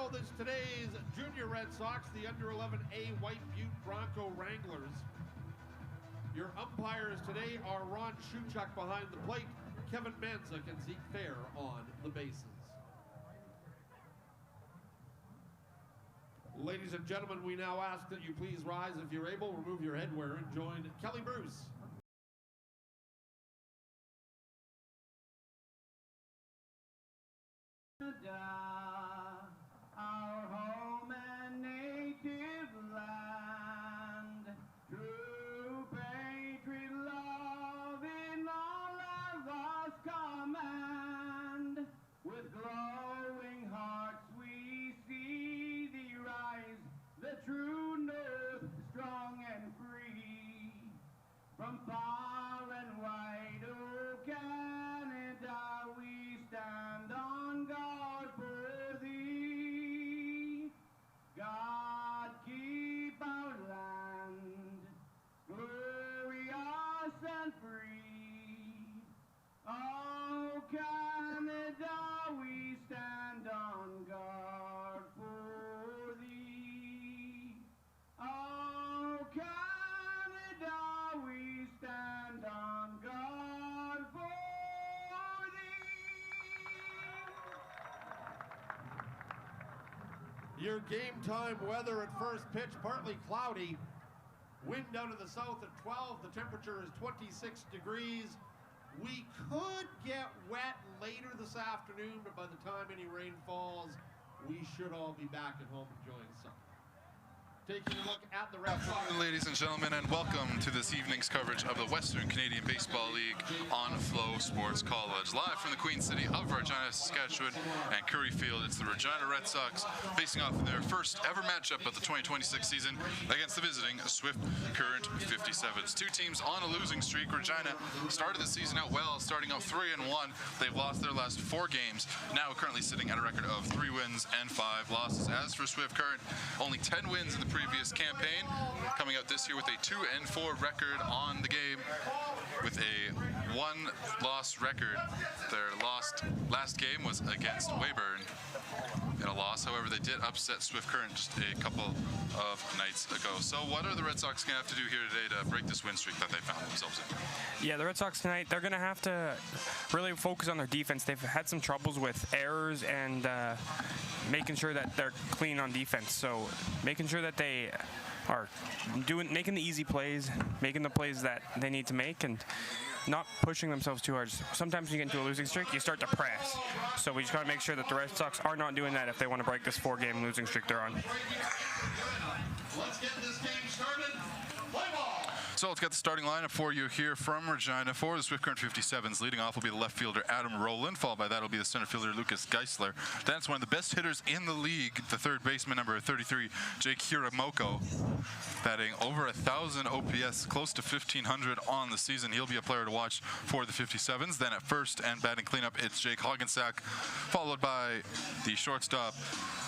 battle is today's Junior Red Sox, the under-11A White Butte Bronco Wranglers. Your umpires today are Ron Shuchuk behind the plate, Kevin Manzik and Zeke Fair on the bases. Ladies and gentlemen, we now ask that you please rise if you're able, remove your headwear, and join Kelly Bruce. Our home and native land, true patriot love in all of us command. With glowing hearts we see thee rise, the true north, strong and free. From far and wide, oh Canada, we stand on guard for thee. God keep our land glorious and free. Oh Canada, we stand on guard for thee. Oh Canada, we stand on guard for thee. Your game time weather at first pitch, partly cloudy. Wind out of the south at 12. The temperature is 26 degrees. We could get wet later this afternoon, but by the time any rain falls, we should all be back at home enjoying summer. Taking a look at the Red Sox. Ladies and gentlemen, and welcome to this evening's coverage of the Western Canadian Baseball League on Flow Sports College. Live from the Queen City of Regina, Saskatchewan, and Curry Field, it's the Regina Red Sox facing off in their first ever matchup of the 2026 season against the visiting Swift Current 57s. Two teams on a losing streak. Regina started the season out well, starting out 3-1. They've lost their last 4 games, now currently sitting at a record of 3 wins and 5 losses. As for Swift Current, only 10 wins in the previous campaign, coming out this year with a 2-4 record on the game with a 1-loss record. Their last game was against Weyburn in a loss. However, they did upset Swift Current just a couple of nights ago. So what are the Red Sox going to have to do here today to break this win streak that they found themselves in? Yeah, the Red Sox tonight, they're going to have to really focus on their defense. They've had some troubles with errors and making sure that they're clean on defense. So making sure that they are making the easy plays, making the plays that they need to make, and not pushing themselves too hard. Sometimes when you get into a losing streak, you start to press. So we just got to make sure that the Red Sox are not doing that if they want to break this 4-game losing streak they're on. Let's get this game started. Play ball. So let's get the starting lineup for you here from Regina. For the Swift Current 57s, leading off will be the left fielder Adam Rowland. Followed by that will be the center fielder Lucas Geisler. Then it's one of the best hitters in the league, the third baseman number 33, Jake Hiramoko, batting over 1,000 OPS, close to 1,500 on the season. He'll be a player to watch for the 57s. Then at first and batting cleanup, it's Jake Hoggensack, followed by the shortstop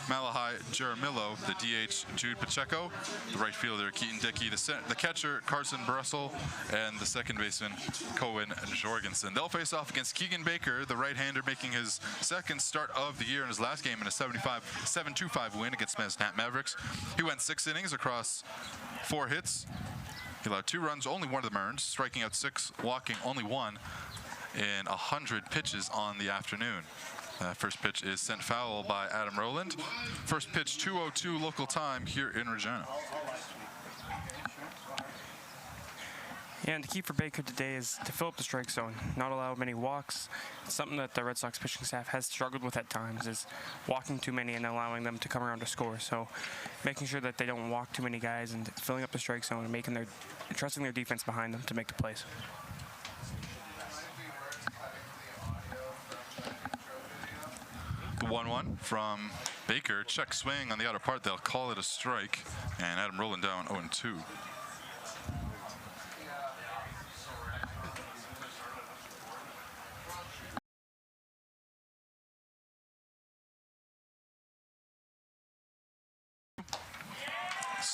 Malachi Jaramillo, the DH Jude Pacheco, the right fielder Keaton Dickey, the catcher Carson Brussel, and the second baseman Cohen Jorgensen. They'll face off against Keegan Baker, the right-hander making his second start of the year in his last game in a 7-2-5 win against Snap Mavericks. He went 6 innings across 4 hits. He allowed 2 runs, only one of them earned, striking out 6, walking only 1 in 100 pitches on the afternoon. First pitch is sent foul by Adam Rowland. First pitch, 2:02 local time here in Regina. Yeah, and the key for Baker today is to fill up the strike zone, not allow many walks. It's something that the Red Sox pitching staff has struggled with at times, is walking too many and allowing them to come around to score. So making sure that they don't walk too many guys and filling up the strike zone and trusting their defense behind them to make the plays. The 1-1 from Baker. Check swing on the outer part. They'll call it a strike. And Adam Rowland down 0-2.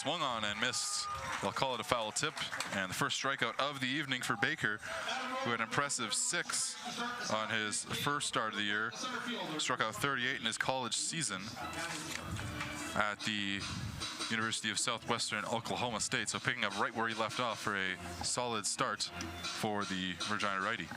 swung on and missed. They'll call it a foul tip, and the first strikeout of the evening for Baker, who had an impressive 6 on his first start of the year. Struck out 38 in his college season at the University of Southwestern Oklahoma State, so picking up right where he left off for a solid start for the Regina righty.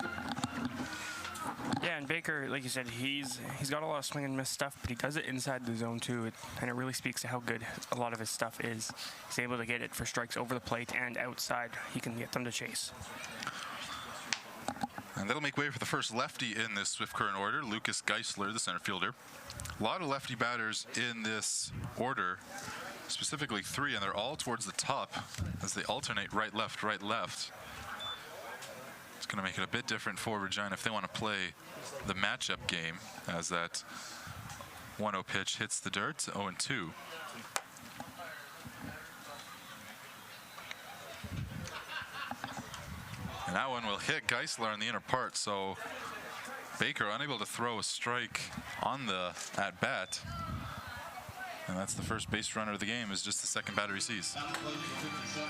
Yeah, and Baker, like you said, he's got a lot of swing and miss stuff, but he does it inside the zone too, and it really speaks to how good a lot of his stuff is. He's able to get it for strikes over the plate and outside. He can get them to chase. And that'll make way for the first lefty in this Swift Current order, Lucas Geisler, the center fielder. A lot of lefty batters in this order, specifically 3, and they're all towards the top as they alternate right, left, right, left. It's going to make it a bit different for Regina if they want to play the matchup game, as that 1-0 pitch hits the dirt, 0-2. And that one will hit Geisler on the inner part, so Baker unable to throw a strike on the at-bat. And that's the first base runner of the game, is just the second batter he sees.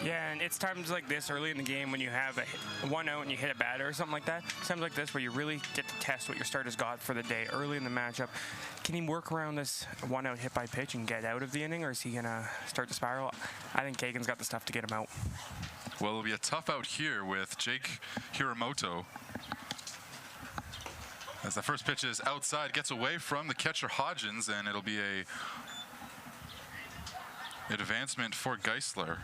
Yeah, and it's times like this early in the game when you have a 1-0 and you hit a batter or something like that. Times like this where you really get to test what your starter's got for the day early in the matchup. Can he work around this 1-0 hit by pitch and get out of the inning, or is he going to start to spiral? I think Kagan's got the stuff to get him out. Well, it'll be a tough out here with Jake Hiramoto, as the first pitch is outside, gets away from the catcher Hodgins, and it'll be an advancement for Geisler.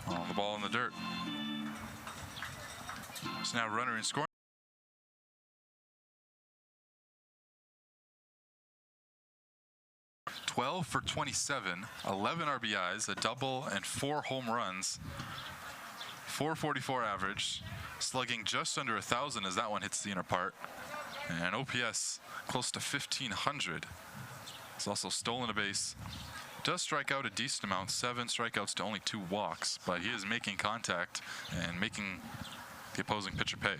On the ball in the dirt. So now runner in scoring. 12 for 27, 11 RBIs, a double, and 4 home runs. 444 average, slugging just under 1,000 as that one hits the inner part. And OPS close to 1,500. He's also stolen a base. Does strike out a decent amount, 7 strikeouts to only 2 walks, but he is making contact and making the opposing pitcher pay.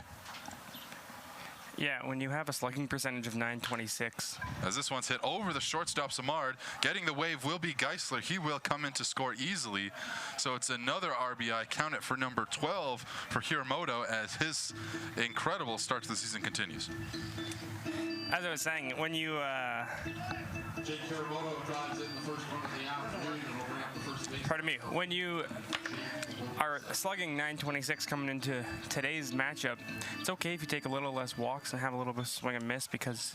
Yeah, when you have a slugging percentage of .926. As this one's hit over the shortstop Samard, getting the wave will be Geisler. He will come in to score easily. So it's another RBI. Count it for number 12 for Hiramoto as his incredible start to the season continues. As I was saying, when you Jake Hiramoto drives in the first one of the afternoon and will bring up the first base. pardon me, when you are slugging .926 coming into today's matchup, it's okay if you take a little less walks and have a little bit of swing and miss, because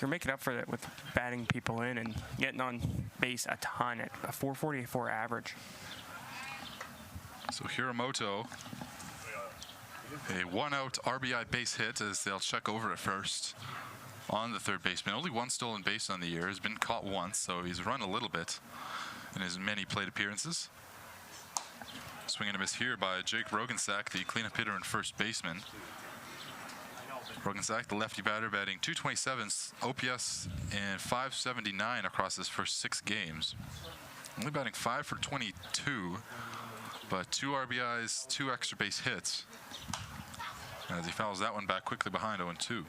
you're making up for it with batting people in and getting on base a ton at a 444 average. So Hiramoto, a 1-out RBI base hit as they'll check over at first on the third baseman. Only 1 stolen base on the year. Has been caught once, so he's run a little bit in his many plate appearances. Swing and a miss here by Jake Rogensack, the cleanup hitter and first baseman. Rogensack, the lefty batter, batting .227, OPS and .579 across his first 6 games. Only batting 5 for 22, but 2 RBIs, 2 extra base hits, as he fouls that one back quickly behind 0-2.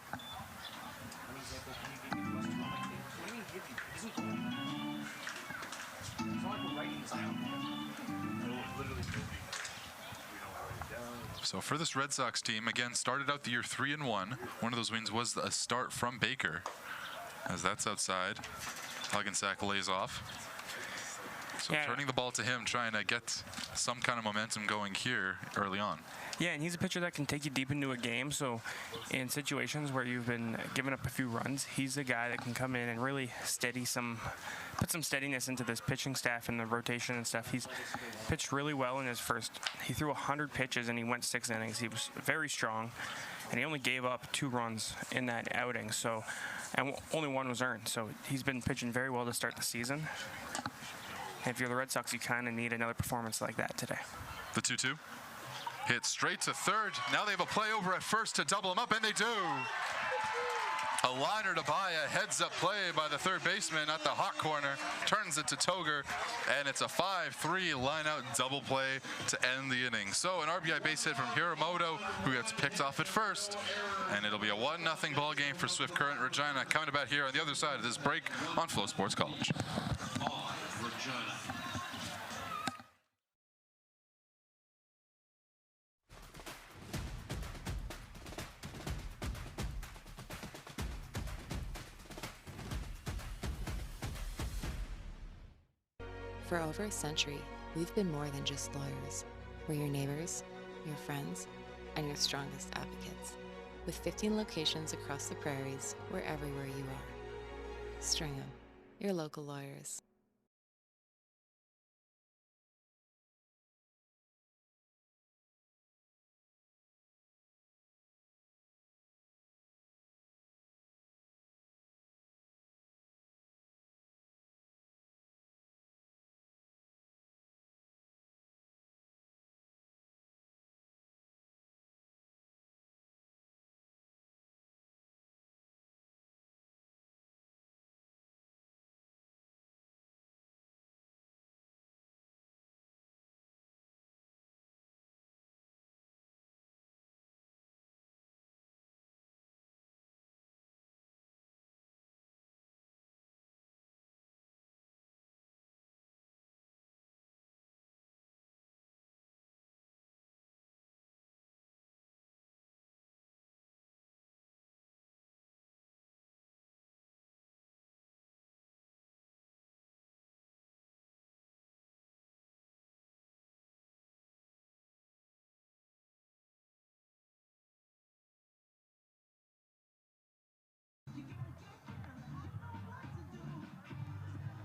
So for this Red Sox team, again, started out the year 3-1. One of those wins was a start from Baker, as that's outside. Rogensack lays off. So yeah, turning the ball to him, trying to get some kind of momentum going here early on. Yeah, and he's a pitcher that can take you deep into a game. So in situations where you've been giving up a few runs, he's a guy that can come in and really put some steadiness into this pitching staff and the rotation and stuff. He's pitched really well in his first. He threw 100 pitches and he went 6 innings. He was very strong, and he only gave up 2 runs in that outing. So, and only 1 was earned. So he's been pitching very well to start the season. And if you're the Red Sox, you kind of need another performance like that today. The 2-2. Hit straight to third. Now they have a play over at first to double him up, and they do. A liner to Baya, heads-up play by the third baseman at the hot corner, turns it to Toger, and it's a 5-3 line-out double play to end the inning. So an RBI base hit from Hiramoto, who gets picked off at first, and it'll be a 1-0 ball game for Swift Current Regina. Coming about here on the other side of this break on Flow Sports College. Regina. For over a century, we've been more than just lawyers. We're your neighbors, your friends, and your strongest advocates. With 15 locations across the prairies, we're everywhere you are. Stringham, your local lawyers.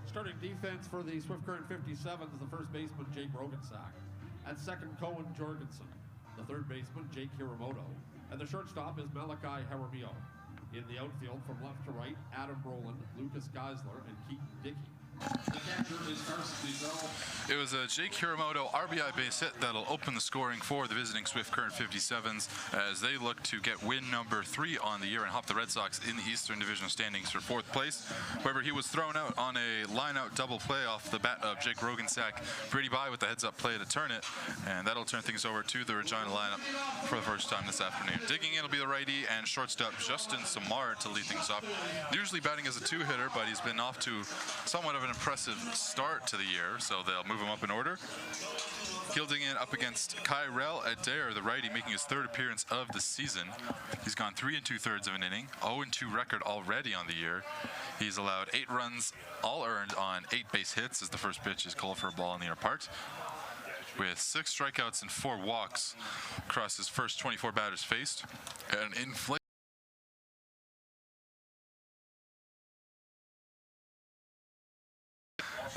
Starting defense for the Swift Current 57s is the first baseman, Jake Rogensack. At second, Cohen Jorgensen. The third baseman, Jake Hiramoto. And the shortstop is Malachi Jaramillo. In the outfield, from left to right, Adam Brolin, Lucas Geisler, and Keaton Dickey. The catcher is Carson Diesel. It was a Jake Hiramoto RBI base hit that'll open the scoring for the visiting Swift Current 57s as they look to get win number 3 on the year and hop the Red Sox in the Eastern Division standings for 4th place. However, he was thrown out on a line-out double play off the bat of Jake Rogensack. Brady By with the heads-up play to turn it, and that'll turn things over to the Regina lineup for the first time this afternoon. Digging in will be the righty and shortstop Justin Samard to lead things off. Usually batting as a 2-hitter, but he's been off to somewhat of an impressive start to the year, so they'll move him up in order. Fielding in up against Kyrell Adair, the righty, making his 3rd appearance of the season. He's gone 3 2/3 of an inning, 0-2 record already on the year. He's allowed 8 runs, all earned on 8 base hits as the first pitch is called for a ball in the inner part. With 6 strikeouts and 4 walks across his first 24 batters faced. An inflation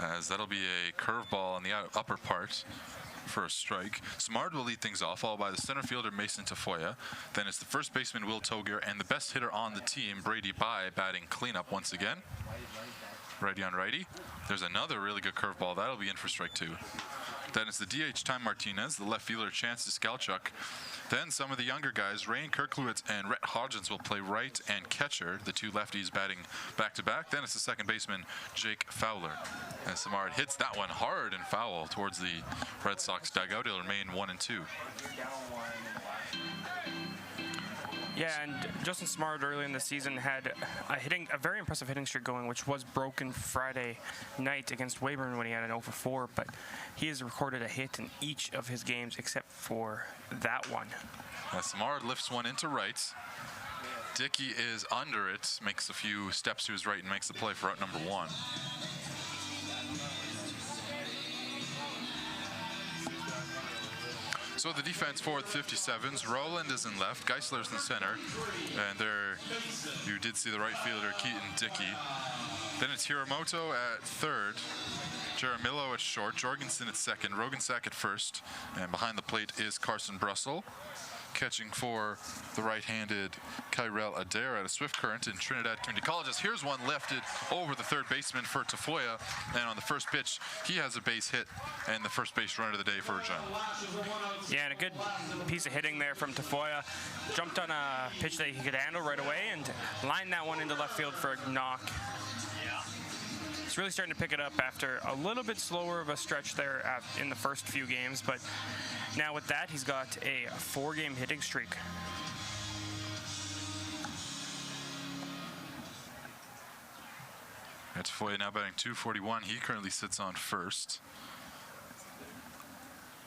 as that'll be a curveball on the upper part for a strike. Smart will lead things off, followed by the center fielder Mason Tafoya. Then it's the first baseman Will Togier and the best hitter on the team, Brady By, batting cleanup once again. Righty on righty. There's another really good curveball. That'll be in for strike 2. Then it's the DH Time Martinez, the left fielder Chance Skalchuk. Then some of the younger guys, Rain Kirklewitz and Rhett Hodgins, will play right and catcher, the 2 lefties batting back-to-back. Then it's the second baseman, Jake Fowler. And Samard hits that one hard and foul towards the Red Sox dugout. It'll remain 1-2. Yeah, and Justin Smart early in the season had a very impressive hitting streak going, which was broken Friday night against Weyburn when he had an 0 for 4, but he has recorded a hit in each of his games except for that one. Smart lifts one into right. Dickey is under it, makes a few steps to his right and makes the play for out number 1. So the defense for the 57s, Roland is in left, Geisler's in center, and there you did see the right fielder, Keaton Dickey. Then it's Hiramoto at 3rd, Jaramillo at short, Jorgensen at 2nd, Rogensack at 1st, and behind the plate is Carson Brussel. Catching for the right-handed Kyrell Adair out of Swift Current in Trinidad Community Colleges. Here's one lifted over the 3rd baseman for Tafoya, and on the first pitch, he has a base hit and the first base run of the day for Regina. Yeah, and a good piece of hitting there from Tafoya. Jumped on a pitch that he could handle right away and lined that one into left field for a knock. He's really starting to pick it up after a little bit slower of a stretch there in the first few games, but now with that, he's got a 4-game hitting streak. Tafoya now batting .241. He currently sits on first.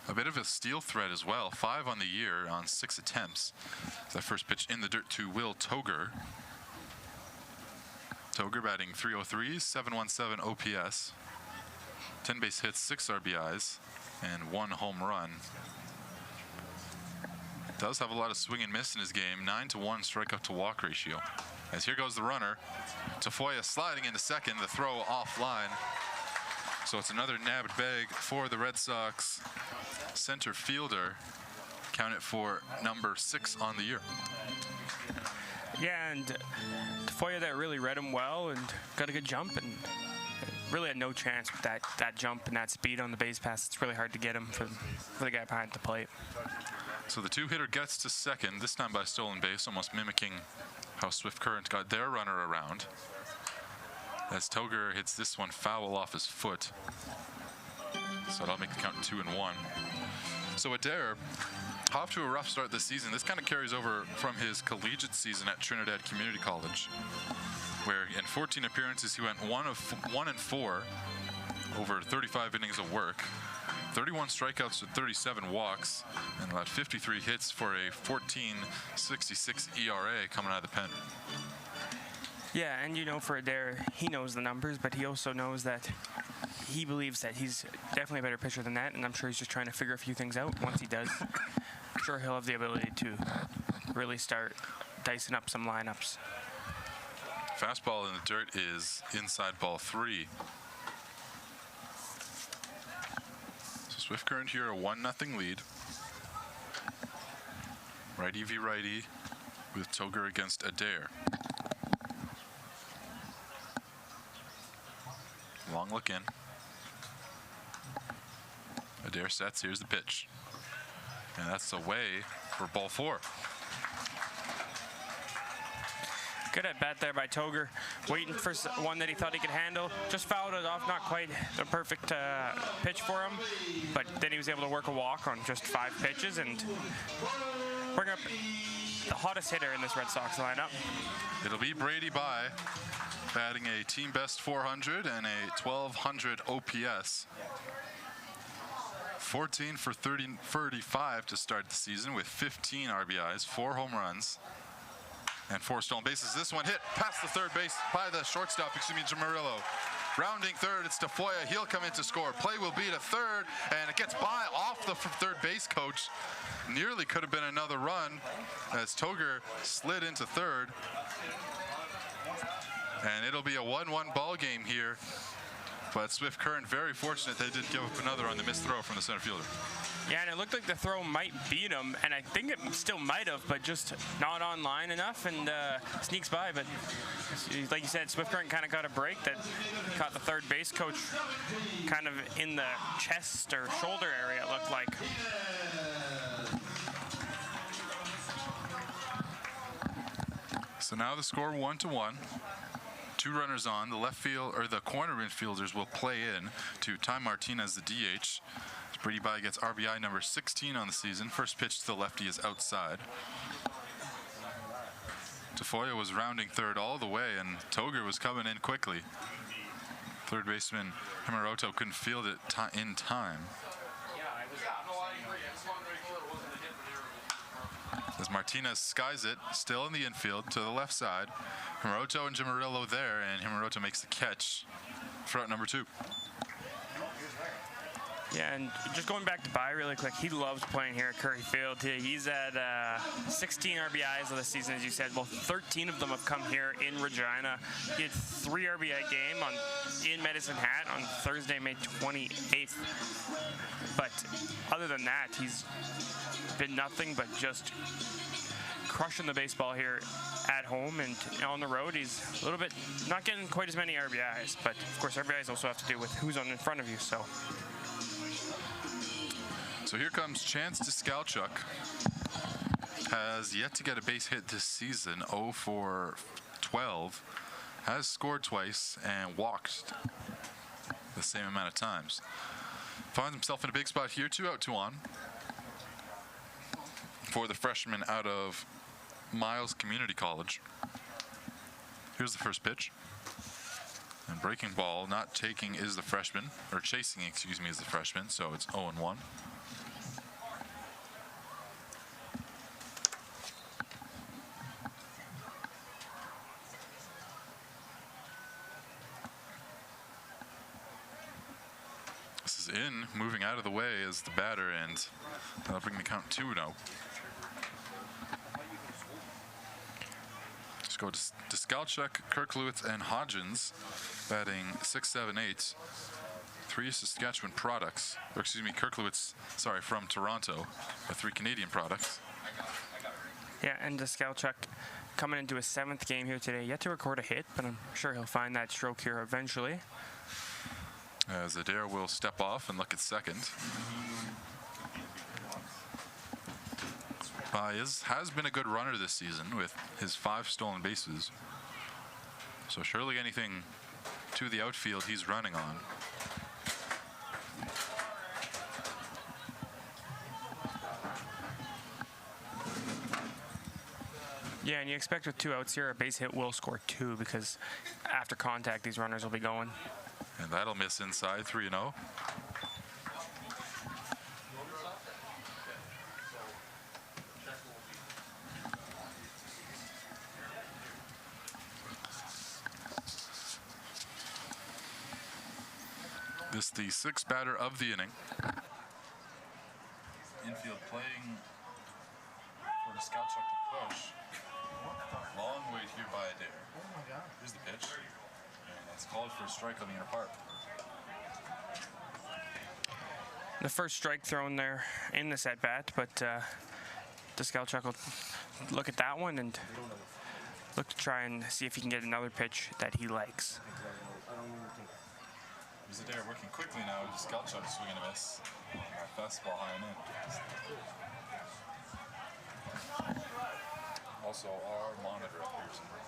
A bit of a steal threat as well. 5 on the year on 6 attempts. That first pitch in the dirt to Will Toger. Toger batting .303, 717 OPS. 10 base hits, 6 RBIs, and 1 home run. Does have a lot of swing and miss in his game. 9-1 strikeout to walk ratio. As here goes the runner. Tafoya sliding into second. The throw offline. So it's another nabbed bag for the Red Sox center fielder. Count it for number 6 on the year. Yeah, and Tafoya that really read him well and got a good jump and really had no chance with that jump and that speed on the base pass. It's really hard to get him for the guy behind the plate. So the 2-hitter gets to second, this time by stolen base, almost mimicking how Swift Current got their runner around. As Toger hits this one foul off his foot. So that'll make the count 2-1. So Adair, off to a rough start this season. This kind of carries over from his collegiate season at Trinidad Community College, where in 14 appearances he went 1-4 over 35 innings of work, 31 strikeouts to 37 walks, and about 53 hits for a 14.66 ERA coming out of the pen. Yeah, and you know, for Adair, he knows the numbers, but he also knows that he believes that he's definitely a better pitcher than that, and I'm sure he's just trying to figure a few things out. Once he does, I'm sure he'll have the ability to really start dicing up some lineups. Fastball in the dirt is inside ball 3. So Swift Current here, a 1-0 lead. Righty v righty with Toger against Adair. Long look in. Adair sets, here's the pitch. And that's away for ball 4. Good at bat there by Toger, waiting for one that he thought he could handle. Just fouled it off, not quite the perfect pitch for him, but then he was able to work a walk on just 5 pitches and bring up the hottest hitter in this Red Sox lineup. It'll be Brady By, batting a team best 400 and a 1200 OPS. 14 for 35 to start the season with 15 RBIs, 4 home runs, and 4 stolen bases. This one hit past the third base by the shortstop, Jamarillo. Rounding third, it's Tafoya. He'll come in to score. Play will be to third, and it gets by off the third base coach. Nearly could have been another run as Toger slid into third. And it'll be a 1-1 ball game here. But Swift Current very fortunate they didn't give up another on the missed throw from the center fielder. Yeah, and it looked like the throw might beat him, and I think it still might have, but just not on line enough and sneaks by. But like you said, Swift Current kind of got a break that caught the third base coach kind of in the chest or shoulder area, it looked like. So now the score 1-1. 2 runners on. The left field or the corner infielders will play in to Ty Martinez, the DH. Brady By gets RBI number 16 on the season. First pitch to the lefty is outside. Tafoya was rounding third all the way, and Toger was coming in quickly. Third baseman Himaroto couldn't field it in time. As Martinez skies it, still in the infield to the left side. Himaroto and Jamarillo there, and Himaroto makes the catch for out number 2. Yeah, and just going back to By really quick, he loves playing here at Curry Field. He's at 16 RBIs of the season, as you said. Well, 13 of them have come here in Regina. He had 3 RBI game in Medicine Hat on Thursday, May 28th. But other than that, he's been nothing but just crushing the baseball here at home, and on the road he's a little bit not getting quite as many RBIs, but of course RBIs also have to do with who's on in front of you. So here comes Chance Diskalchuk. Has yet to get a base hit this season, 0 for 12. Has scored twice and walked the same amount of times. Finds himself in a big spot here, 2 out, 2 on. For the freshman out of Miles Community College. Here's the first pitch. And breaking ball, not taking, is the freshman, or chasing, excuse me, is the freshman, so it's 0-1. This is in, moving out of the way as the batter, and that'll bring the count 2-0. Just go to Skalchuk, Kirklewitz, and Hodgins, batting 6, 7, 8. 3 Saskatchewan products, or excuse me, Kirklewitz, sorry, from Toronto, with 3 Canadian products. Yeah, and Skalchuk coming into his 7th game here today. Yet to record a hit, but I'm sure he'll find that stroke here eventually. As Adair will step off and look at second. Has been a good runner this season with his 5 stolen bases. So surely anything to the outfield he's running on. Yeah, and you expect with 2 outs here, a base hit will score 2 because after contact, these runners will be going. And that'll miss inside, 3-0. This is the 6th batter of the inning. Infield playing for the Skalchuk to push. Long wait here by Adair. Oh my God. Here's the pitch. And that's called for a strike on the inner part. The first strike thrown there in this at bat, but Skalchuk will look at that one and look to try and see if he can get another pitch that he likes. Here's Adair working quickly now. Skalchuk swinging a miss. Fastball high and in. Also, our monitor up here somewhere.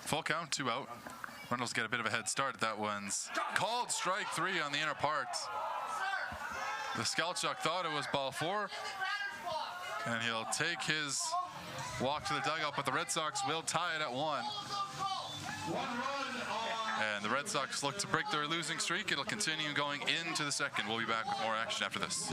Full count, 2 out. Reynolds get a bit of a head start. That one's called strike 3 on the inner part. The Skalchuk thought it was ball 4, and he'll take his walk to the dugout, but the Red Sox will tie it at 1. And the Red Sox look to break their losing streak. It'll continue going into the second. We'll be back with more action after this.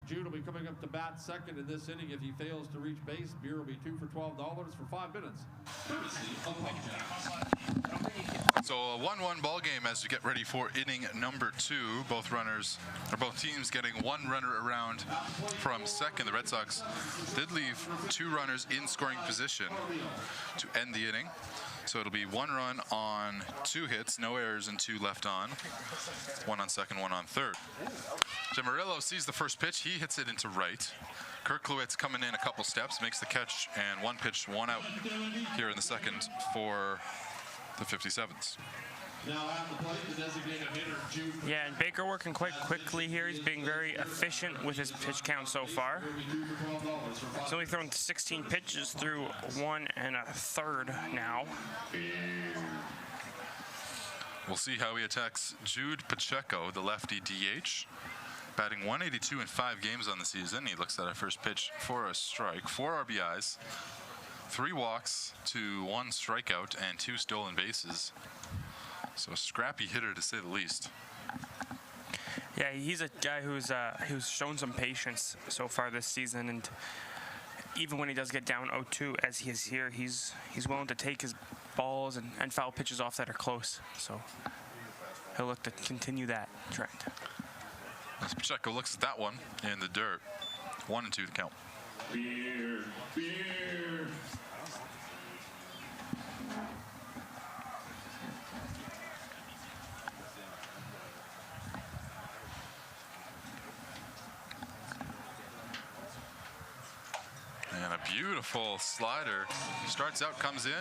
Jude will be coming up to bat second in this inning. If he fails to reach base, beer will be 2 for $12 for 5 minutes. So a 1-1 ball game as we get ready for inning number 2. Both teams getting 1 runner around from second. The Red Sox did leave 2 runners in scoring position to end the inning. So it'll be 1 run on 2 hits, no errors, and 2 left on. 1 on second, 1 on third. Jamarillo sees the first pitch. He hits it into right. Kirklewitz coming in a couple steps, makes the catch, and 1 pitch, 1 out here in the second for the 57s. Now at the plate, the designated hitter, Jude. Yeah, and Baker working quite quickly here. He's being very efficient with his pitch count so far. He's only thrown 16 pitches through 1 1/3 now. We'll see how he attacks Jude Pacheco, the lefty DH. Batting 182 in 5 games on the season. He looks at a first pitch for a strike, 4 RBIs, 3 walks to 1 strikeout, and 2 stolen bases. So a scrappy hitter to say the least. Yeah, he's a guy who's shown some patience so far this season, and even when he does get down 0-2, as he is here, he's willing to take his balls and foul pitches off that are close. So he'll look to continue that trend. As Pacheco looks at that one in the dirt. 1-2 the count. Beer, beer. And a beautiful slider. Starts out, comes in,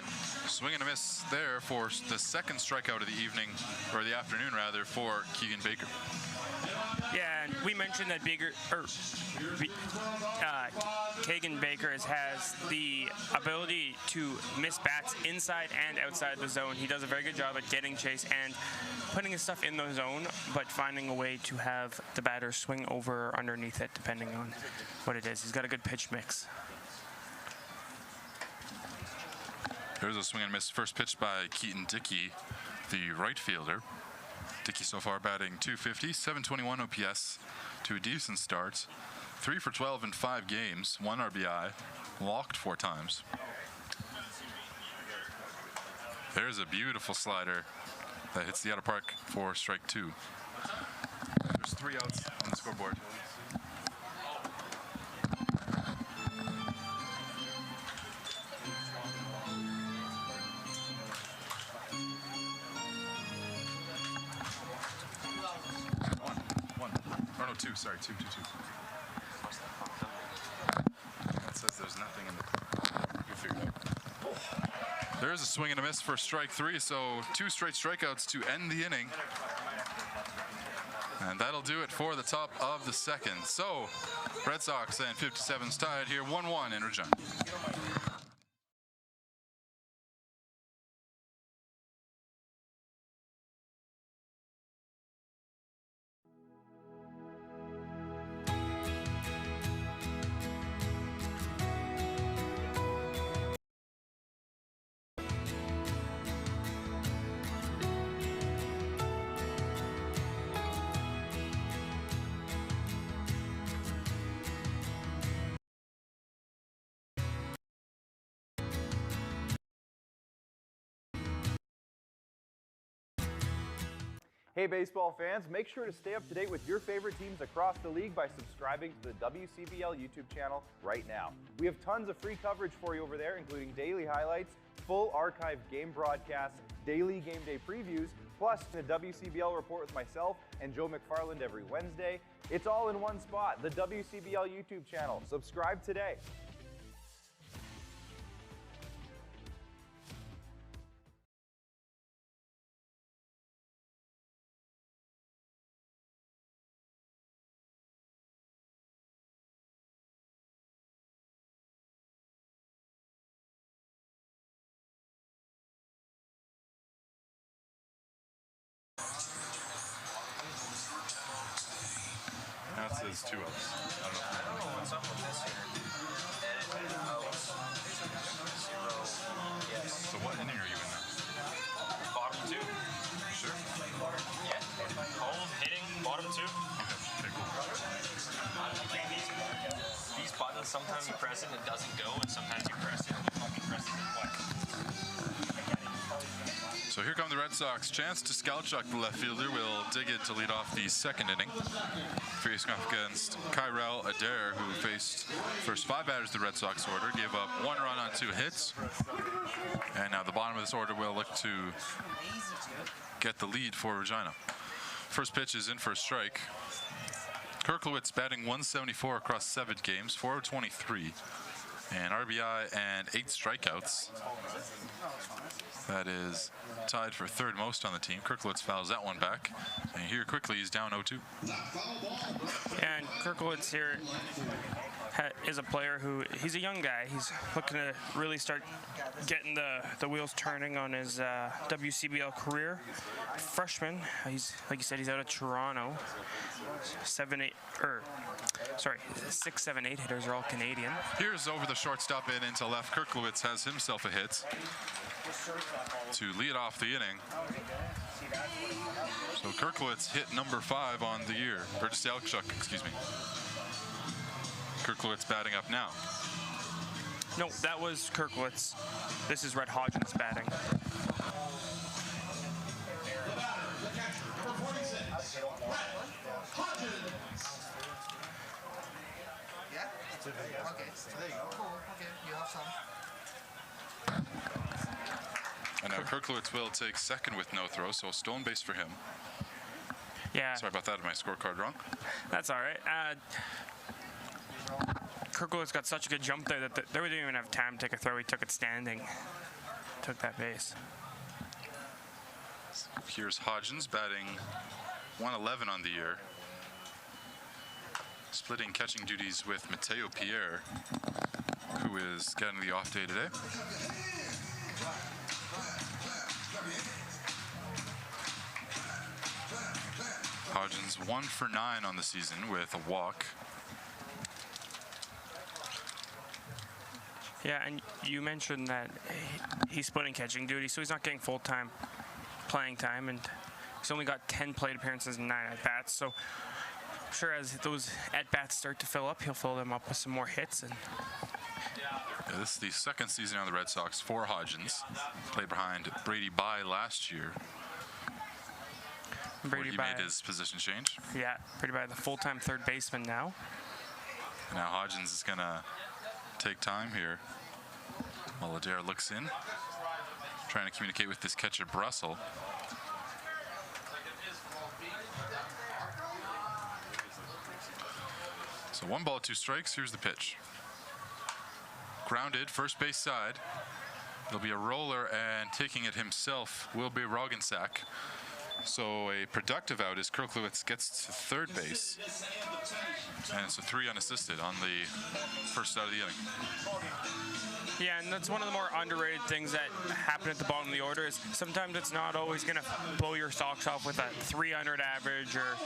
swing and a miss there for the second strikeout of the evening, or the afternoon rather, for Keegan Baker. Yeah, and we mentioned that Keegan Baker has the ability to miss bats inside and outside the zone. He does a very good job at getting chase and putting his stuff in the zone, but finding a way to have the batter swing over or underneath it, depending on what it is. He's got a good pitch mix. There's a swing and miss. First pitch by Keaton Dickey, the right fielder. Dickey so far batting .250, 721 OPS, 2 decent starts, 3 for 12 in 5 games, 1 RBI, walked 4 times. There's a beautiful slider that hits the outer park for strike 2. There's 3 outs on the scoreboard. Two. That says there's nothing in the. You figure it out. There's a swing and a miss for strike 3, so 2 straight strikeouts to end the inning. And that'll do it for the top of the second. So, Red Sox and 57's tied here, 1-1 in Regina. Hey baseball fans, make sure to stay up to date with your favorite teams across the league by subscribing to the WCBL YouTube channel right now. We have tons of free coverage for you over there, including daily highlights, full archived game broadcasts, daily game day previews, plus the WCBL report with myself and Joe McFarland every Wednesday. It's all in one spot, the WCBL YouTube channel. Subscribe today. Now it says 2 outs. I don't know what's up with this here. Yes. So what inning are you in now? Bottom 2. Sure. Yeah. Home, hitting, bottom 2. Okay, cool. These buttons, sometimes you press it and it doesn't go, and sometimes you press it and you fucking press it twice. So here come the Red Sox. Chance to Skalchuk, the left fielder, will dig in to lead off the second inning. Facing off against Kyrell Adair, who faced first 5 batters of the Red Sox order, gave up 1 run on 2 hits. And now the bottom of this order will look to get the lead for Regina. First pitch is in for a strike. Kirklowitz batting 174 across 7 games, 423. And RBI and 8 strikeouts. That is tied for 3rd most on the team. Kirklowitz fouls that one back. And here quickly he's down 0-2. And Kirklowitz here is a player who, he's a young guy. He's looking to really start getting the wheels turning on his WCBL career. Freshman, he's, like you said, he's out of Toronto. 6, 7, 8 hitters are all Canadian. Here's over the shortstop and into left. Kirklowitz has himself a hit to lead off the inning. So Kirklowitz hit number 5 on the year, or Selchuk, excuse me. Kirklowitz batting up now. No, that was Kirklowitz. This is Red Hodgins batting. And now Kirklowitz will take second with no throw, so stolen base for him. Yeah. Sorry about that, my scorecard wrong. That's all right. Kirklowitz got such a good jump there that they didn't even have time to take a throw. He took it standing. Took that base. Here's Hodgins batting 111 on the year. Splitting catching duties with Mateo Pierre, who is getting the off day today. Hodgins 1 for 9 on the season with a walk. Yeah, and you mentioned that he's splitting catching duty, so he's not getting full-time playing time, and he's only got 10 plate appearances and 9 at-bats, so I'm sure as those at-bats start to fill up, he'll fill them up with some more hits. And yeah, this is the second season on the Red Sox for Hodgins. Played behind Brady Bye last year. Brady he Bye made his position change. Yeah, Brady Bye, the full-time third baseman now. Now Hodgins is going to take time here. While Adair looks in, trying to communicate with this catcher, Brussel. So 1 ball, 2 strikes. Here's the pitch. Grounded, first base side. There'll be a roller, and taking it himself will be Roggensack. So a productive out as Kirklowitz gets to third base. And it's a 3 unassisted on the first out of the inning. Yeah, and that's one of the more underrated things that happen at the bottom of the order is sometimes it's not always going to blow your socks off with a 300 average or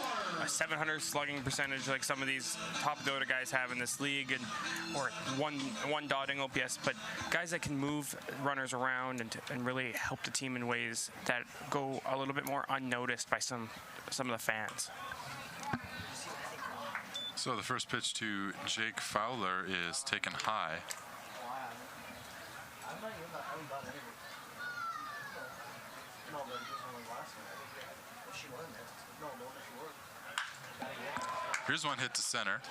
a 700 slugging percentage like some of these top of the order guys have in this league, and or one dotting OPS, but guys that can move runners around and really help the team in ways that go a little bit more unnoticed by some of the fans. So the first pitch to Jake Fowler is taken high. Here's one hit to center.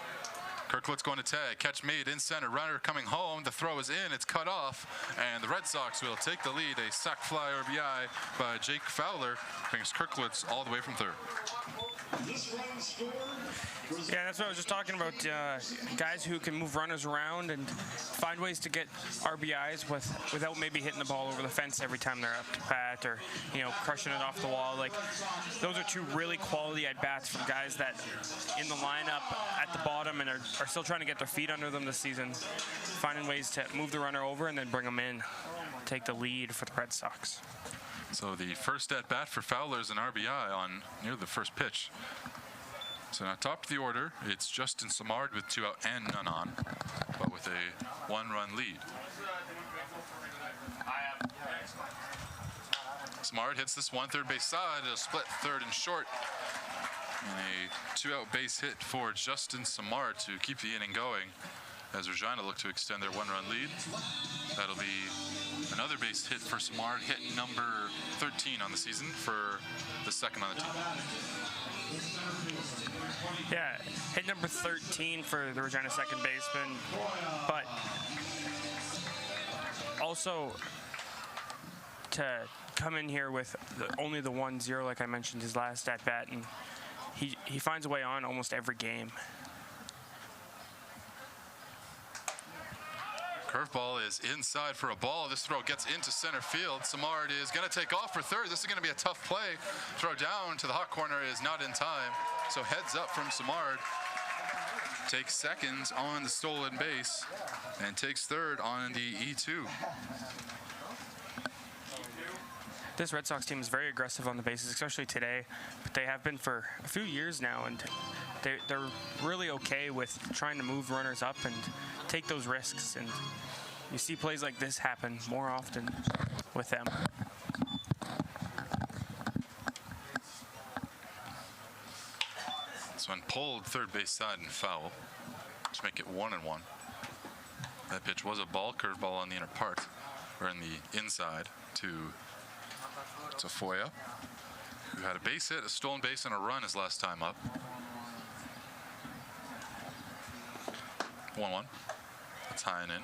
Kirklowitz going to tag. Catch made in center. Runner coming home. The throw is in. It's cut off. And the Red Sox will take the lead. A sac fly RBI by Jake Fowler brings Kirklowitz all the way from third. Yeah, that's what I was just talking about. Guys who can move runners around and find ways to get RBIs without maybe hitting the ball over the fence every time they're up to bat, or crushing it off the wall. Like, those are 2 really quality at bats from guys that in the lineup at the bottom and are still trying to get their feet under them this season, finding ways to move the runner over and then bring them in, take the lead for the Red Sox. So the first at bat for Fowler is an RBI on near the first pitch. So now top of the order, it's Justin Samard with 2 out and none on, but with a 1-run lead. Samard hits this one, third base side, a split third and short. And a 2-out base hit for Justin Samard to keep the inning going as Regina look to extend their 1-run lead. That'll be another base hit for Samard, hit number 13 on the season for the second on the team. Yeah, hit number 13 for the Regina second baseman, but also to come in here with only the 1-0, like I mentioned, his last at bat, and he finds a way on almost every game. Curveball is inside for a ball. This throw gets into center field. Samard is going to take off for third. This is going to be a tough play. Throw down to the hot corner is not in time. So heads up from Samard. takes second on the stolen base and takes third on the E2. This Red Sox team is very aggressive on the bases, especially today, but they have been for a few years now, and they're really okay with trying to move runners up and take those risks, and you see plays like this happen more often with them. This one pulled third base side and foul to make it 1-1. That pitch was a ball, curveball on the inner part, or in the inside to Foya, who had a base hit, a stolen base, and a run his last time up. 1-1. That's high and in.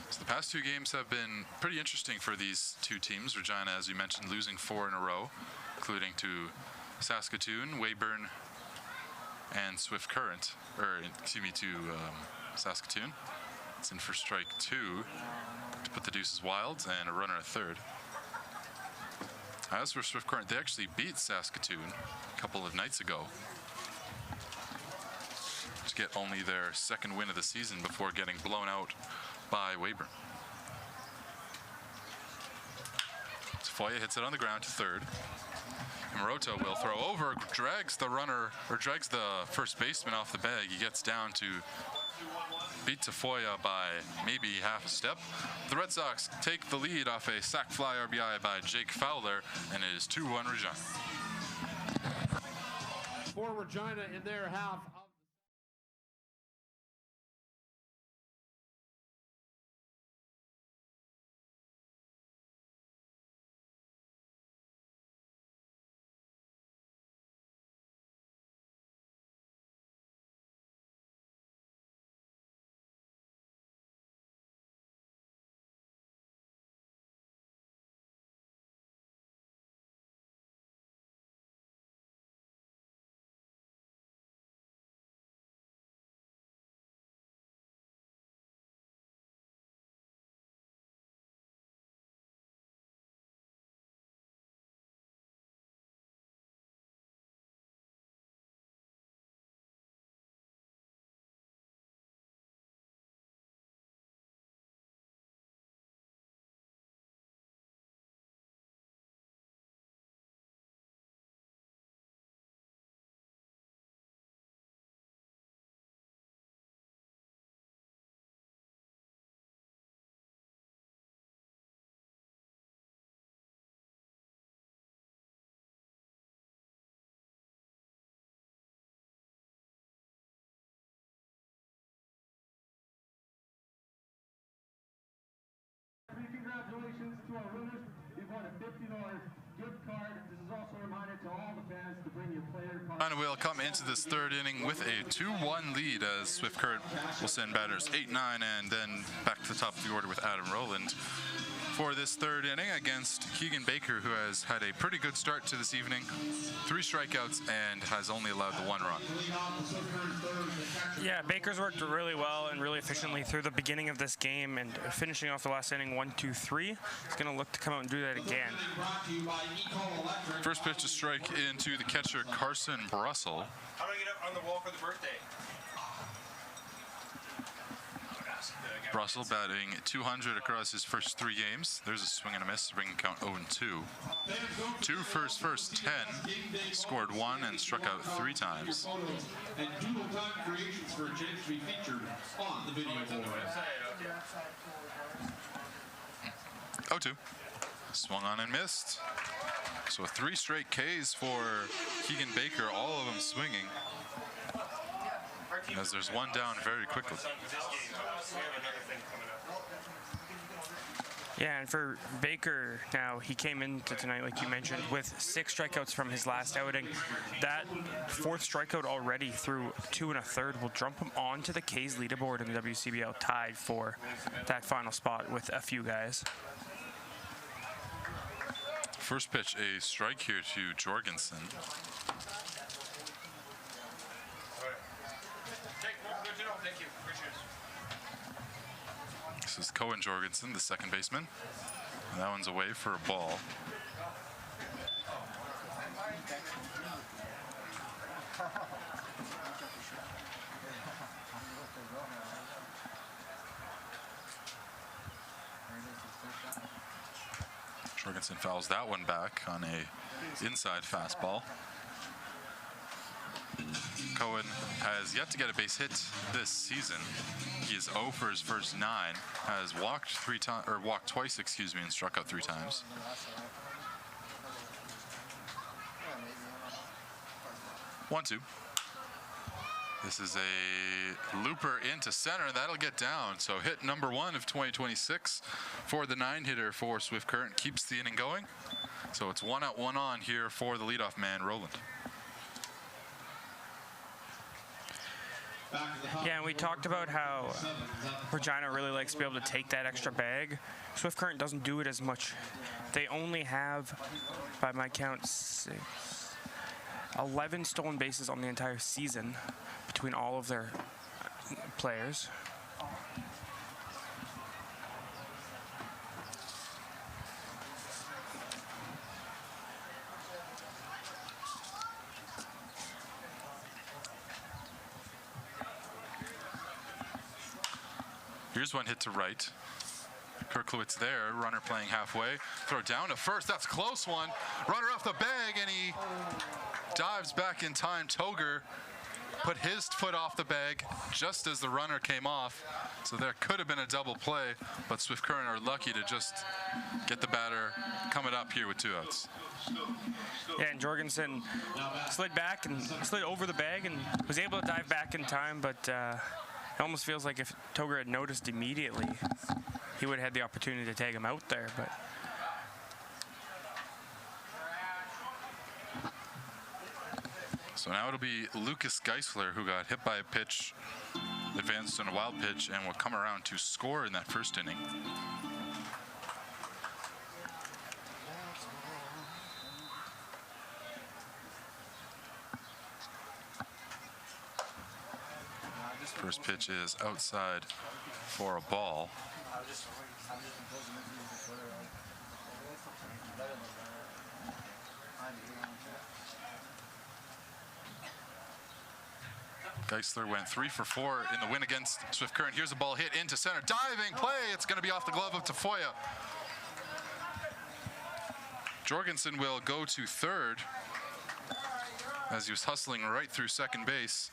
So the past two games have been pretty interesting for these two teams. Regina, as you mentioned, losing 4 in a row, including to Saskatoon, Weyburn, and Swift Current, or excuse me, to Saskatoon. It's in for strike 2 to put the Deuces wild and a runner at third. As for Swift Current, they actually beat Saskatoon a couple of nights ago to get only their second win of the season before getting blown out by Weyburn. Foya hits it on the ground to third. Moroto will throw over, drags the runner, or drags the first baseman off the bag. He gets down to beat Tafoya by maybe half a step. The Red Sox take the lead off a sac fly RBI by Jake Fowler, and it is 2-1 Regina. For Regina in their half. Congratulations to our winners. You've won a $50 gift card. This is also a reminder to all the fans to bring your player card. And we'll come into this third inning with a 2-1 lead as Swift Current will send batters 8-9 and then back to the top of the order with Adam Rowland for this third inning against Keegan Baker, who has had a pretty good start to this evening. 3 strikeouts and has only allowed the 1 run. Yeah, Baker's worked really well and really efficiently through the beginning of this game, and finishing off the last inning 1-2-3. He's going to look to come out and do that again. First pitch to strike into the catcher Carson Brussel. How do I get up on the wall for the birthday? Brussel batting 200 across his first 3 games. There's a swing and a miss, bringing count 0-2. 2 for his first 10, scored 1 and struck out 3 times. And Doodle Time Creations for a chance to be featured on the video board. 0-2. Swung on and missed. So 3 straight Ks for Keegan Baker, all of them swinging, as there's 1 down very quickly. Yeah, and for Baker now, he came into tonight, like you mentioned, with 6 strikeouts from his last outing. That 4th strikeout already through 2 1/3 will jump him onto the K's leaderboard in the WCBL, tied for that final spot with a few guys. First pitch, a strike here to Jorgensen. Thank you. This is Cohen Jorgensen, the second baseman. And that one's away for a ball. Jorgensen fouls that one back on a inside fastball. Cohen has yet to get a base hit this season. He is 0 for his first 9. Has walked twice, excuse me, and struck out 3 times. One, 2. This is a looper into center, and that'll get down. So hit number 1 of 2026 for the 9-hitter for Swift Current. Keeps the inning going. So it's 1 out, 1 on here for the leadoff man, Roland. Yeah, and we talked about how Regina really likes to be able to take that extra bag. Swift Current doesn't do it as much. They only have, by my count, 11 stolen bases on the entire season between all of their players. Here's one hit to right. Kirklowitz there, runner playing halfway. Throw down to first, that's a close one. Runner off the bag, and he dives back in time. Toger put his foot off the bag just as the runner came off. So there could have been a double play, but Swift Current are lucky to just get the batter coming up here with 2 outs. Yeah, and Jorgensen slid back and slid over the bag and was able to dive back in time, but it almost feels like if Toger had noticed immediately, he would have had the opportunity to take him out there. But so now it'll be Lucas Geisler, who got hit by a pitch, advanced on a wild pitch, and will come around to score in that first inning. First pitch is outside for a ball. Geisler went 3 for 4 in the win against Swift Current. Here's a ball hit into center. Diving play. It's going to be off the glove of Tafoya. Jorgensen will go to third as he was hustling right through second base.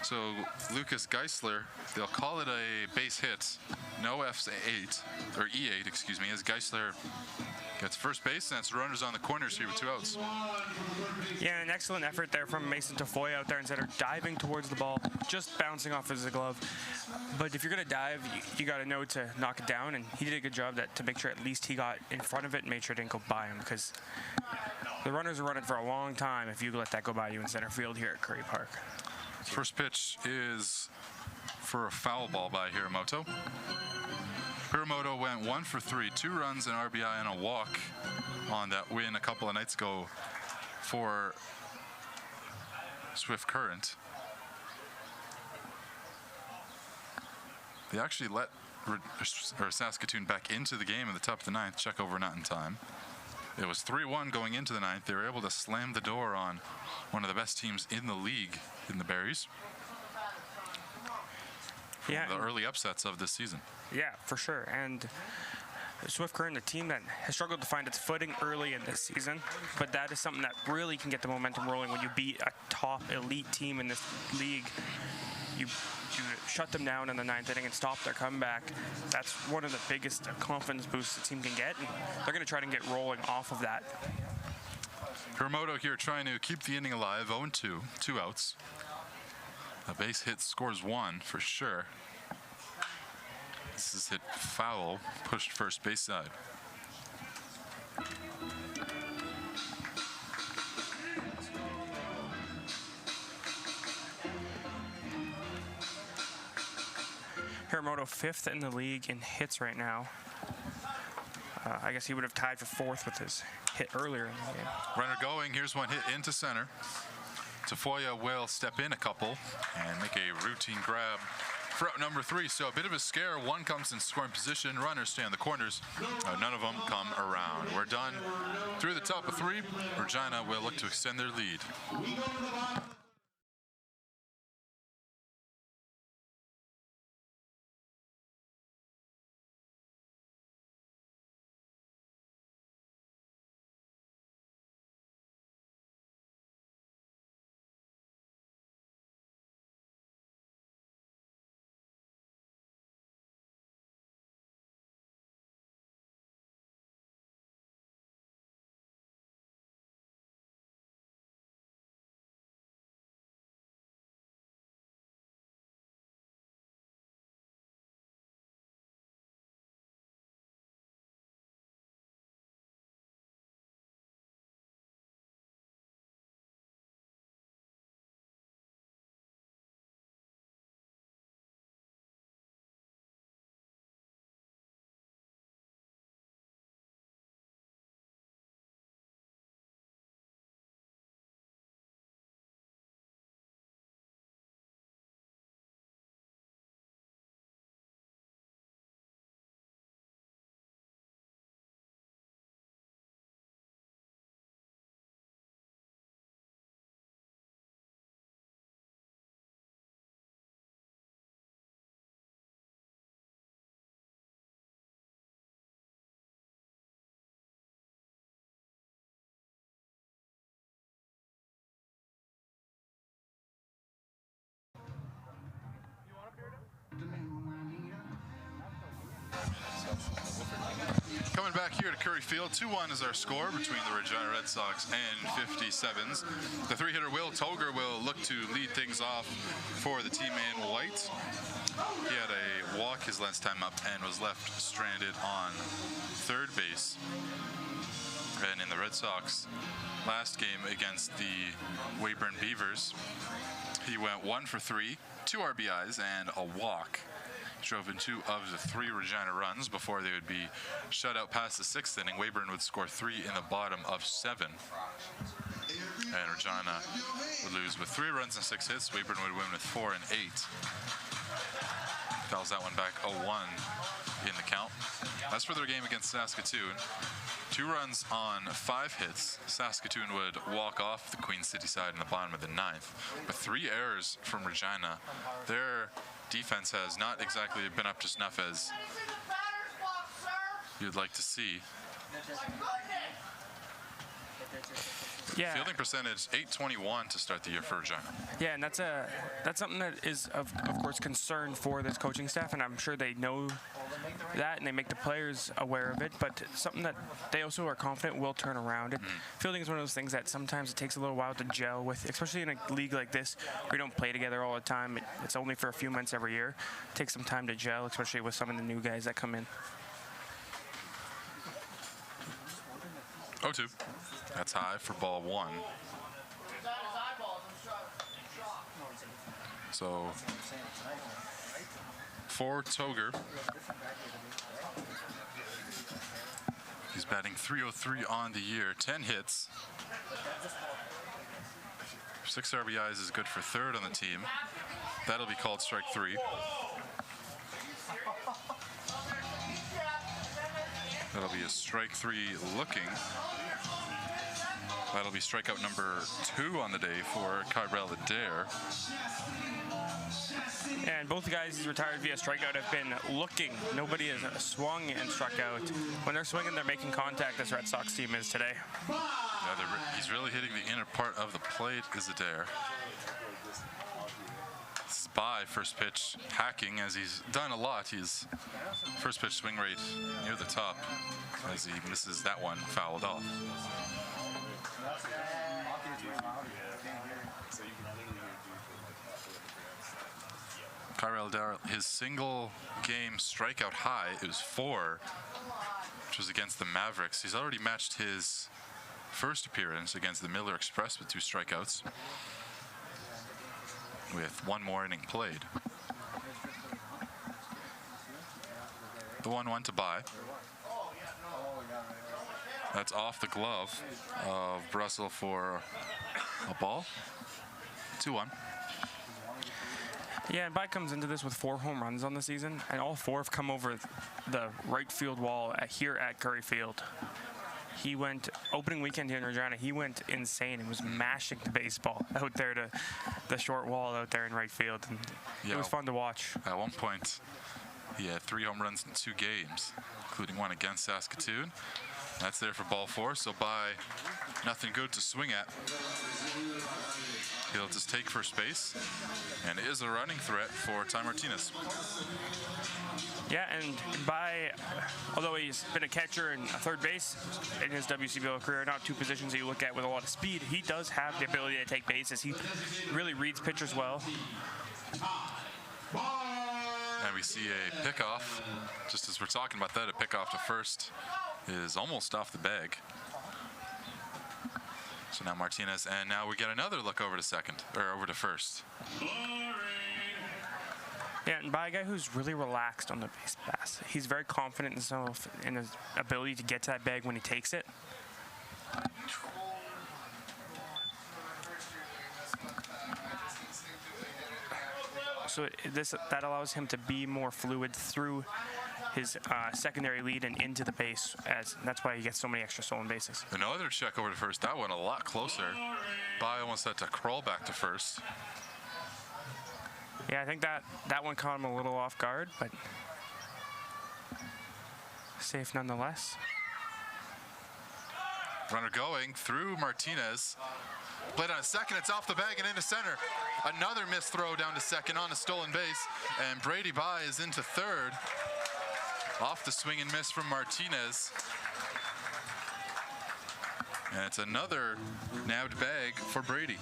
So Lucas Geisler, they'll call it a base hit. No F8, or E8, excuse me, as Geisler gets first base, and that's runners on the corners here with 2 outs. yeah, an excellent effort there from Mason Tafoya out there instead of diving towards the ball, just bouncing off his glove. But if you're going to dive, you got to know to knock it down, and he did a good job to make sure at least he got in front of it and made sure it didn't go by him, because the runners are running for a long time if you let that go by you in center field here at Curry Park. First pitch is for a foul ball by Hiramoto. Hiramoto went 1 for 3, 2 runs, an RBI, and a walk on that win a couple of nights ago for Swift Current. They actually let Saskatoon back into the game in the top of the 9th, check over not in time. It was 3-1 going into the 9th. They were able to slam the door on one of the best teams in the league in the Berries. Yeah, the early upsets of this season. Yeah, for sure. And Swift Current, a team that has struggled to find its footing early in this season, but that is something that really can get the momentum rolling when you beat a top elite team in this league. You shut them down in the 9th inning and stop their comeback. That's one of the biggest confidence boosts the team can get, and they're going to try to get rolling off of that. Hiramoto here trying to keep the inning alive, 0-2, 2 outs. A base hit scores 1 for sure. This is hit foul, pushed first base side. Hiramoto 5th in the league in hits right now. I guess he would have tied for 4th with his hit earlier in the game. Runner going, here's one hit into center. Tafoya will step in a couple and make a routine grab for out number 3. So a bit of a scare. One comes in scoring position. Runners stay on the corners. None of them come around. We're done through the top of 3. Regina will look to extend their lead. coming back here to Curry Field, 2-1 is our score between the Regina Red Sox and 57s. The three-hitter Will Toger will look to lead things off for the team in white. He had a walk his last time up and was left stranded on third base. And in the Red Sox last game against the Weyburn Beavers, he went 1 for 3, 2 RBIs and a walk. Drove in 2 of the 3 Regina runs before they would be shut out past the 6th inning. Weyburn would score 3 in the bottom of 7. And Regina would lose with 3 runs and 6 hits. Weyburn would win with 4 and 8. Fouls that one back 0-1 in the count. As for their game against Saskatoon, 2 runs on 5 hits. Saskatoon would walk off the Queen City side in the bottom of the 9th. But 3 errors from Regina. Their defense has not exactly been up to snuff as you'd like to see. Yeah. Fielding percentage 821 to start the year for Regina. Yeah, and that's something that is of course concern for this coaching staff, and I'm sure they know that and they make the players aware of it, but something that they also are confident will turn around. Fielding is one of those things that sometimes it takes a little while to gel with, especially in a league like this where you don't play together all the time. It's only for a few months every year. It takes some time to gel, especially with some of the new guys that come in. 0-2. That's high for ball 1. So for Toger, he's batting .303 on the year, 10 hits. 6 RBIs is good for 3rd on the team. That'll be called strike 3. That'll be a strike 3 looking. That'll be strikeout number 2 on the day for Kyrell Adair. And both the guys retired via strikeout have been looking. Nobody has swung and struck out. When they're swinging, they're making contact. This Red Sox team is today. Yeah, he's really hitting the inner part of the plate, is Adair. Spy first pitch hacking, as he's done a lot. His first pitch swing rate near the top as he misses that one fouled off. Kyrell Adair, his single game strikeout high is 4, which was against the Mavericks. He's already matched his first appearance against the Miller Express with 2 strikeouts, with 1 more inning played. The 1-1 to By. That's off the glove of Brussel for a ball. 2-1. Yeah, and By comes into this with 4 home runs on the season, and all 4 have come over the right field wall here at Curry Field. He went, opening weekend here in Regina, he went insane and was mashing the baseball out there to the short wall out there in right field. And yeah, it was fun to watch. At one point, he had 3 home runs in 2 games, including one against Saskatoon. That's there for ball 4, so By nothing good to swing at. He'll just take first base, and it is a running threat for Ty Martinez. Yeah, and By, although he's been a catcher and a third base in his WCBL career, not 2 positions that you look at with a lot of speed, he does have the ability to take bases. He really reads pitchers well. And we see a pickoff, just as we're talking about that, a pickoff to first is almost off the bag. So now Martinez, and now we get another look over to second, or over to first. Yeah, and By a guy who's really relaxed on the base pass. He's very confident in himself and his ability to get to that bag when he takes it. So that allows him to be more fluid through his secondary lead and into the base, as that's why he gets so many extra stolen bases. Another check over to first. That one a lot closer. By almost had to crawl back to first. Yeah, I think that one caught him a little off guard, but safe nonetheless. Runner going through Martinez. Played on a second, it's off the bag and into center. Another missed throw down to second on a stolen base, and Brady By is into third. Off the swing and miss from Martinez. And it's another nabbed bag for Brady.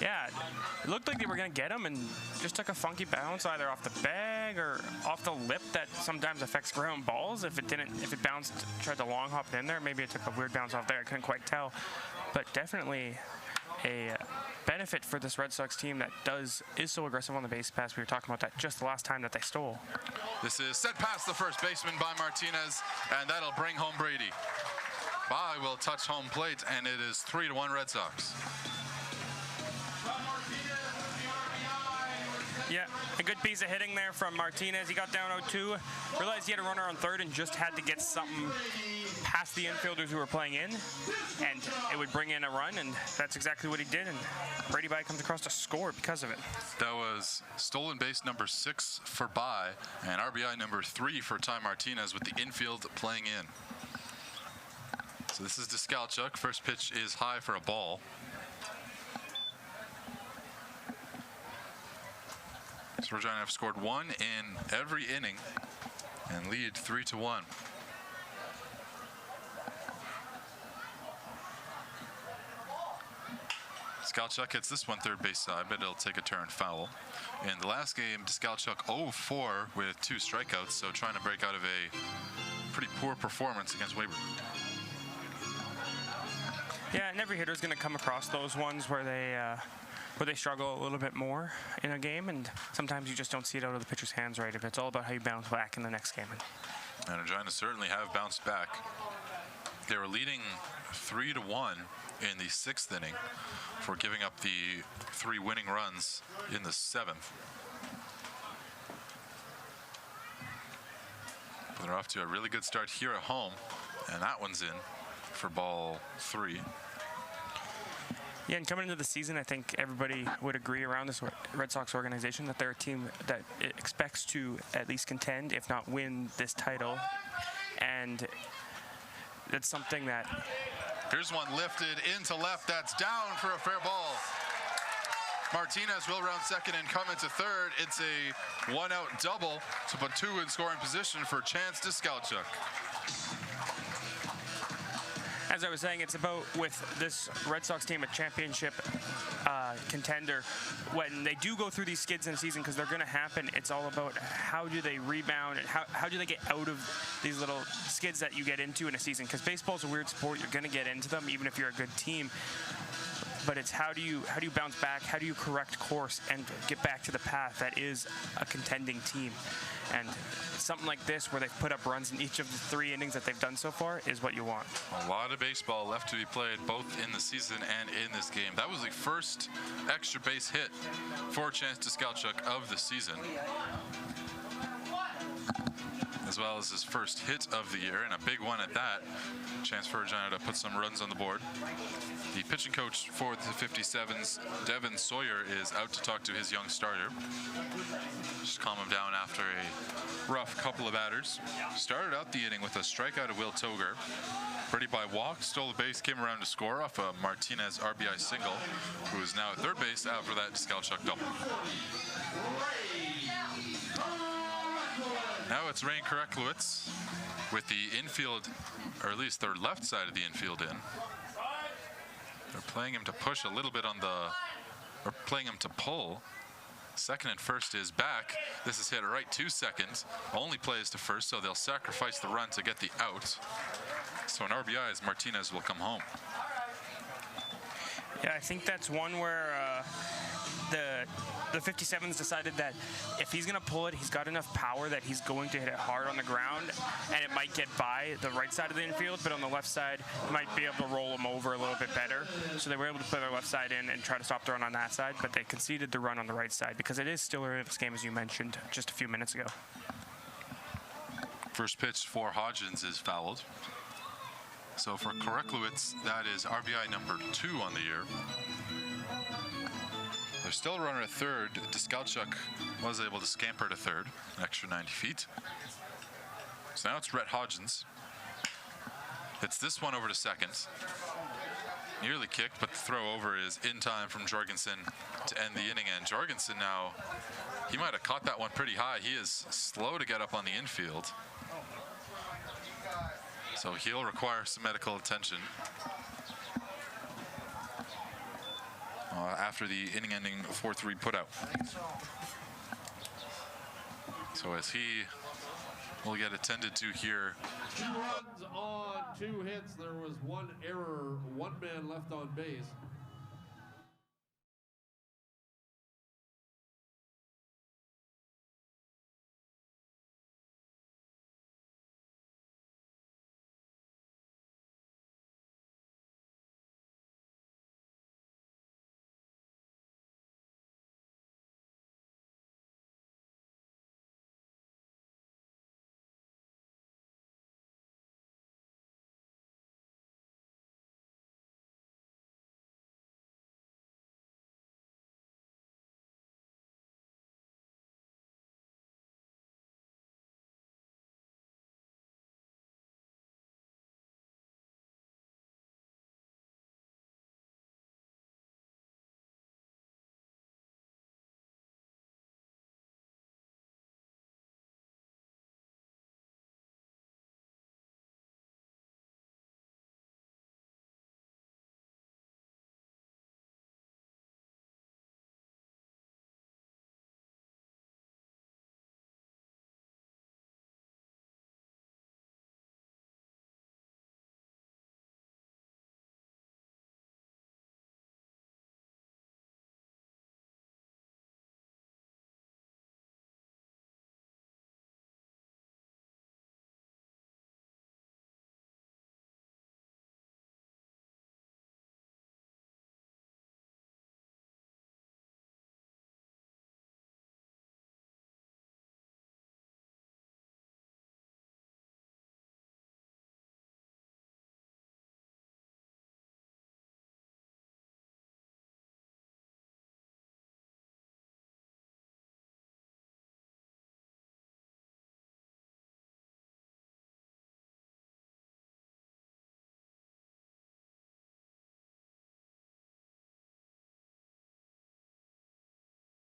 Yeah, it looked like they were going to get him and just took a funky bounce either off the bag or off the lip that sometimes affects ground balls. If it bounced, tried to long hop it in there, maybe it took a weird bounce off there. I couldn't quite tell. But definitely a benefit for this Red Sox team that is so aggressive on the base pass. We were talking about that just the last time that they stole. This is set past the first baseman by Martinez, and that'll bring home Brady. Bye will touch home plate, and it is 3-1 Red Sox. Yeah, a good piece of hitting there from Martinez. He got down 0-2, realized he had a runner on third and just had to get something past the infielders who were playing in, and it would bring in a run, and that's exactly what he did, and Brady Bye comes across to score because of it. That was stolen base number 6 for Bye, and RBI number 3 for Ty Martinez with the infield playing in. So this is Deskalchuk. First pitch is high for a ball. So Regina have scored 1 in every inning and lead 3-1. Deskalchuk hits this one third base side, but it'll take a turn foul. In the last game, Deskalchuk 0-4 with 2 strikeouts, so trying to break out of a pretty poor performance against Weyburn. Yeah, and every hitter's going to come across those ones where they struggle a little bit more in a game, and sometimes you just don't see it out of the pitcher's hands right. If it's all about how you bounce back in the next game. And Regina certainly have bounced back. They were leading 3-1 in the 6th inning for giving up the 3 winning runs in the 7th. But they're off to a really good start here at home, and that one's in for ball 3. Yeah, and coming into the season, I think everybody would agree around this Red Sox organization that they're a team that expects to at least contend, if not win, this title. And that's something that... Here's one lifted into left. That's down for a fair ball. Martinez will round second and come into third. It's a 1-out double to put 2 in scoring position for Chance Deskalchuk. As I was saying, it's about, with this Red Sox team, a championship contender. When they do go through these skids in a season, because they're going to happen, it's all about how do they rebound and how do they get out of these little skids that you get into in a season. Because baseball's a weird sport. You're going to get into them even if you're a good team. But it's how do you bounce back? How do you correct course and get back to the path that is a contending team? And something like this, where they've put up runs in each of the 3 innings that they've done so far, is what you want. A lot of baseball left to be played, both in the season and in this game. That was the first extra base hit for Chance Deskalchuk of the season, as well as his first hit of the year, and a big one at that. Chance for Regina to put some runs on the board. The pitching coach for the 57s, Devin Sawyer, is out to talk to his young starter. Just calm him down after a rough couple of batters. Started out the inning with a strikeout of Will Toger. Brady Bye walked, stole the base, came around to score off a Martinez RBI single, who is now at third base after that Deskalchuk double. Now it's Rain Kareklowitz with the infield, or at least their left side of the infield in. They're playing him to push a little bit on or playing him to pull. Second and first is back. This is hit right to second. Only plays to first, so they'll sacrifice the run to get the out. So an RBI as Martinez will come home. Yeah, I think that's one where the 57s decided that if he's going to pull it, he's got enough power that he's going to hit it hard on the ground, and it might get by the right side of the infield, but on the left side, he might be able to roll him over a little bit better. So they were able to put their left side in and try to stop the run on that side, but they conceded the run on the right side because it is still early in this game, as you mentioned just a few minutes ago. First pitch for Hodgins is fouled. So for Kareklowitz, that is RBI number 2 on the year. There's still a runner at third. Deskalchuk was able to scamper to third, an extra 90 feet. So now it's Rhett Hodgins. It's this one over to second. Nearly kicked, but the throw over is in time from Jorgensen to end the inning. And Jorgensen now, he might have caught that one pretty high. He is slow to get up on the infield. So he'll require some medical attention after the inning-ending 4-3 putout. So as he will get attended to here. 2 runs on 2 hits. There was 1 error, 1 man left on base.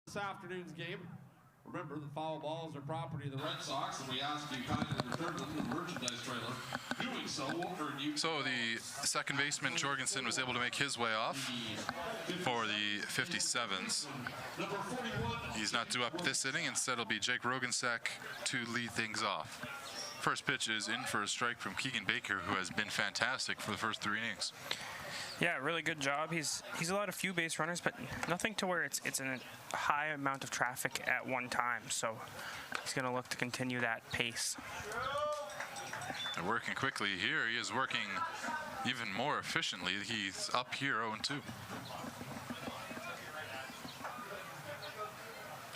This afternoon's game. Remember, the foul balls are property of the Red Sox, and we ask you kindly to return them to the merchandise trailer. Doing so will earn you. So the second baseman Jorgensen was able to make his way off for the 57s. He's not due up this inning. Instead, it'll be Jake Rogensack to lead things off. First pitch is in for a strike from Keegan Baker, who has been fantastic for the first 3 innings. Yeah, really good job. He's allowed a few base runners, but nothing to where it's in a high amount of traffic at one time. So he's going to look to continue that pace. They're working quickly here. He is working even more efficiently. He's up here 0-2.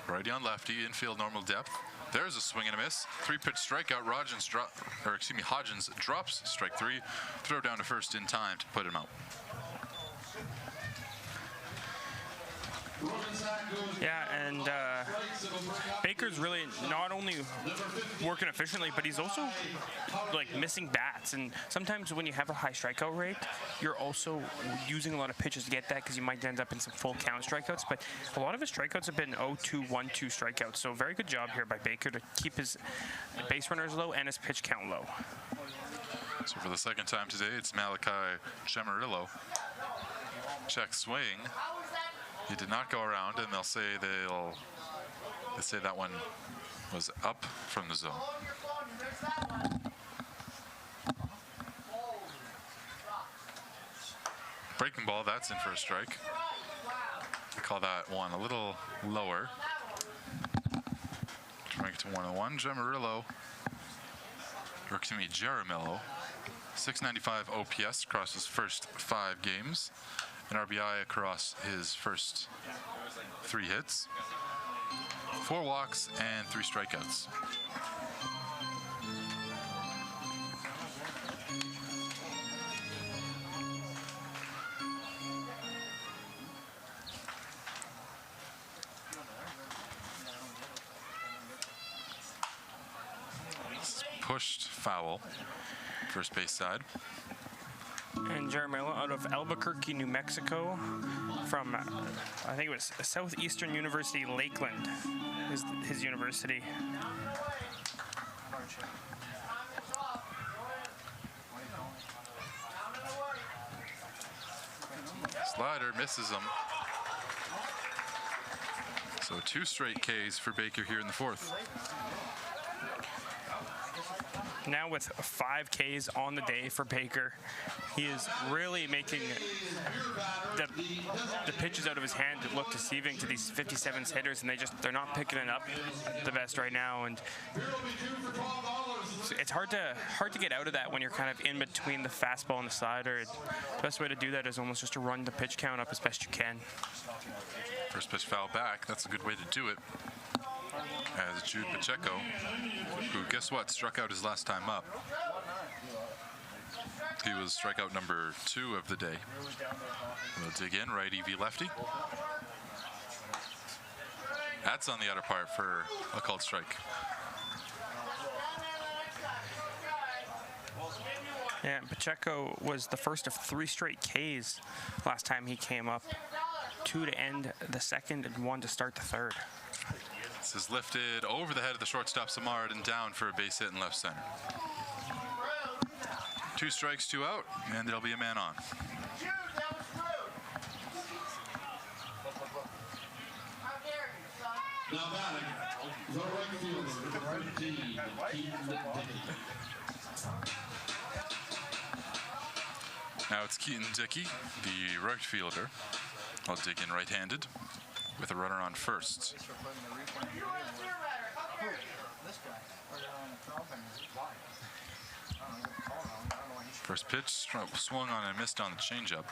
Righty on lefty, infield normal depth. There's a swing and a miss. 3-pitch strikeout. Hodgins drops strike 3. Throw down to first in time to put him out. Yeah, and Baker's really not only working efficiently, but he's also like missing bats. And sometimes when you have a high strikeout rate, you're also using a lot of pitches to get that because you might end up in some full count strikeouts. But a lot of his strikeouts have been 0-2, 1-2 strikeouts. So very good job here by Baker to keep his base runners low and his pitch count low. So for the second time today, it's Malachi Gemarillo. Check swing. He did not go around, and they'll say that one was up from the zone. Breaking ball, that's in for a strike. I call that one a little lower. Strike to 1-1. Jaramillo, .695 OPS across his first 5 games. An RBI across his first 3 hits, 4 walks, and 3 strikeouts. Pushed foul. first base side. And Jaramillo out of Albuquerque, New Mexico, from I think it was Southeastern University, Lakeland, is his university. Slider misses him. So 2 straight Ks for Baker here in the 4th. Now with 5 Ks on the day for Baker, he is really making the pitches out of his hand look deceiving to these 57s hitters, and they're not picking it up the best right now. And it's hard to get out of that when you're kind of in between the fastball and the slider. The best way to do that is almost just to run the pitch count up as best you can. First pitch foul back. That's a good way to do it. As Jude Pacheco, who, guess what, struck out his last time up. He was strikeout number 2 of the day. We'll dig in, righty v lefty. That's on the outer part for a called strike. Yeah, Pacheco was the first of 3 straight Ks last time he came up. 2 to end the 2nd and 1 to start the 3rd. This is lifted over the head of the shortstop Samard and down for a base hit in left center. 2 strikes, 2 out, and there'll be a man on. Now batting, the right fielder, 13, Now it's Keaton Dickey, the right fielder. I'll dig in right-handed with a runner on first. First pitch swung on and missed on the changeup.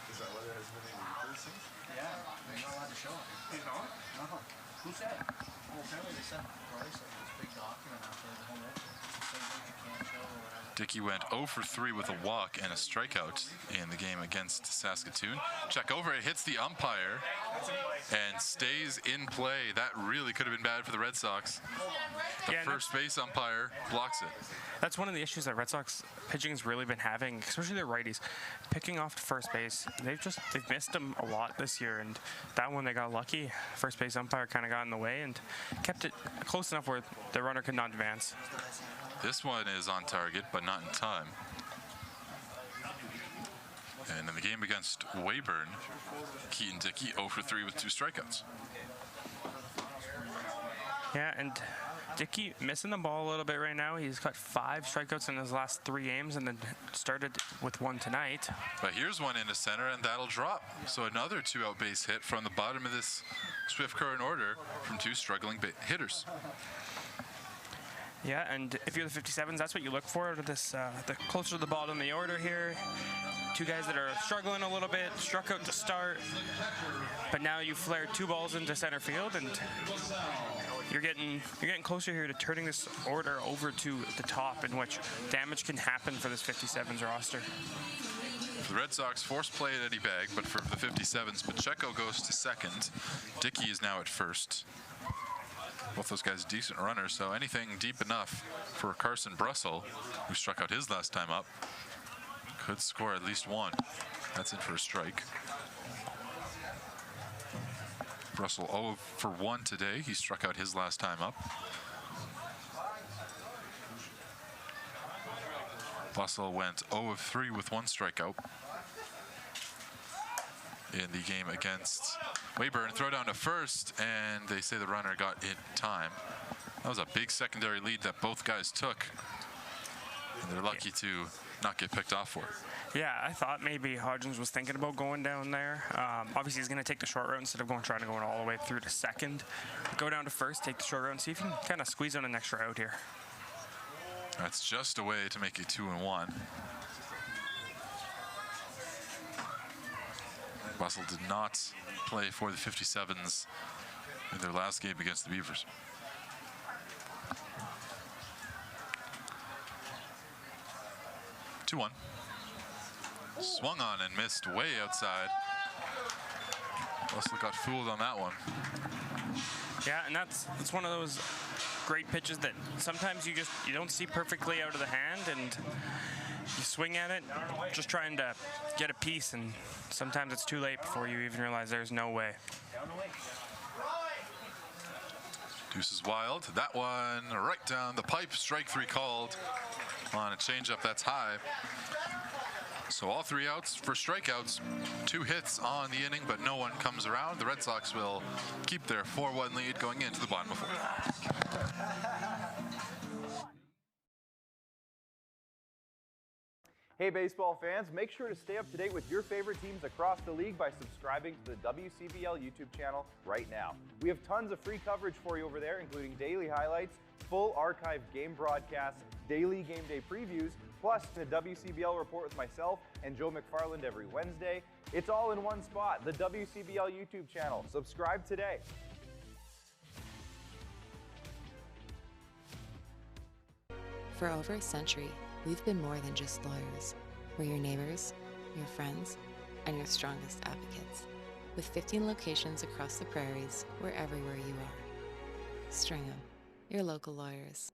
Is that whether it has been increasing? Yeah, they're not allowed to show it. No? No. Who said? Well, apparently they sent Bryce like this big document after the home opener. You can't show or whatever. Dickey went 0 for 3 with a walk and a strikeout in the game against Saskatoon. Check over, it hits the umpire and stays in play. That really could have been bad for the Red Sox. The first base umpire blocks it. That's one of the issues that Red Sox pitching has really been having, especially their righties. Picking off to first base, they've missed them a lot this year, and that one they got lucky. First base umpire kind of got in the way and kept it close enough where the runner could not advance. This one is on target, but not in time. And in the game against Weyburn, Keaton Dickey 0 for 3 with 2 strikeouts. Yeah, and Dickey missing the ball a little bit right now. He's got 5 strikeouts in his last 3 games and then started with 1 tonight. But here's one into center, and that'll drop. So another 2-out base hit from the bottom of this Swift Current order from 2 struggling hitters. Yeah, and if you're the 57s, that's what you look for out of this, the closer to the bottom of the order here. 2 guys that are struggling a little bit, struck out to start, but now you flared 2 balls into center field, and you're getting closer here to turning this order over to the top, in which damage can happen for this 57s roster. For the Red Sox, force play at Eddie Bag, but for the 57s, Pacheco goes to second. Dickey is now at first. Both those guys decent runners, so anything deep enough for Carson Brussel, who struck out his last time up, could score at least 1. That's in for a strike. Brussel 0 for 1 today. He struck out his last time up. Brussel went 0 of 3 with 1 strikeout in the game against Weyburn. Throw down to first, and they say the runner got in time. That was a big secondary lead that both guys took, and they're lucky to not get picked off for it. Yeah, I thought maybe Hodgins was thinking about going down there. Obviously, he's going to take the short route instead of trying to go all the way through to second. Go down to first, take the short route, and see if you can kind of squeeze on an extra out here. That's just a way to make it 2-1. Russell did not play for the 57s in their last game against the Beavers. Two-1. Swung on and missed way outside. Russell got fooled on that one. Yeah, and that's one of those great pitches that sometimes you don't see perfectly out of the hand, and you swing at it just trying to get a piece, and sometimes it's too late before you even realize there's no way. Deuce is wild. That one right down the pipe. Strike 3 called on a changeup that's high. So all 3 outs for strikeouts. 2 hits on the inning, but no one comes around. The Red Sox will keep their 4-1 lead going into the bottom of 4th. Hey baseball fans, make sure to stay up to date with your favorite teams across the league by subscribing to the WCBL YouTube channel right now. We have tons of free coverage for you over there, including daily highlights, full archived game broadcasts, daily game day previews, plus the WCBL report with myself and Joe McFarland every Wednesday. It's all in one spot, the WCBL YouTube channel. Subscribe today. For over a century, we've been more than just lawyers. We're your neighbors, your friends, and your strongest advocates. With 15 locations across the prairies, we're everywhere you are. Stringham, your local lawyers.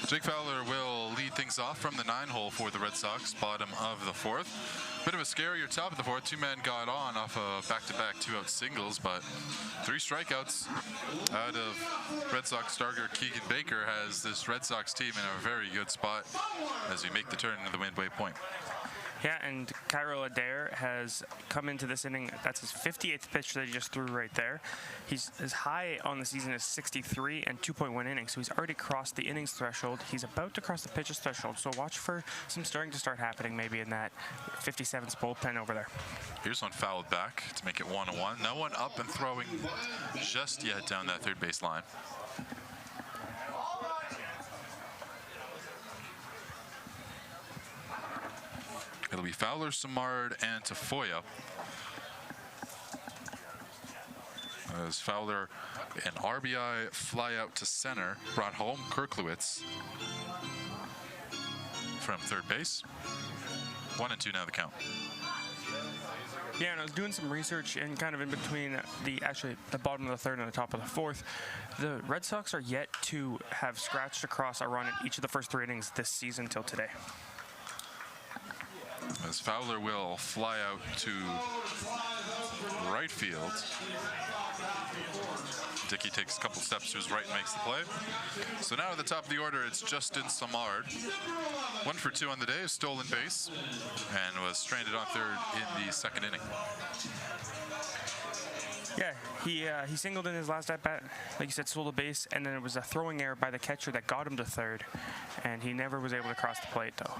Jake Fowler will lead things off from the 9-hole for the Red Sox, bottom of the 4th. Bit of a scarier top of the 4th. 2 men got on off a back-to-back 2-out singles, but 3 strikeouts out of Red Sox starter Keegan Baker has this Red Sox team in a very good spot as we make the turn into the midway point. Yeah, and Kyril Adair has come into this inning. That's his 58th pitch that he just threw right there. His high on the season is 63 and 2.1 innings, so he's already crossed the innings threshold. He's about to cross the pitches threshold, so watch for some starting to start happening maybe in that 57's bullpen over there. Here's one fouled back to make it 1-1. No one up and throwing just yet down that third base line. It'll be Fowler, Samard, and Tafoya. As Fowler, an RBI fly out to center, brought home Kirklewitz from third base. 1-2 now the count. Yeah, and I was doing some research and kind of in between the bottom of the 3rd and the top of the 4th. The Red Sox are yet to have scratched across a run in each of the first 3 innings this season till today. As Fowler will fly out to right field. Dickey takes a couple steps to his right and makes the play. So now at the top of the order, it's Justin Samard. 1 for 2 on the day, a stolen base, and was stranded on third in the 2nd inning. Yeah, he singled in his last at-bat, like you said, stole a base, and then it was a throwing error by the catcher that got him to third, and he never was able to cross the plate, though.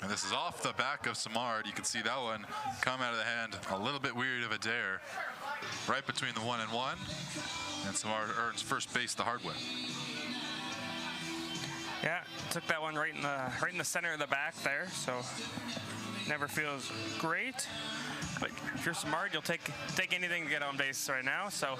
And this is off the back of Samard. You can see that one come out of the hand. A little bit weird of a dare. Right between the 1 and 1. And Samard earns first base the hard way. Yeah, took that one right in the center of the back there, so never feels great. But if you're smart, you'll take anything to get on base right now. So.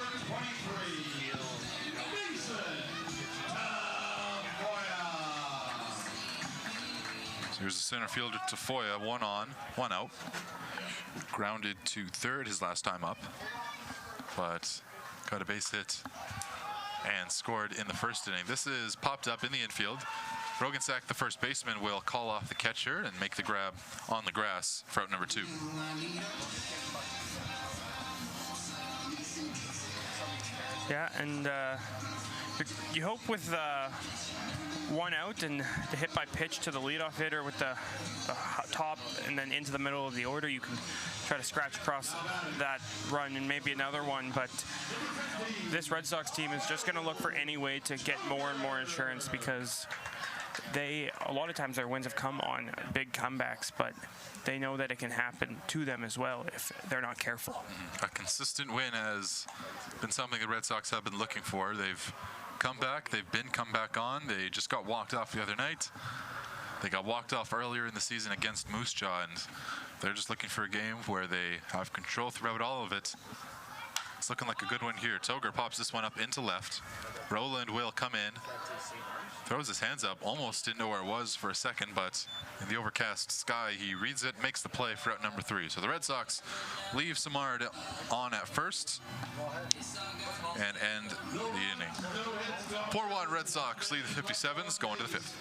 So here's the center fielder Tafoya, 1 on, 1 out. Grounded to third his last time up, but got a base hit and scored in the first inning. This is popped up in the infield. Rogensack, the first baseman, will call off the catcher and make the grab on the grass for out number 2. Yeah, and you hope with 1 out and the hit by pitch to the leadoff hitter with the top and then into the middle of the order, you can try to scratch across that run and maybe another one. But this Red Sox team is just going to look for any way to get more and more insurance, because a lot of times their wins have come on big comebacks, but they know that it can happen to them as well if they're not careful. A consistent win has been something the Red Sox have been looking for. They've come back, they've been come back on. They just got walked off the other night. They got walked off earlier in the season against Moose Jaw, and they're just looking for a game where they have control throughout all of it. It's looking like a good one here. Toger pops this one up into left. Roland will come in, throws his hands up, almost didn't know where it was for a second, but in the overcast sky, he reads it, makes the play for out number 3. So the Red Sox leave Samard on at first and end the inning. 4-1 Red Sox lead the 57s, going to the 5th.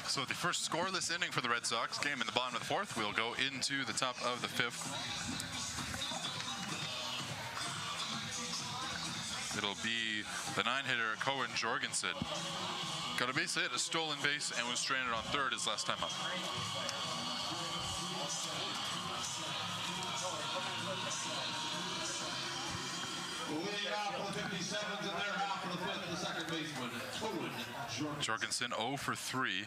So the first scoreless inning for the Red Sox, game in the bottom of the 4th. We'll go into the top of the 5th. It'll be the 9-hitter Cohen Jorgensen. Got a base hit, a stolen base, and was stranded on third his last time up. Leading off for the 57s in their half of the 5th, the second baseman, Cohen Jorgensen 0 for 3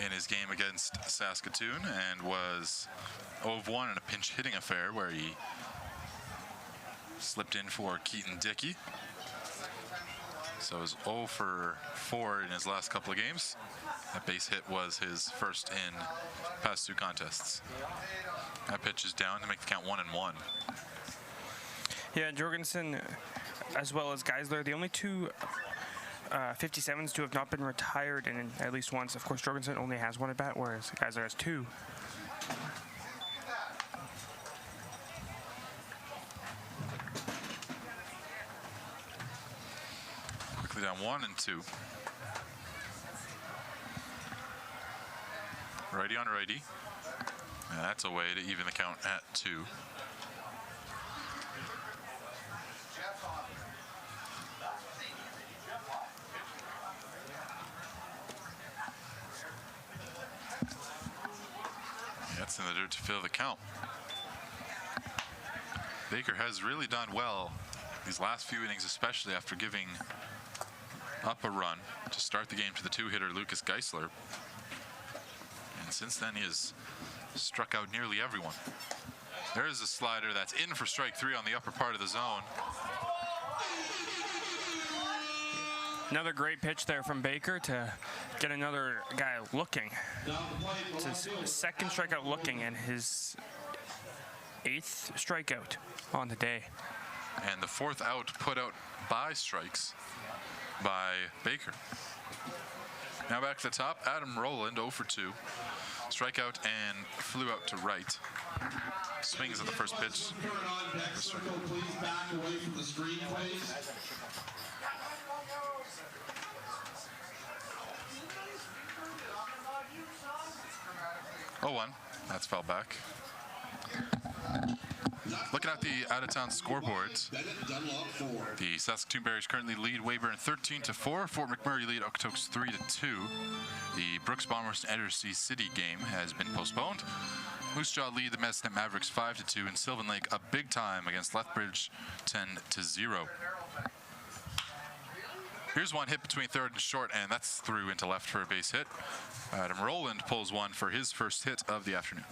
in his game against Saskatoon, and was 0 of 1 in a pinch hitting affair where he slipped in for Keaton Dickey. So it was 0 for 4 in his last couple of games. That base hit was his first in past 2 contests. That pitch is down to make the count 1-1. Yeah, Jorgensen, as well as Geisler, the only 2 57s to have not been retired in at least once. Of course, Jorgensen only has 1 at bat, whereas Geisler has 2. Quickly down 1 and 2. Righty on righty. And that's a way to even the count at 2. That's in the dirt to fill the count. Baker has really done well these last few innings, especially after giving up a run to start the game to the 2-hitter Lucas Geisler. since then he has struck out nearly everyone. There is a slider that's in for strike 3 on the upper part of the zone. Another great pitch there from Baker to get another guy looking. It's his second strikeout looking and his 8th strikeout on the day. And the 4th out put out by strikes by Baker. Now back to the top, Adam Rowland 0 for 2. Strikeout and flew out to right. Swings at the first pitch. Please back away from the screen, please. 0-1. That's fouled back. Looking at the out-of-town scoreboards, the Saskatoon Bears currently lead Weyburn 13-4. Fort McMurray lead Okotoks 3-2. The Brooks Bombers and Edgersea City game has been postponed. Moose Jaw lead the Medicine Mavericks 5-2, and Sylvan Lake a big time against Lethbridge 10-0. Here's one hit between third and short, and that's through into left for a base hit. Adam Rowland pulls one for his first hit of the afternoon.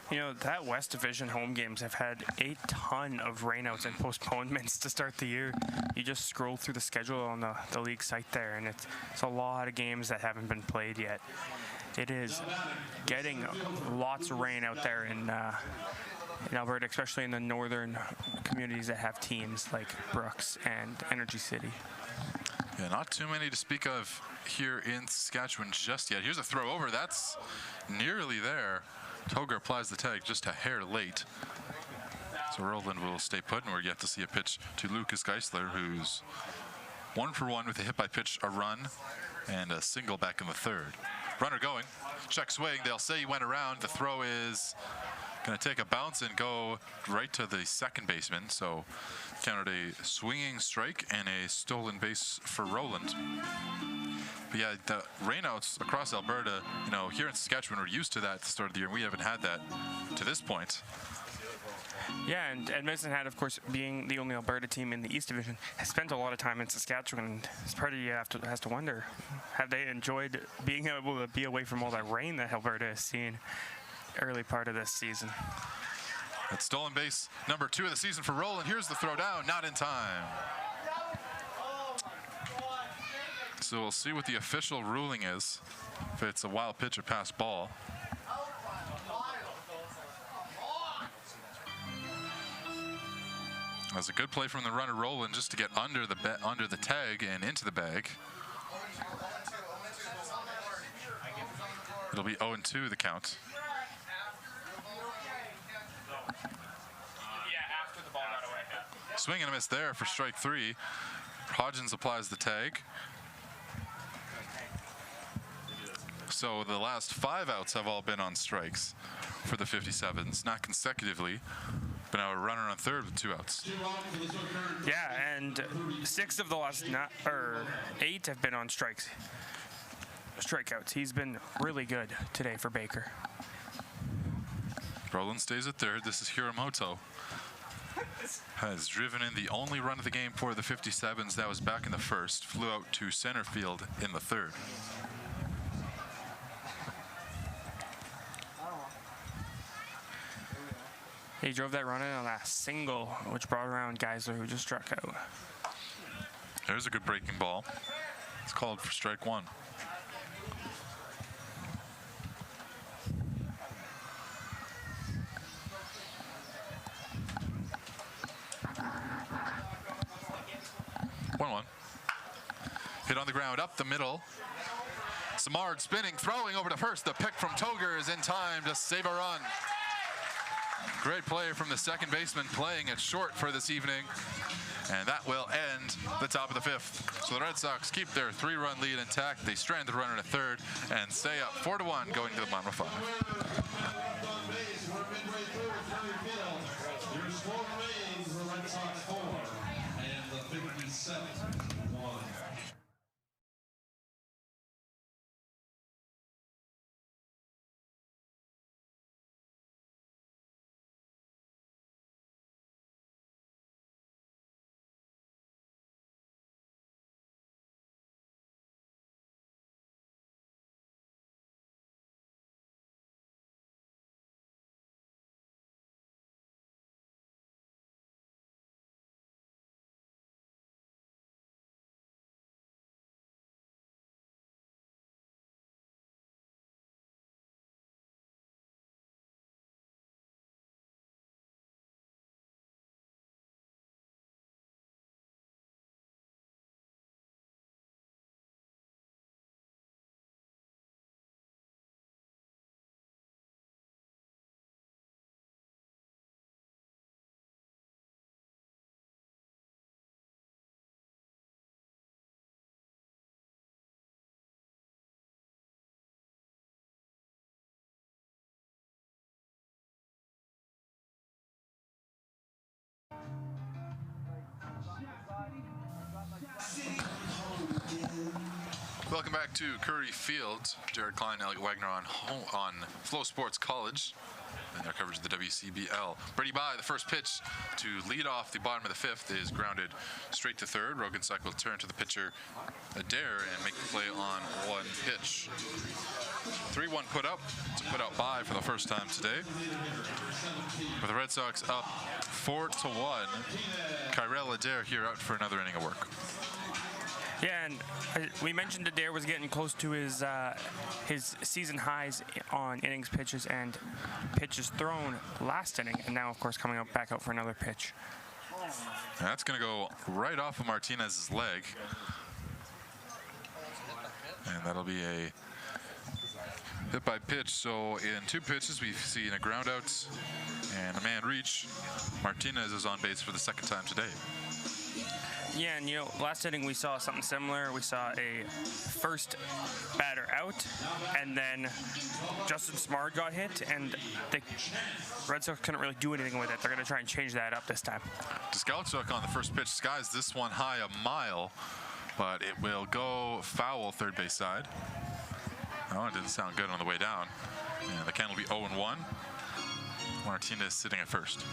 You know, that West Division home games have had a ton of rainouts and postponements to start the year. You just scroll through the schedule on the league site there, and it's a lot of games that haven't been played yet. It is getting lots of rain out there in Alberta, especially in the northern communities that have teams like Brooks and Energy City. Yeah, not too many to speak of here in Saskatchewan just yet. Here's a throw over. That's nearly there. Toger applies the tag just a hair late. So Rowland will stay put, and we're yet to see a pitch to Lucas Geisler, who's 1 for 1 with a hit by pitch, a run, and a single back in the third. Runner going, check swing. They'll say he went around. The throw is going to take a bounce and go right to the second baseman. So counted a swinging strike and a stolen base for Rowland. But yeah, the rainouts across Alberta, you know, here in Saskatchewan, we're used to that at the start of the year. We haven't had that to this point. Yeah, and Medicine Hat, of course, being the only Alberta team in the East Division, has spent a lot of time in Saskatchewan. And this part of you has to wonder, have they enjoyed being able to be away from all that rain that Alberta has seen early part of this season? It's stolen base number 2 of the season for Rowland. Here's the throw down, not in time. So we'll see what the official ruling is, if it's a wild pitch or pass ball. That's a good play from the runner Rowland just to get under the tag and into the bag. It'll be 0-2 the count. Swing and a miss there for strike 3. Hodgins applies the tag. So the last 5 outs have all been on strikes for the 57s, not consecutively, but now a runner on third with 2 outs. Yeah, and 6 of the last 8 have been on strikeouts. He's been really good today for Baker. Rowland stays at third. This is Hiramoto. Has driven in the only run of the game for the 57s. That was back in the first. Flew out to center field in the third. He drove that run in on that single, which brought around Geisler, who just struck out. There's a good breaking ball. It's called for strike 1. Hit on the ground, up the middle. Samard spinning, throwing over to first. The pick from Toger is in time to save a run. Great play from the second baseman, playing it short for this evening. And that will end the top of the 5th. So the Red Sox keep their 3-run lead intact. They strand the runner at third and stay up 4-1 going to the bottom of 5. Your score remains the Red Sox 4 and the 57. Welcome back to Curry Field. Jared Klein, Alec Wagner on Flow Sports College and their coverage of the WCBL. Brady By, the first pitch to lead off the bottom of the fifth is grounded straight to third. Rogansack will turn to the pitcher Adair and make the play on one pitch. 3-1 put up. It's a put out by for the first time today. With the Red Sox up 4-1. Kyrell Adair here out for another inning of work. Yeah, and we mentioned Adair was getting close to his season highs on innings pitches and pitches thrown last inning, and now, of course, coming up back out for another pitch. That's going to go right off of Martinez's leg. And that'll be a hit by pitch. So in 2 pitches, we've seen a ground out and a man reach. Martinez is on base for the second time today. Yeah, and last inning we saw something similar. We saw a first batter out, and then Justin Smart got hit, and the Red Sox couldn't really do anything with it. They're going to try and change that up this time. Deskalchuk on the first pitch skies this one high a mile, but it will go foul third base side. Oh, it didn't sound good on the way down. And the count will be 0-1. Martinez sitting at first.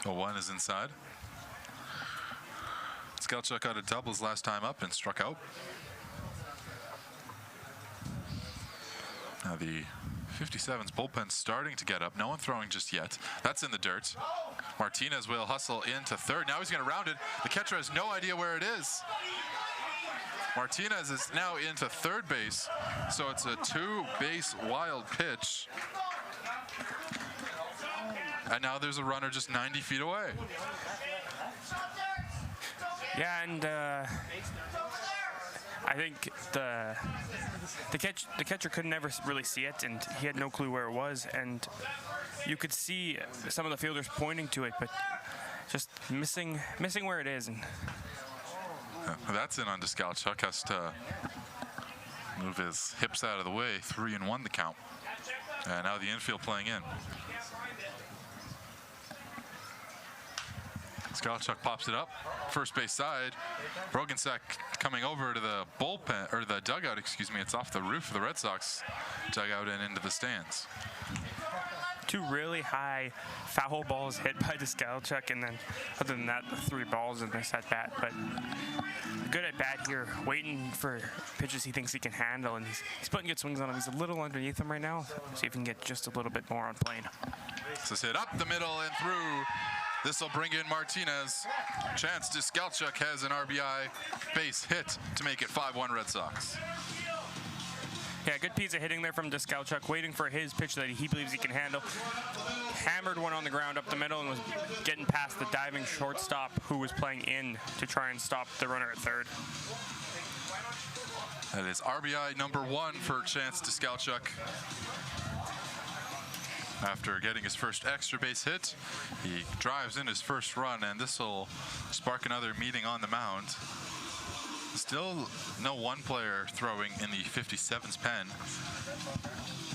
One is inside. Deskalchuk got a doubles last time up and struck out. Now the 57's bullpen starting to get up. No one throwing just yet. That's in the dirt. Martinez will hustle into third. Now he's going to round it. The catcher has no idea where it is. Martinez is now into third base. So it's a 2-base wild pitch. And now there's a runner just 90 feet away. Yeah, and I think the catcher could never really see it, and he had no clue where it was. And you could see some of the fielders pointing to it, but just missing where it is. And that's in on Deskalchuk. Has to move his hips out of the way. 3-1 the count. And now the infield playing in. Deskalchuk pops it up, first base side. Rogansack coming over to the bullpen, or the dugout, excuse me. It's off the roof of the Red Sox dugout and into the stands. 2 really high foul balls hit by Deskalchuk, and then other than that, the 3 balls in this at bat. But good at bat here, waiting for pitches he thinks he can handle, and he's putting good swings on him. He's a little underneath him right now. See if he can get just a little bit more on plane. This is hit up the middle and through. This will bring in Martinez. Chance Deskalchuk has an RBI base hit to make it 5-1 Red Sox. Yeah, good piece of hitting there from Deskalchuk, waiting for his pitch that he believes he can handle. Hammered one on the ground up the middle and was getting past the diving shortstop who was playing in to try and stop the runner at third. That is RBI number 1 for Chance Deskalchuk. After getting his first extra base hit, he drives in his first run, and this will spark another meeting on the mound. Still no one player throwing in the 57's pen,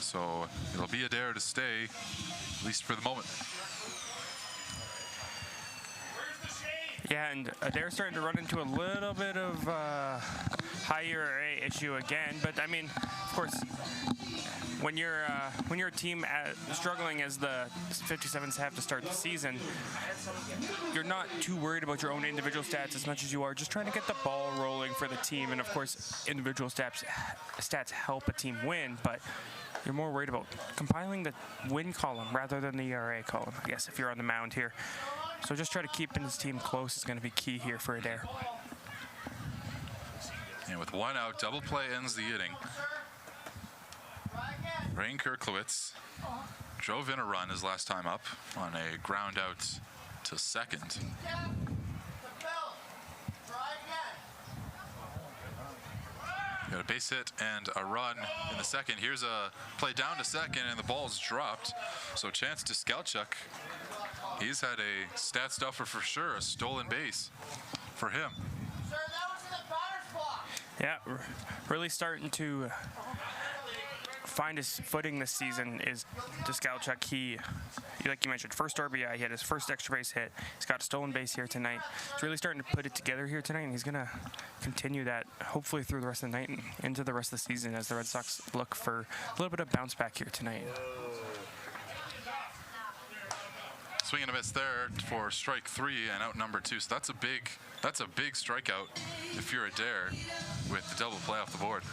so it'll be Adair to stay, at least for the moment. Yeah, and Adair's starting to run into a little bit of high ERA issue again, but I mean, of course, when you're a team struggling as the 57s have to start the season, you're not too worried about your own individual stats as much as you are just trying to get the ball rolling for the team. And of course, individual stats help a team win, but you're more worried about compiling the win column rather than the ERA column, I guess, if you're on the mound here. So just try to keep his team close is going to be key here for Adair. And with 1 out, double play ends the inning. Rain Kirklowitz drove in a run his last time up on a ground out to second. Got a base hit and a run in the second. Here's a play down to second, and the ball's dropped. So Chance Deskalchuk, he's had a stat stuffer for sure, a stolen base for him. Yeah, really starting to find his footing this season is Deskalchuk. He, like you mentioned, first RBI, he had his first extra base hit. He's got a stolen base here tonight. He's really starting to put it together here tonight, and he's going to continue that hopefully through the rest of the night and into the rest of the season as the Red Sox look for a little bit of bounce back here tonight. Swing and a miss there for strike 3 and out number 2. So that's a big strikeout if you're Adair with the double play off the board.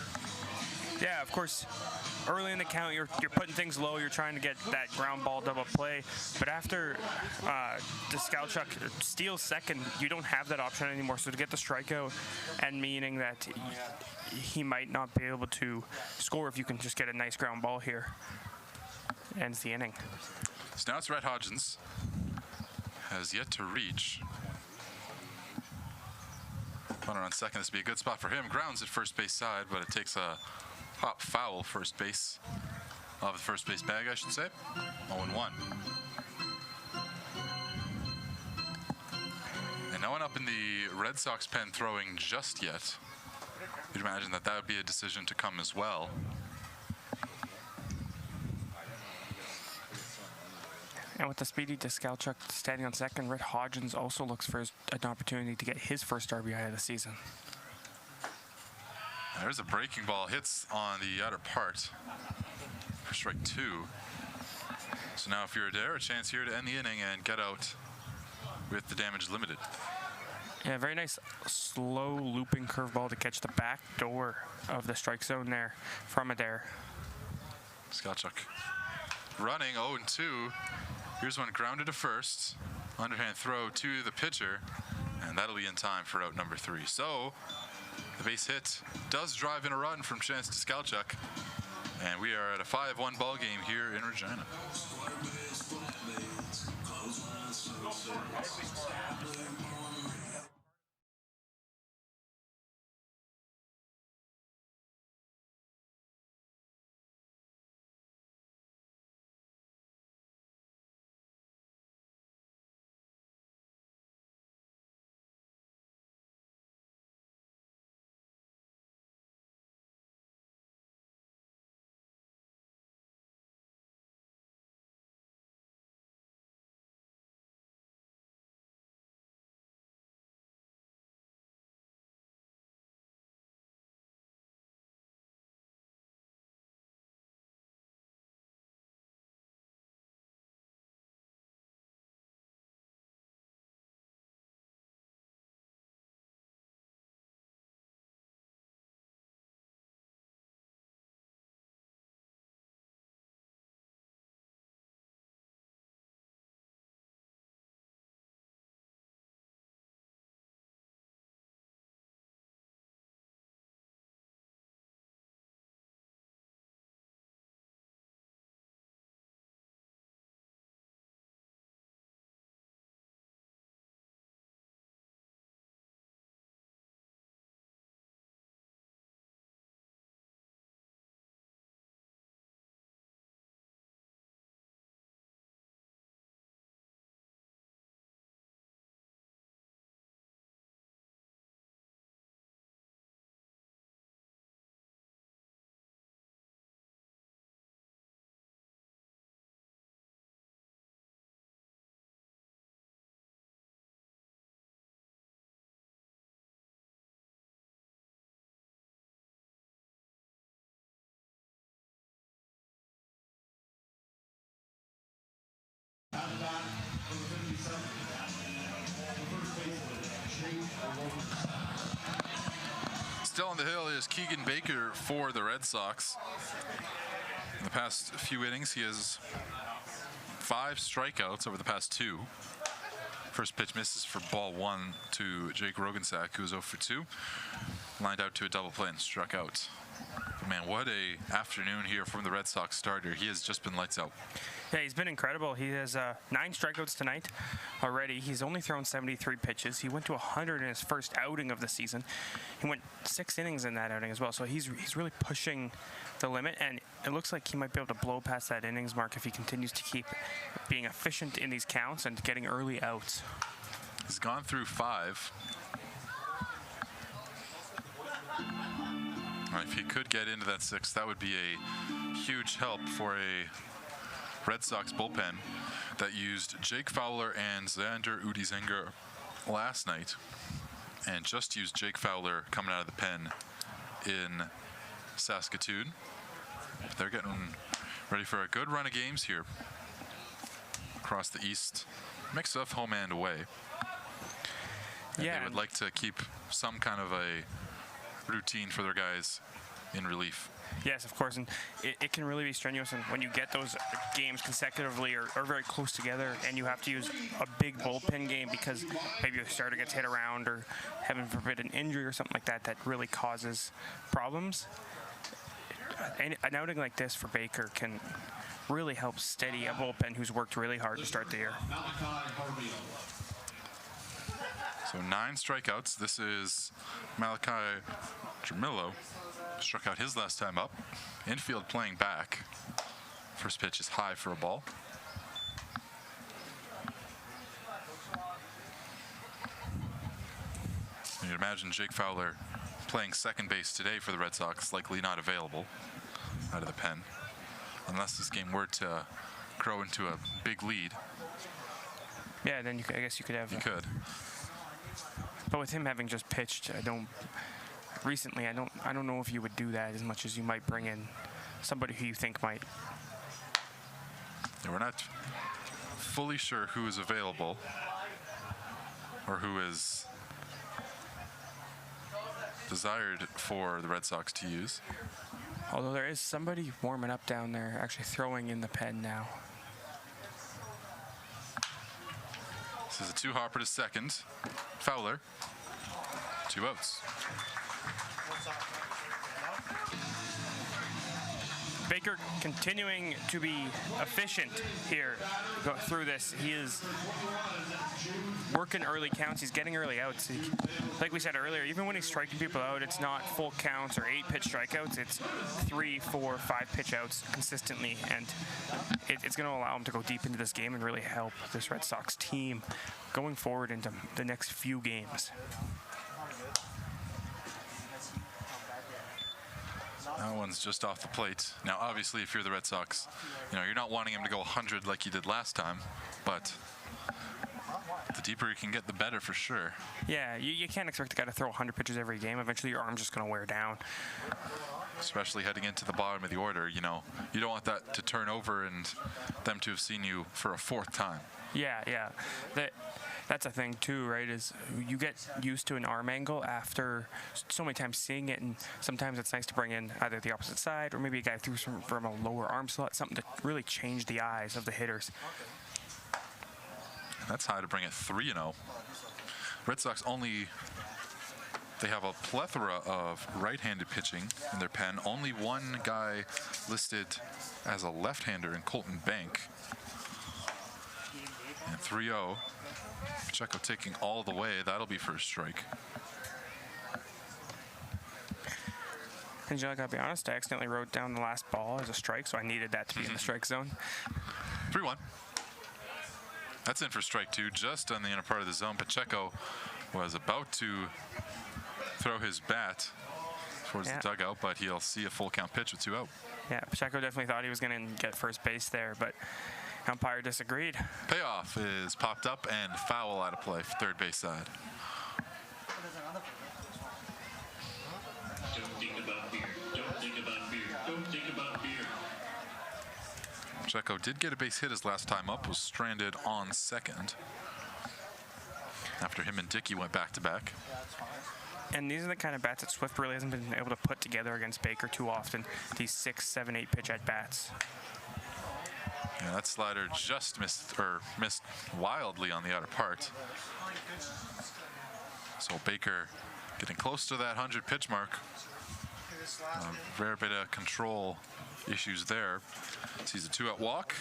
Yeah, of course, early in the count, you're putting things low. You're trying to get that ground ball double play. But after Deskalchuk steals second, you don't have that option anymore. So to get the strikeout, and meaning that he might not be able to score if you can just get a nice ground ball here, ends the inning. So now it's Rhett Hodgins. Has yet to reach. Runner on second. This would be a good spot for him. Grounds at first base side, but it takes a hop foul first base of the first base bag, I should say. 0-1. And no one up in the Red Sox pen throwing just yet. You'd imagine that would be a decision to come as well. And with the speedy Deskalchuk standing on second, Rhett Hodgins also looks for an opportunity to get his first RBI of the season. There's a breaking ball, hits on the outer part for strike 2. So now if you're Adair, a chance here to end the inning and get out with the damage limited. Yeah, very nice slow looping curveball to catch the back door of the strike zone there from Adair. Deskalchuk running 0-2. Here's one grounded to first. Underhand throw to the pitcher, and that'll be in time for out number 3. So the base hit does drive in a run from Chance Deskalchuk, and we are at a 5-1 ball game here in Regina. Still on the hill is Keegan Baker for the Red Sox. In the past few innings, he has 5 strikeouts over the past 2. First pitch misses for ball 1 to Jake Rogensack, who was 0 for 2. Lined out to a double play and struck out. But man, what a afternoon here from the Red Sox starter. He has just been lights out. Yeah, he's been incredible. He has 9 strikeouts tonight already. He's only thrown 73 pitches. He went to 100 in his first outing of the season. He went 6 innings in that outing as well. So he's really pushing the limit, and it looks like he might be able to blow past that innings mark if he continues to keep being efficient in these counts and getting early outs. He's gone through 5. If he could get into that sixth, that would be a huge help for a Red Sox bullpen that used Jake Fowler and Xander Udizenga last night, and just used Jake Fowler coming out of the pen in Saskatoon. They're getting ready for a good run of games here across the East, mix of home and away. And Yeah, they would like to keep some kind of a routine for their guys in relief. Yes, of course, and it can really be strenuous, and when you get those games consecutively or very close together, and you have to use a big bullpen game because maybe your starter gets hit around or, heaven forbid, an injury or something like that that really causes problems. An outing like this for Baker can really help steady a bullpen who's worked really hard to start the year. So 9 strikeouts. This is Malachi Jamillo. Struck out his last time up. Infield playing back. First pitch is high for a ball. You can imagine Jake Fowler playing second base today for the Red Sox, likely not available out of the pen, unless this game were to grow into a big lead. Yeah, then I guess you could have. You could. But with him having just pitched, I don't know if you would do that as much as you might bring in somebody who you think might. Yeah, we're not fully sure who is available or who is desired for the Red Sox to use. Although there is somebody warming up down there, actually throwing in the pen now. This is a 2-hopper to second. Fowler. 2 outs. Baker continuing to be efficient here through this. He is working early counts. He's getting early outs. Like we said earlier, even when he's striking people out, it's not full counts or 8-pitch strikeouts. It's 3, 4, 5-pitch outs consistently, and it's going to allow him to go deep into this game and really help this Red Sox team going forward into the next few games. That one's just off the plate. Now, obviously, if you're the Red Sox, you're not wanting him to go 100 like you did last time, but the deeper you can get, the better for sure. Yeah, you can't expect a guy to throw 100 pitches every game. Eventually, your arm's just going to wear down. Especially heading into the bottom of the order, you don't want that to turn over and them to have seen you for a 4th time. Yeah. That's a thing too, right? Is you get used to an arm angle after so many times seeing it, and sometimes it's nice to bring in either the opposite side or maybe a guy threw from a lower arm slot, something to really change the eyes of the hitters. That's high to bring it 3-0. Red Sox they have a plethora of right-handed pitching in their pen. Only one guy listed as a left-hander in Colton Bank. And 3-0. Pacheco taking all the way. That'll be first strike. And I gotta be honest, I accidentally wrote down the last ball as a strike, so I needed that to be in the strike zone. 3-1. That's in for strike 2, just on the inner part of the zone. Pacheco was about to throw his bat towards the dugout, but he'll see a full count pitch with 2 out. Yeah, Pacheco definitely thought he was going to get first base there, but umpire disagreed. Payoff is popped up and foul out of play for third base side. Don't think about beer. Don't think about beer. Don't think about beer. Pacheco did get a base hit his last time up, was stranded on second after him and Dickey went back-to-back. And these are the kind of bats that Swift really hasn't been able to put together against Baker too often, these 6, 7, 8 pitch at-bats. Yeah, that slider just missed wildly on the outer part. So Baker getting close to that 100 pitch mark. A rare bit of control issues there. Sees a 2-out walk.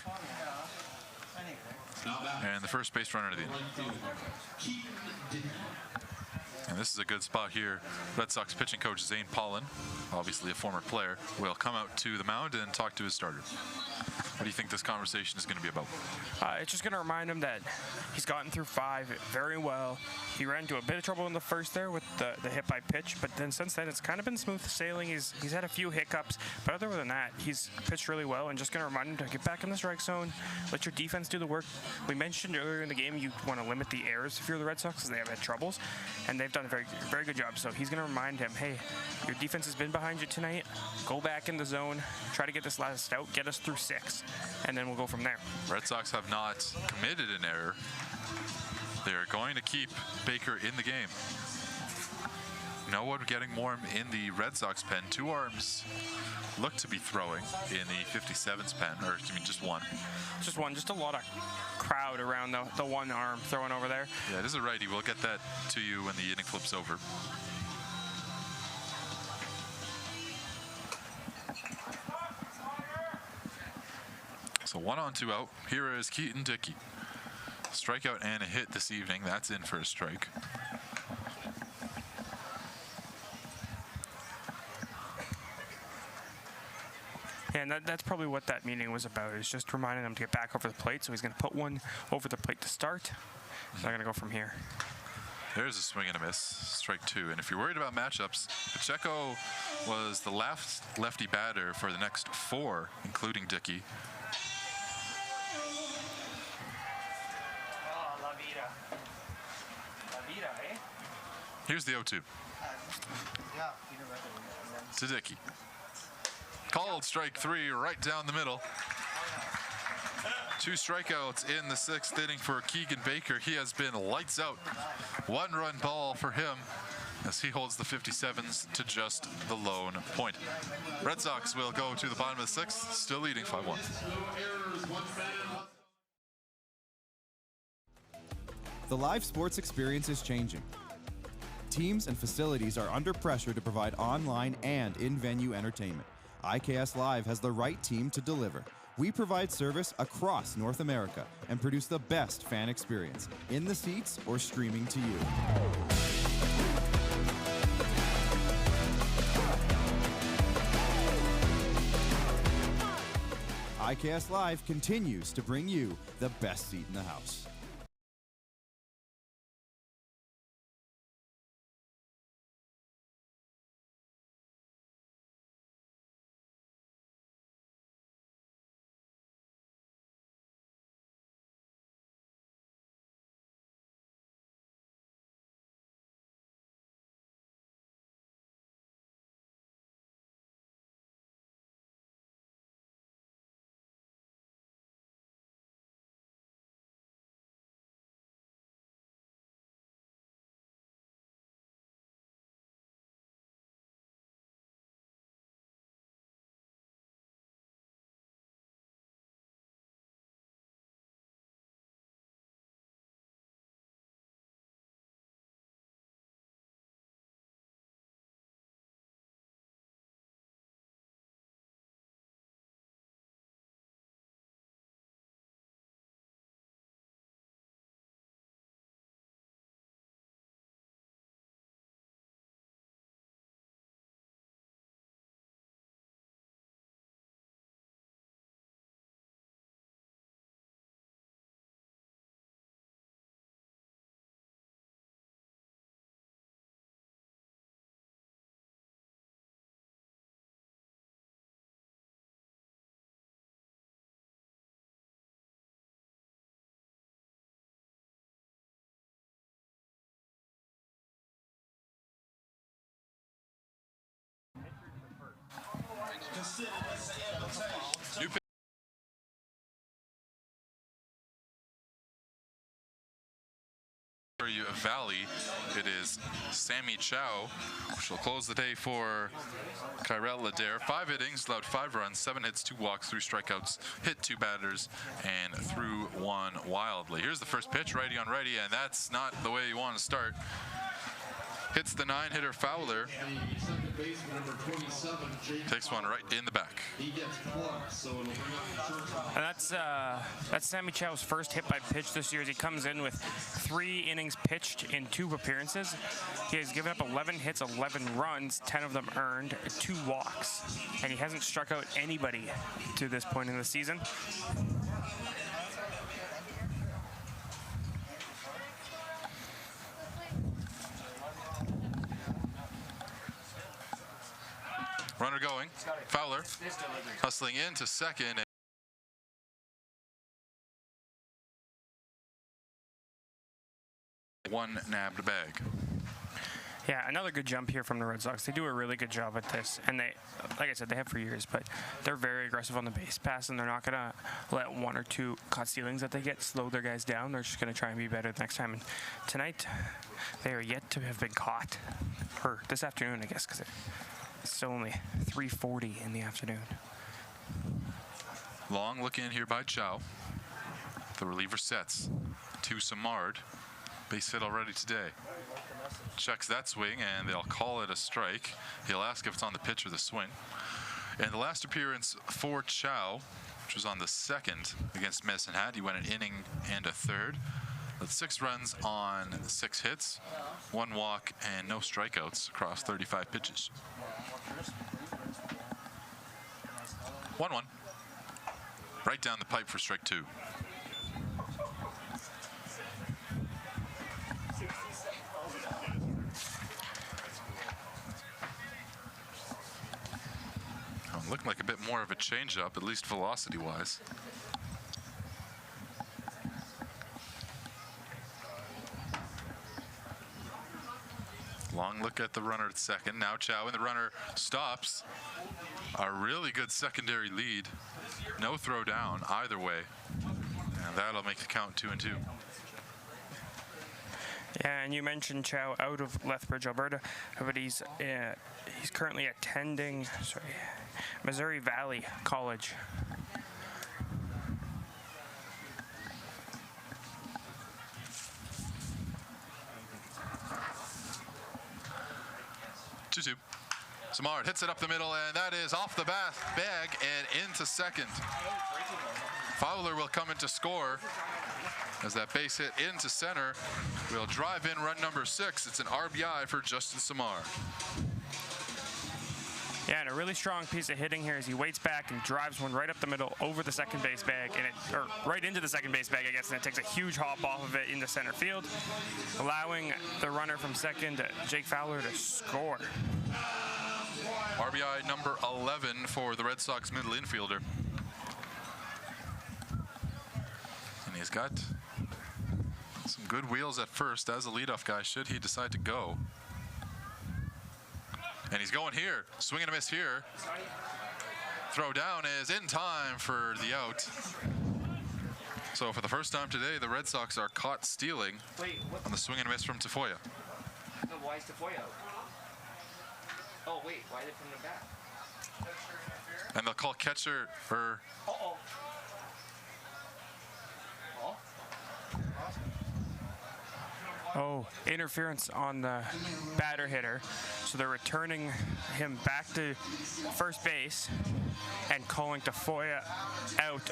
And the first base runner to the inning. And this is a good spot here. Red Sox pitching coach Zane Paulin, obviously a former player, will come out to the mound and talk to his starters. What do you think this conversation is going to be about? It's just going to remind him that he's gotten through 5 very well. He ran into a bit of trouble in the first there with the hit by pitch, but then since then it's kind of been smooth sailing. He's had a few hiccups, but other than that, he's pitched really well, and just going to remind him to get back in the strike zone, let your defense do the work. We mentioned earlier in the game you want to limit the errors if you're the Red Sox because they have had troubles, and they've done a very, very good job. So he's going to remind him, hey, your defense has been behind you tonight. Go back in the zone, try to get this last out, get us through 6, and then we'll go from there. Red Sox have not committed an error. They're going to keep Baker in the game. No one getting warm in the Red Sox pen. 2 arms look to be throwing in the 57's pen, or I mean just one. Just one, just a lot of crowd around the one arm throwing over there. Yeah, it is a righty. We'll get that to you when the inning flips over. So 1 on 2 out. Here is Keaton Dickey. Strikeout and a hit this evening. That's in for a strike. And that's probably what that meeting was about, is just reminding him to get back over the plate. So he's going to put one over the plate to start. So I'm going to go from here. There's a swing and a miss, strike 2. And if you're worried about matchups, Pacheco was the lefty batter for the next 4, including Dickey. Here's the 0-2. To Dickey. Called strike 3 right down the middle. 2 strikeouts in the 6th inning for Keegan Baker. He has been lights out. 1-run ball for him as he holds the 57s to just the lone point. Red Sox will go to the bottom of the 6th, still leading 5-1. The live sports experience is changing. Teams and facilities are under pressure to provide online and in-venue entertainment. IKS Live has the right team to deliver. We provide service across North America and produce the best fan experience, in the seats or streaming to you. IKS Live continues to bring you the best seat in the house. New pitch. For you Valley, it is Sammy Chow, which will close the day for Kyrell Adair. 5 innings, allowed 5 runs, 7 hits, 2 walks, 3 strikeouts, hit 2 batters, and threw 1 wildly. Here's the first pitch, righty on righty, and that's not the way you want to start. hits the 9-hitter Fowler. The second baseman, number 27, Jake Takes one right in the back. He gets plucked, so it'll bring up the shortstop. And that's Sammy Chow's first hit by pitch this year as he comes in with 3 innings pitched in 2 appearances. He has given up 11 hits, 11 runs, 10 of them earned, 2 walks, and he hasn't struck out anybody to this point in the season. Runner going. Fowler hustling into second. One nabbed bag. Yeah, another good jump here from the Red Sox. They do a really good job at this, and they, like I said, they have for years, but they're very aggressive on the base pass, and they're not going to let 1 or 2 caught stealings that they get slow their guys down. They're just going to try and be better next time. And tonight, they are yet to have been caught, or this afternoon, I guess, because it's only 3:40 in the afternoon. Long look in here by Chow. The reliever sets to Samard. Base hit already today. Checks that swing, and they'll call it a strike. He'll ask if it's on the pitch or the swing. And the last appearance for Chow, which was on the 2nd against Medicine Hat, he went an inning and a third. That's 6 runs on 6 hits, 1 walk, and no strikeouts across 35 pitches. 1-1. Right down the pipe for strike 2. Looking like a bit more of a changeup, at least velocity-wise. Long look at the runner at second. Now Chow, and the runner stops. A really good secondary lead. No throw down either way. And that'll make the count 2-2. Yeah, and you mentioned Chow out of Lethbridge, Alberta, but he's currently attending Missouri Valley College. Two. Samard hits it up the middle, and that is off the bag and into second. Fowler will come in to score as that base hit into center will drive in run number 6. It's an RBI for Justin Samard. Yeah, and a really strong piece of hitting here as he waits back and drives one right up the middle over the second base bag, or right into the second base bag, I guess, and it takes a huge hop off of it into center field, allowing the runner from second, Jake Fowler, to score. RBI number 11 for the Red Sox middle infielder. And he's got some good wheels at first as a leadoff guy, should he decide to go. And he's going here. Swing and a miss here. Throw down is in time for the out. So for the first time today, the Red Sox are caught stealing on the swing and a miss from Tafoya. No, why is Tafoya out? Oh, wait, why did they put him back? And they'll call catcher for... Uh-oh. Oh, interference on the batter hitter. So they're returning him back to first base and calling Tafoya out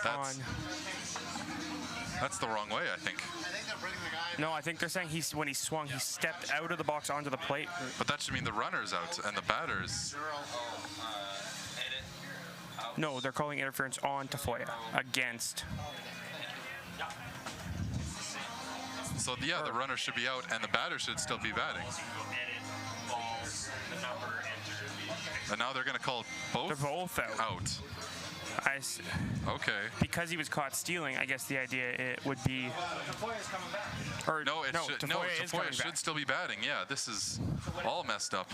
That's the wrong way, I think. No, I think they're saying when he swung, he stepped out of the box onto the plate. But that should mean the runner's out and the batter's... No, they're calling interference on Tafoya against... So yeah, the runner should be out and the batter should still be batting. And now they're going to call both? They're both out. I see. Okay. Because he was caught stealing, I guess the idea it would be... Tafoya's coming back. Or, Tafoya should still be batting. Yeah, this is all messed up.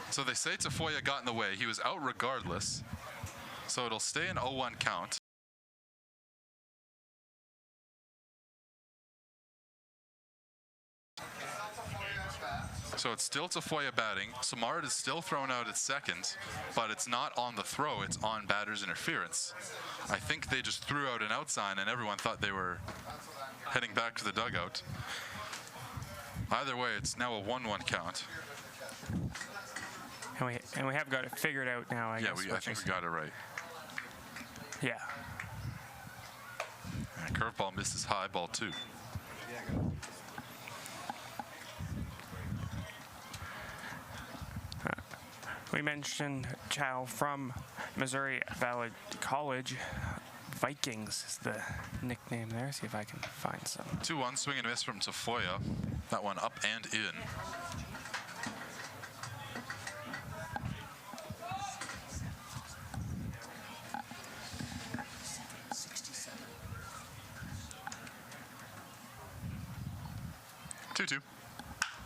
So they say Tafoya got in the way. He was out regardless. So it'll stay an 0-1 count. So it's still Tafoya batting. Samard is still thrown out at second, but it's not on the throw, it's on batter's interference. I think they just threw out an out sign and everyone thought they were heading back to the dugout. Either way, it's now a 1-1 count. And we have got it figured out now, I guess. Yeah, I think we got it right. Yeah. And curveball misses high, ball 2. We mentioned Chow from Missouri Valley College. Vikings is the nickname there. See if I can find some. 2-1, swing and a miss from Tafoya. That one up and in.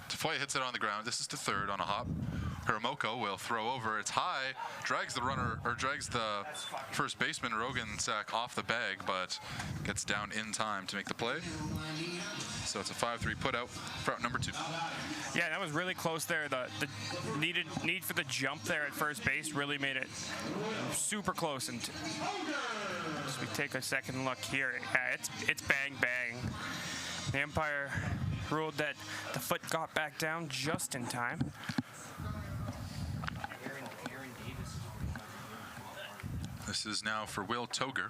Tafoya hits it on the ground. This is to third on a hop. Hiramoko will throw over. It's high, drags the runner, or drags the first baseman, Rogan Sack, off the bag, but gets down in time to make the play. So it's a 5-3 put out for out number 2. Yeah, that was really close there. The need for the jump there at first base really made it super close. And as we take a second look here, yeah, it's bang bang. The umpire ruled that the foot got back down just in time. This is now for Will Toger.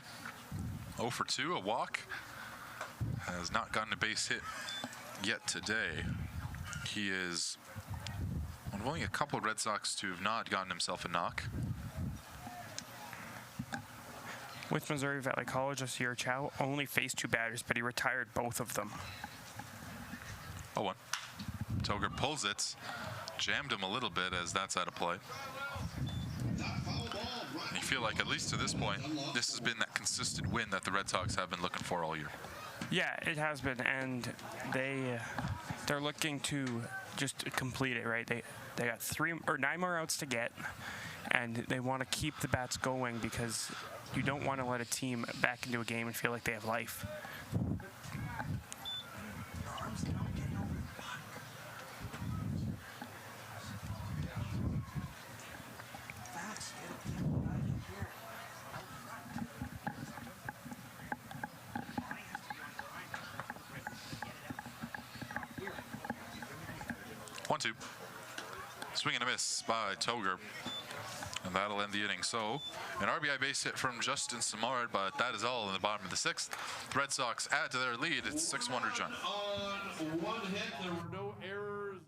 0 for 2, a walk. Has not gotten a base hit yet today. He is one of only a couple of Red Sox to have not gotten himself a knock. With Missouri Valley College this year, Chow only faced 2 batters, but he retired both of them. 0-1. Toger pulls it. Jammed him a little bit as that's out of play. And you feel like, at least to this point, this has been that consistent win that the Red Sox have been looking for all year. Yeah, it has been, and they're looking to just complete it, right? They got 9 more outs to get, and they want to keep the bats going because you don't want to let a team back into a game and feel like they have life. Swing and a miss by Toger, and that'll end the inning. So an RBI base hit from Justin Samard, but that is all in the bottom of the 6th. The Red Sox add to their lead. It's 6-1 Regina. On one hit, there were no errors.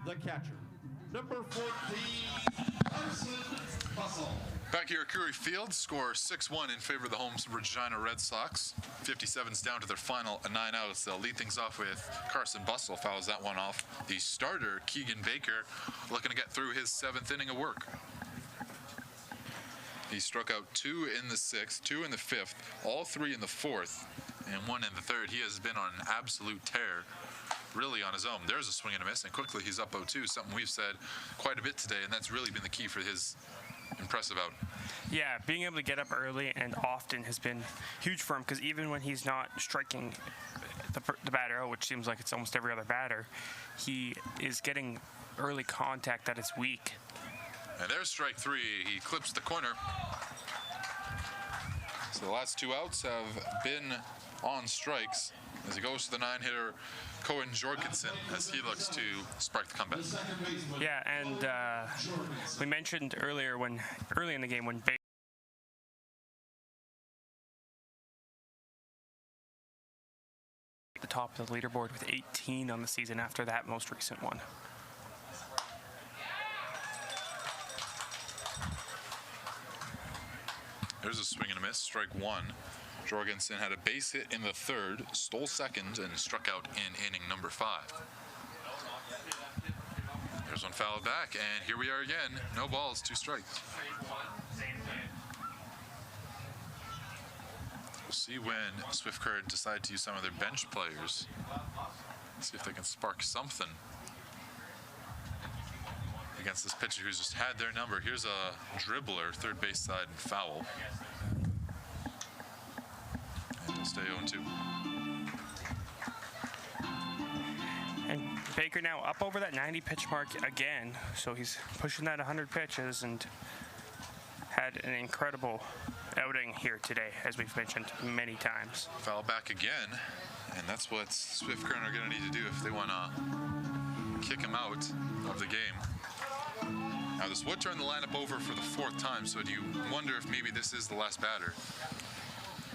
The catcher, number 14, Carson Bustle. Back here at Curry Field, score 6-1 in favor of the home Regina Red Sox. 57's down to their final 9 outs. They'll lead things off with Carson Bustle, fouls that one off. The starter, Keegan Baker, looking to get through his 7th inning of work. He struck out 2 in the 6th, 2 in the 5th, all 3 in the 4th, and one in the third. He has been on an absolute tear, really on his own. There's a swing and a miss, and quickly he's up 0-2, something we've said quite a bit today, and that's really been the key for his impressive out. Yeah, being able to get up early and often has been huge for him, because even when he's not striking the batter out, which seems like it's almost every other batter, he is getting early contact that is weak. And there's strike three. He clips the corner. So the last two outs have been on strikes as he goes to the 9-hitter Cohen Jorgensen as he looks to spark the comeback. Yeah, and we mentioned early in the game when the top of the leaderboard with 18 on the season after that most recent one. There's a swing and a miss, strike one. Jorgensen had a base hit in the third, stole second, and struck out in inning number 5. There's one fouled back, and here we are again. No balls, 2 strikes. We'll see when Swift Current decide to use some of their bench players. See if they can spark something against this pitcher who's just had their number. Here's a dribbler, third base side, and foul. And we'll stay 0-2. And Baker now up over that 90 pitch mark again, so he's pushing that 100 pitches and had an incredible outing here today, as we've mentioned many times. Foul back again, and that's what Swift Current are going to need to do if they want to kick him out of the game. Now this would turn the lineup over for the 4th time, so do you wonder if maybe this is the last batter?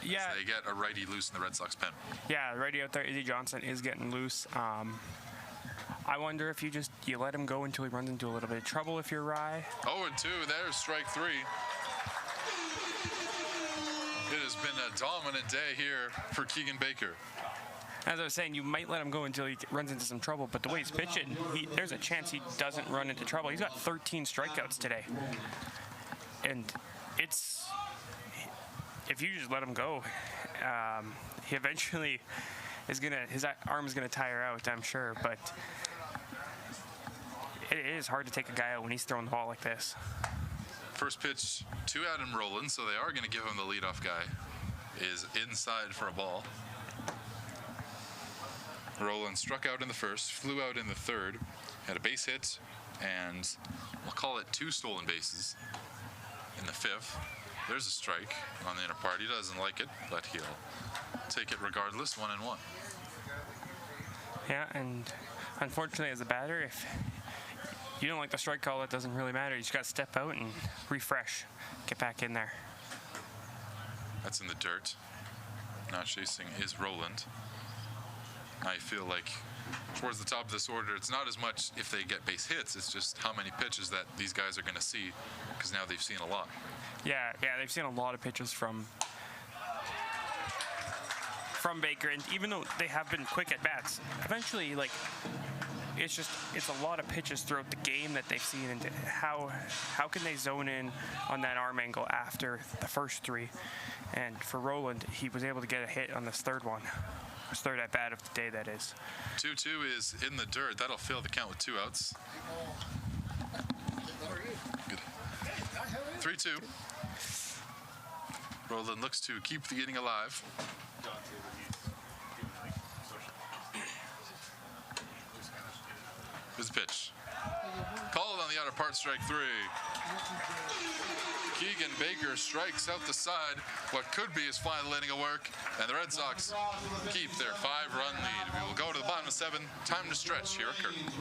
Yeah. As they get a righty loose in the Red Sox pen. Yeah, righty out there, Izzy Johnson is getting loose. I wonder if you let him go until he runs into a little bit of trouble if you're Rye. 0-2, there's strike 3. It has been a dominant day here for Keegan Baker. As I was saying, you might let him go until he runs into some trouble, but the way he's pitching, there's a chance he doesn't run into trouble. He's got 13 strikeouts today. And if you just let him go, he eventually his arm is gonna tire out, I'm sure, but it is hard to take a guy out when he's throwing the ball like this. First pitch to Adam Rowland, so they are gonna give him the leadoff guy, is inside for a ball. Rowland struck out in the first, flew out in the third, had a base hit, and we'll call it 2 stolen bases in the 5th. There's a strike on the inner part. He doesn't like it, but he'll take it regardless, 1-1. Yeah, and unfortunately as a batter, if you don't like the strike call, it doesn't really matter. You just got to step out and refresh, get back in there. That's in the dirt. Not chasing is Rowland. I feel like towards the top of this order, it's not as much if they get base hits, it's just how many pitches that these guys are going to see, because now they've seen a lot. Yeah, they've seen a lot of pitches from Baker, and even though they have been quick at bats, eventually, it's a lot of pitches throughout the game that they've seen, and how can they zone in on that arm angle after the first 3? And for Rowland, he was able to get a hit on this third one. His third at bat of the day, that is. 2-2 is in the dirt. That'll fill the count with 2 outs. Good. 3-2. Rowland looks to keep the inning alive. Here's the pitch. Called on the outer part, strike 3. Keegan Baker strikes out the side, what could be his final inning of work, and the Red Sox keep their 5-run lead. We will go to the bottom of 7. Time to stretch here at Curtin.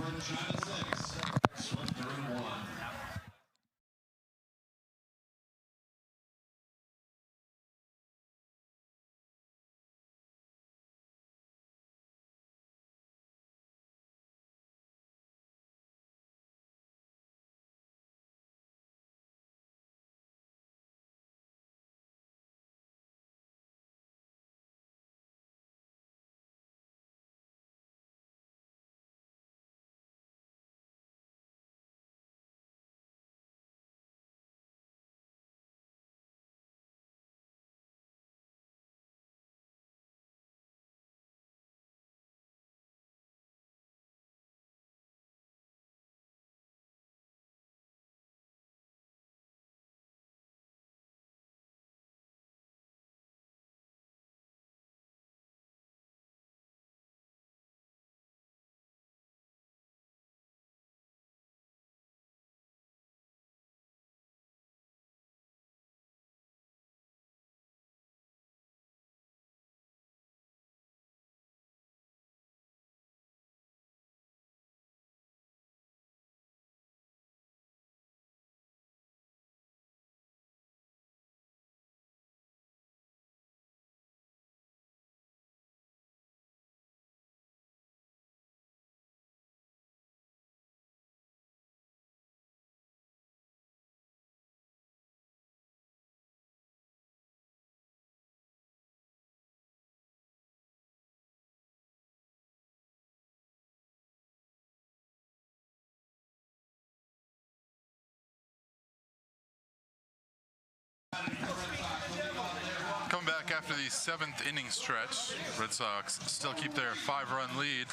back after the 7th inning stretch. Red Sox still keep their 5-run lead,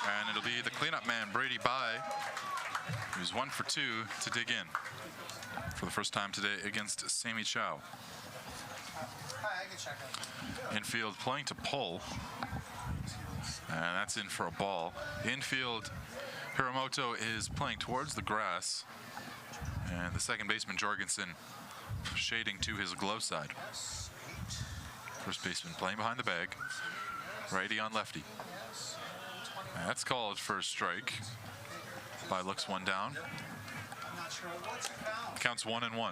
and it'll be the cleanup man, Brady Bye, who's 1 for 2 to dig in for the first time today against Sammy Chow. Infield playing to pull, and that's in for a ball. Infield, Hiramoto is playing towards the grass, and the second baseman, Jorgensen, shading to his glove side. First baseman playing behind the bag, righty on lefty. And that's called for a strike. Bye looks one down. Counts 1-1.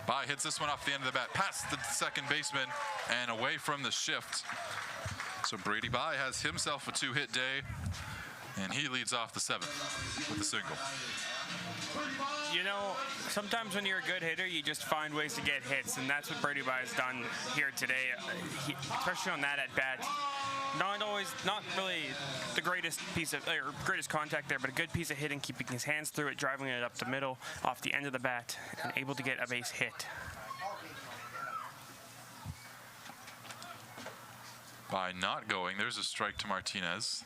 Bye hits this one off the end of the bat, past the second baseman and away from the shift. So Brady Bye has himself a 2-hit day, and he leads off the 7th with a single. You know, sometimes when you're a good hitter, you just find ways to get hits, and that's what Brady Bye has done here today, especially on that at bat. Not really the greatest greatest contact there, but a good piece of hitting, keeping his hands through it, driving it up the middle, off the end of the bat, and able to get a base hit. By not going, there's a strike to Martinez.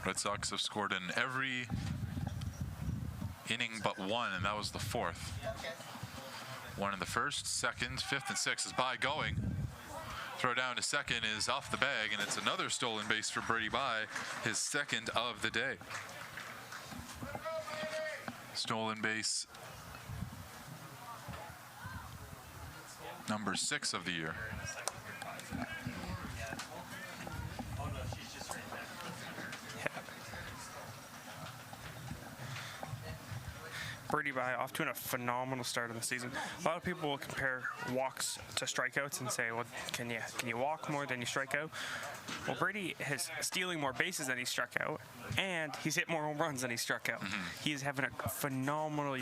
Red Sox have scored in every inning but one, and that was the 4th. One in the 1st, 2nd, 5th, and 6th is Bye going. Throw down to second is off the bag, and it's another stolen base for Brady Bye, his 2nd of the day. Stolen base number 6 of the year. Brady Bye off to a phenomenal start of the season. A lot of people will compare walks to strikeouts and say, well, can you walk more than you strike out? Well, Brady is stealing more bases than he struck out, and he's hit more home runs than he struck out. He's having a phenomenal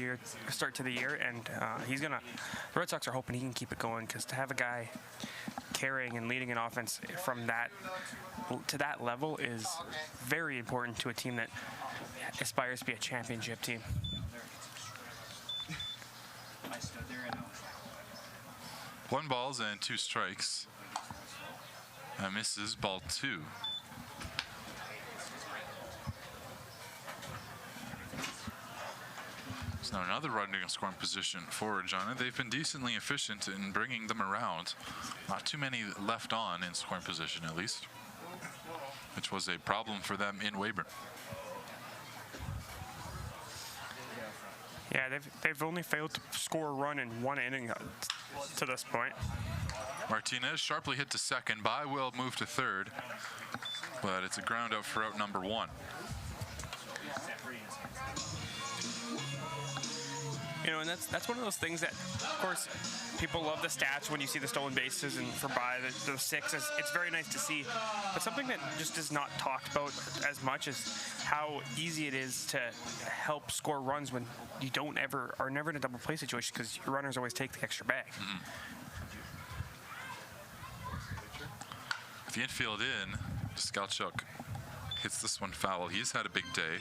start to the year, and the Red Sox are hoping he can keep it going, because to have a guy carrying and leading an offense from that to that level is very important to a team that aspires to be a championship team. 1 ball and 2 strikes. That misses ball 2. So now another runner in scoring position for Regina. They've been decently efficient in bringing them around. Not too many left on in scoring position, at least, which was a problem for them in Weyburn. Yeah, they've only failed to score a run in 1 inning to this point. Martinez sharply hit to second. Bye will move to 3rd, but it's a ground out for out number 1. You know, and that's one of those things that, of course, people love the stats when you see the stolen bases, and for Bye, the 6, it's very nice to see. But something that just is not talked about as much is how easy it is to help score runs when you are never in a double play situation, because your runners always take the extra bag. With the infield in, Skalchuk hits this one foul. He's had a big day.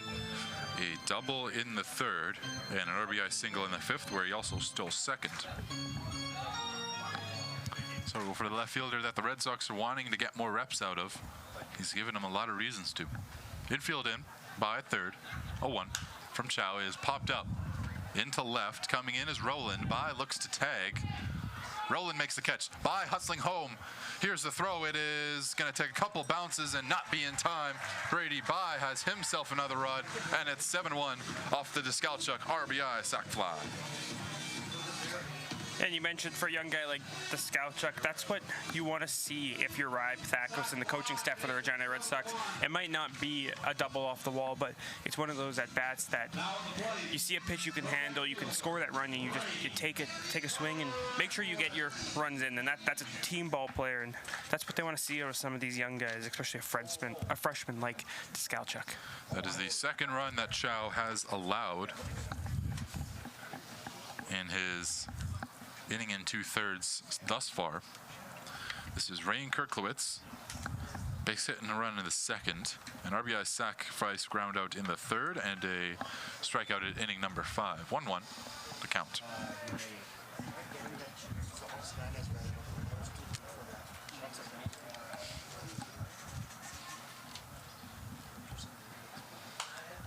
A double in the 3rd and an RBI single in the 5th, where he also stole 2nd. So for the left fielder that the Red Sox are wanting to get more reps out of, he's given him a lot of reasons to. Infield in, Bye at 3rd. A 1 from Chow is popped up into left. Coming in is Roland. Bye looks to tag. Roland makes the catch. Bye hustling home. Here's the throw. It is going to take a couple bounces and not be in time. Brady Bye has himself another run, and it's 7-1 off the Skalchuk RBI sac fly. And you mentioned for a young guy like the Skalchuk, that's what you want to see if you're Ryan Pathakos and the coaching staff for the Regina Red Sox. It might not be a double off the wall, but it's one of those at-bats that you see a pitch you can handle, you can score that run, and you take a swing and make sure you get your runs in. And that's a team ball player, and that's what they want to see out of some of these young guys, especially a freshman like Skalchuk. That is the 2nd run that Chow has allowed in his inning and 2/3 thus far. This is Rain Kirklowitz. Base hit and a run in the second, an RBI sacrifice ground out in the third, and a strikeout at inning number 5. 1-1 the count.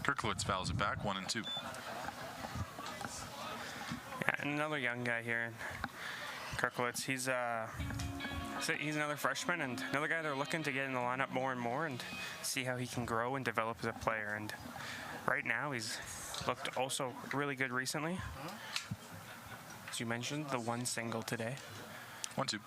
Kirklowitz fouls it back, 1-2. Yeah, and another young guy here, Kirklowitz. He's another freshman and another guy they're looking to get in the lineup more and more and see how he can grow and develop as a player. And right now he's looked also really good recently. As you mentioned, the one single today. 1-2.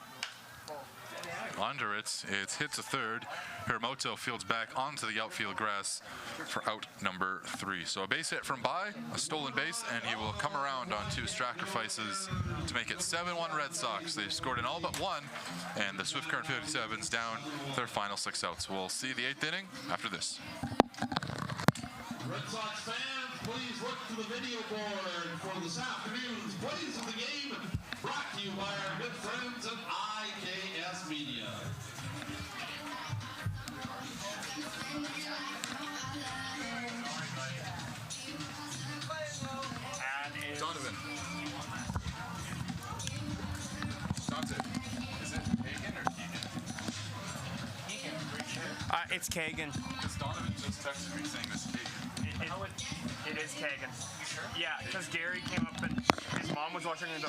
Under it's hit to third. Hiramoto fields back onto the outfield grass for out number 3. So a base hit from Bai, a stolen base, and he will come around on 2 sacrifices to make it 7-1 Red Sox. They've scored in all but 1, and the Swift Current 57s down their final 6 outs. We'll see the 8th inning after this. Red Sox fans, please look to the video board for this afternoon's plays of the game, brought to you by our good friends at IKS Media. Donovan. Dante. Is it Kagan or Keegan? It's Kagan. Because Donovan just texted me saying this is Kagan. It is Kagan. You sure? Yeah, because Gary came up and his mom was watching his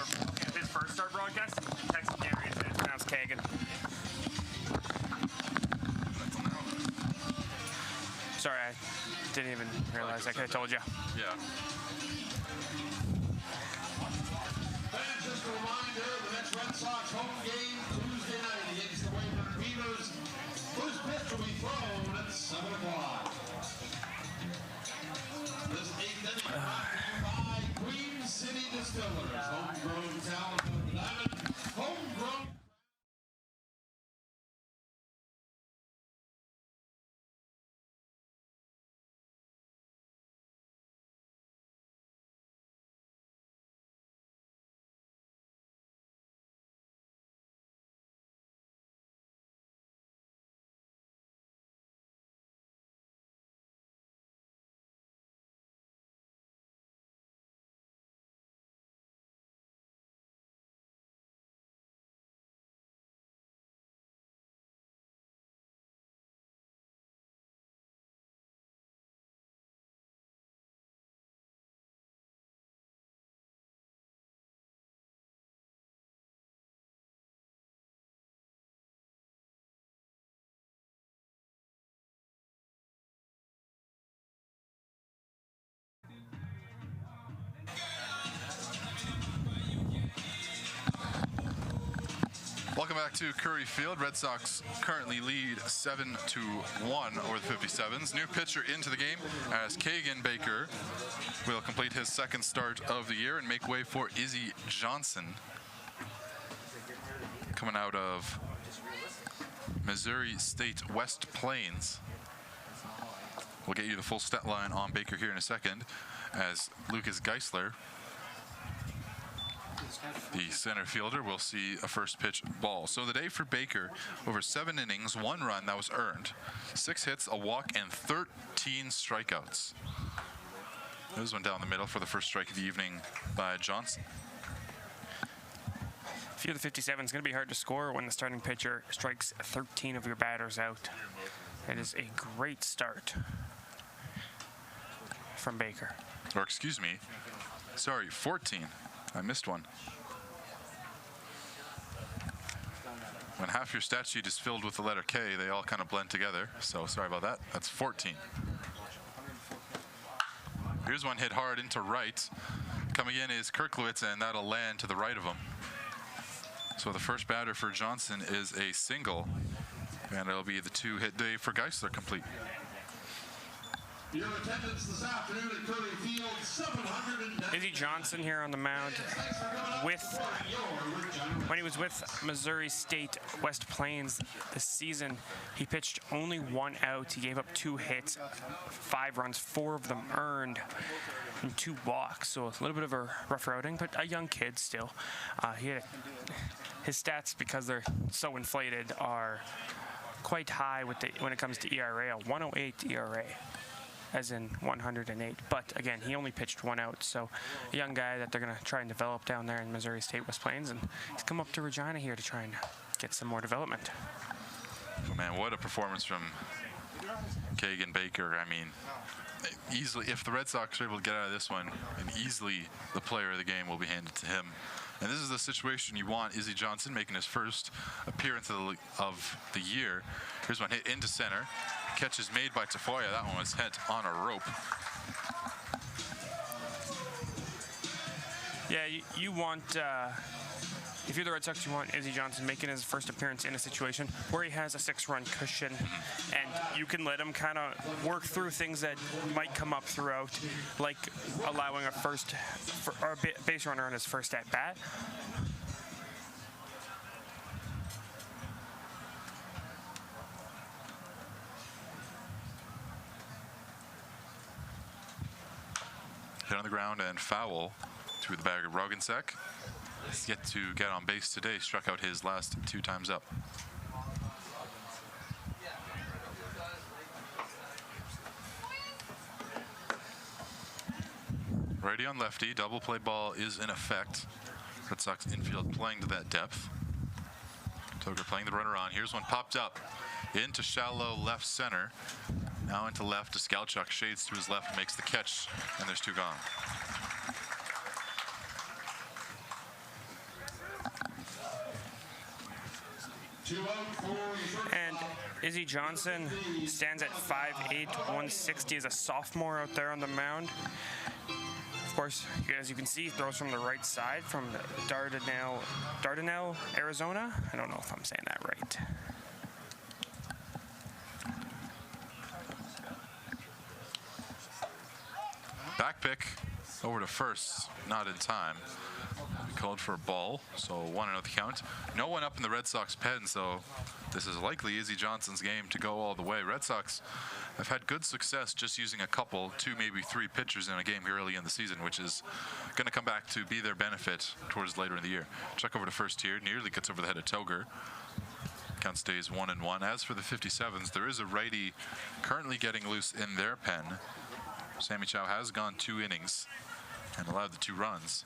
first start broadcast. He texted Gary and said it's pronounced Kagan. Sorry, I didn't even realize. I could have told you. Yeah. Fans, just a reminder, the next Red Sox home game Tuesday night against the Weyburn Beavers. First pitch will be thrown at 7 o'clock. This 8th inning brought to you by Queen City Distillers. Homegrown talent of diamond. Homegrown. Welcome back to Curry Field. Red Sox currently lead 7-1 over the 57s. New pitcher into the game as Kagan Baker will complete his second start of the year and make way for Izzy Johnson, coming out of Missouri State West Plains. We'll get you the full stat line on Baker here in a second as Lucas Geisler, the center fielder, will see a first pitch ball. So the day for Baker, over 7 innings, 1 run that was earned, 6 hits, a walk, and 13 strikeouts. This one down the middle for the first strike of the evening by Johnson. If you're the 57, it's going to be hard to score when the starting pitcher strikes 13 of your batters out. It is a great start from Baker. Or excuse me, sorry, 14. I missed one. When half your stat sheet is filled with the letter K, they all kind of blend together. So sorry about that. That's 14. Here's one hit hard into right. Coming in is Kirklowitz, and that'll land to the right of him. So the first batter for Johnson is a single, and it'll be the 2-hit day for Geisler complete. Your attendance this afternoon at Curly Field, 790. Izzy Johnson here on the mound when he was with Missouri State West Plains this season. He pitched only 1 out. He gave up 2 hits, 5 runs, 4 of them earned, and 2 walks. So a little bit of a rough outing, but a young kid still. His stats, because they're so inflated, are quite high when it comes to ERA. A 108 ERA. As in 108. But again, he only pitched 1 out, so a young guy that they're going to try and develop down there in Missouri State West Plains, and he's come up to Regina here to try and get some more development. Oh man, what a performance from Kagan Baker. I mean, easily, if the Red Sox are able to get out of this one, and easily the player of the game will be handed to him. And this is the situation you want. Izzy Johnson making his first appearance of the year. Here's one hit into center. Catch is made by Tafoya. That one was hit on a rope. Yeah, you want, if you're the Red Sox, you want Izzy Johnson making his first appearance in a situation where he has a 6-run cushion, and you can let him kind of work through things that might come up throughout, like allowing a base runner on his first at bat. Hit on the ground and foul through the bag of Roggensack. He's yet to get on base today. Struck out his last 2 times up. Righty on lefty. Double play ball is in effect. Red Sox infield playing to that depth. Toger playing the runner on. Here's one popped up into shallow left center. Now into left. Skalchuk shades to his left, makes the catch, and there's 2 gone. And Izzy Johnson stands at 5'8", 160 as a sophomore out there on the mound. Of course, as you can see, he throws from the right side from Dardanelle, Arizona. I don't know if I'm saying that right. Back pick over to first, not in time. Called for a ball, so 1-0 the count. No one up in the Red Sox pen, so this is likely Izzy Johnson's game to go all the way. Red Sox have had good success just using a couple, 2, maybe 3 pitchers in a game here early in the season, which is going to come back to be their benefit towards later in the year. Check over to first here, nearly gets over the head of Toger. Count stays 1-1. As for the 57s, there is a righty currently getting loose in their pen. Sammy Chow has gone 2 innings and allowed the 2 runs.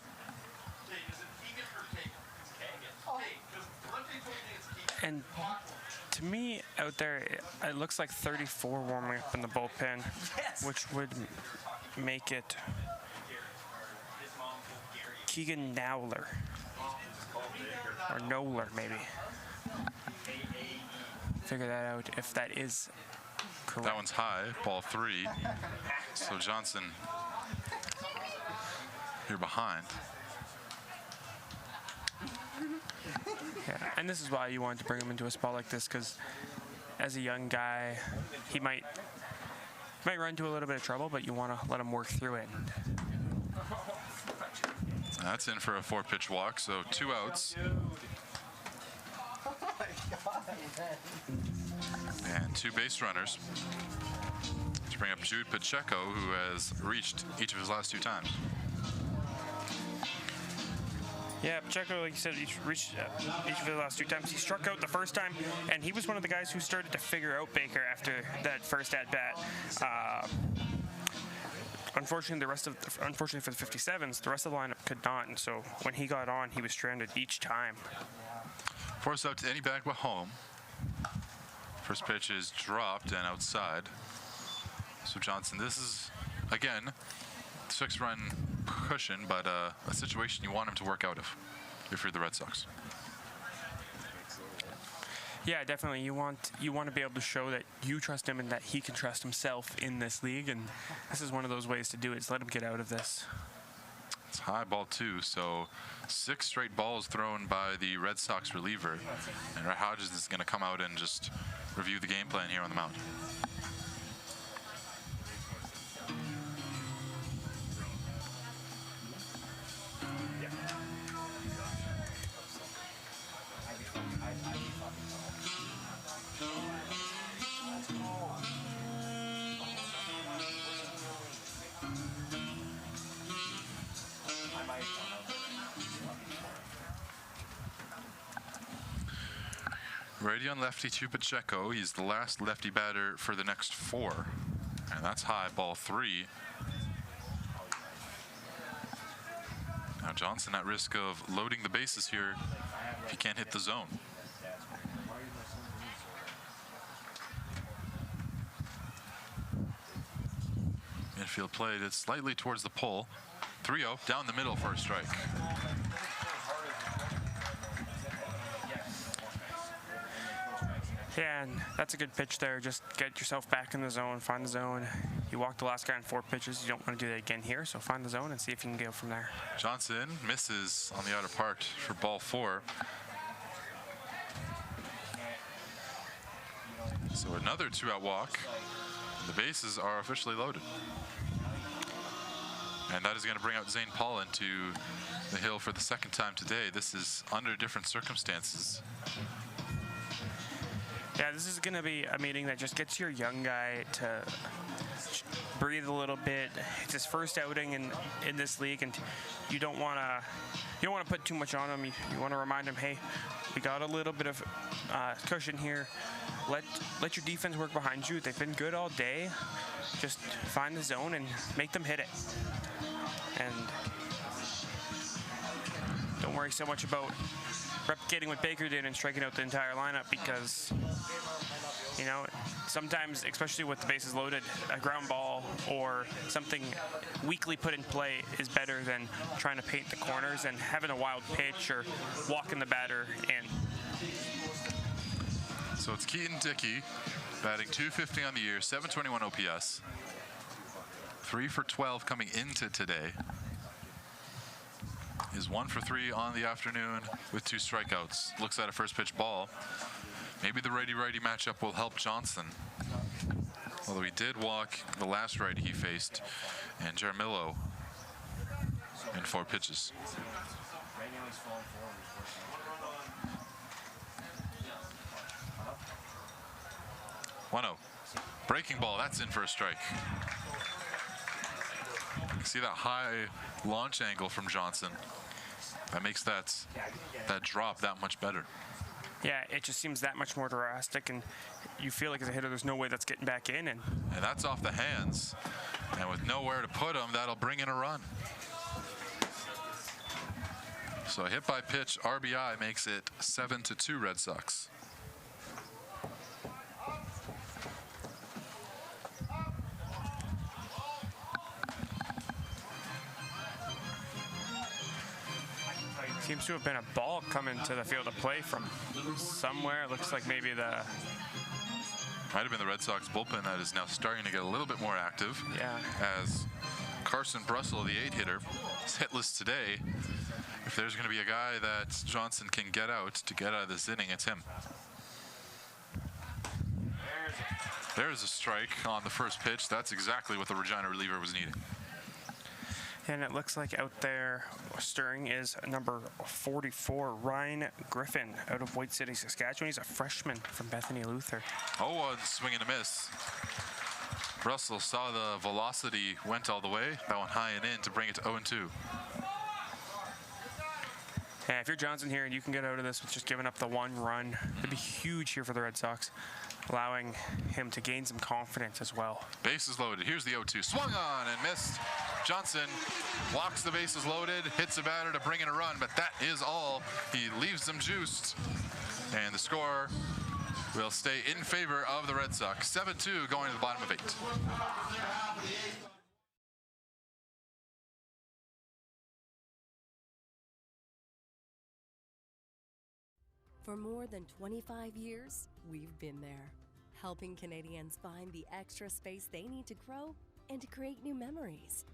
And to me, out there, it looks like 34 warming up in the bullpen, which would make it Keegan Nowler, or Knowler maybe. Figure that out if that is correct. That one's high, ball 3. So Johnson here behind. Yeah, and this is why you want to bring him into a spot like this, because as a young guy, he might run into a little bit of trouble, but you want to let him work through it. That's in for a 4-pitch walk, so 2 outs. And 2 base runners to bring up Jude Pacheco, who has reached each of his last 2 times. Yeah, Pacheco, like you said, he's reached each of the last 2 times. He struck out the first time, and he was one of the guys who started to figure out Baker after that first at-bat. Unfortunately for the 57s, the rest of the lineup could not, and so when he got on, he was stranded each time. Forced out to any bag but home. First pitch is dropped and outside. So Johnson, this is, again, 6-run cushion, but a situation you want him to work out of if you're the Red Sox. Yeah, definitely. You want to be able to show that you trust him and that he can trust himself in this league, and this is one of those ways to do it. Is let him get out of this. It's high, ball 2, so 6 straight balls thrown by the Red Sox reliever, and Hodges is going to come out and just review the game plan here on the mound. Righty on lefty to Pacheco. He's the last lefty batter for the next 4. And that's high, ball 3. Now Johnson at risk of loading the bases here if he can't hit the zone. Midfield played it slightly towards the pole. 3-0 down the middle for a strike. Yeah, and that's a good pitch there. Just get yourself back in the zone, find the zone. You walked the last guy in 4 pitches. You don't want to do that again here, so find the zone and see if you can go from there. Johnson misses on the outer part for ball 4. So another 2-out walk. The bases are officially loaded. And that is going to bring out Zane Paulin to the hill for the 2nd time today. This is under different circumstances. Yeah, this is going to be a meeting that just gets your young guy to breathe a little bit. It's his first outing in this league, and you don't want to put too much on him. You want to remind him, hey, we got a little bit of cushion here. Let your defense work behind you. They've been good all day. Just find the zone and make them hit it. And don't worry so much about replicating what Baker did and striking out the entire lineup, because, you know, sometimes, especially with the bases loaded, a ground ball or something weakly put in play is better than trying to paint the corners and having a wild pitch or walking the batter in. So it's Keaton Dickey batting .250 on the year, 721 OPS. 3 for 12 coming into today. Is 1 for 3 on the afternoon with 2 strikeouts. Looks at a first pitch ball. Maybe the righty-righty matchup will help Johnson. Although he did walk the last righty he faced, and Jaramillo in 4 pitches. 1-0. Breaking ball, that's in for a strike. You see that high launch angle from Johnson. That makes that drop that much better. Yeah, it just seems that much more drastic, and you feel like as a hitter, there's no way that's getting back in. And that's off the hands. And with nowhere to put him, that'll bring in a run. So a hit by pitch RBI makes it 7-2 Red Sox. seems to have been a ball coming to the field of play from somewhere. It looks like maybe the... Might have been the Red Sox bullpen that is now starting to get a little bit more active. Yeah. As Carson Brussel, the 8-hitter, is hitless today. If there's going to be a guy that Johnson can get out of this inning, it's him. There's a strike on the first pitch. That's exactly what the Regina reliever was needing. And it looks like out there stirring is number 44, Ryan Griffin, out of White City, Saskatchewan. He's a freshman from Bethany Luther. 0-1 swing and a miss. Russell saw the velocity went all the way. That one high and in to bring it to 0-2. Yeah, if you're Johnson here and you can get out of this with just giving up the 1 run, it'd be huge here for the Red Sox, allowing him to gain some confidence as well. Bases loaded. Here's the 0-2. Swung on and missed. Johnson walks the bases loaded, hits a batter to bring in a run, but that is all. He leaves them juiced. And the score will stay in favor of the Red Sox. 7-2 going to the bottom of 8. For more than 25 years, we've been there, helping Canadians find the extra space they need to grow and to create new memories.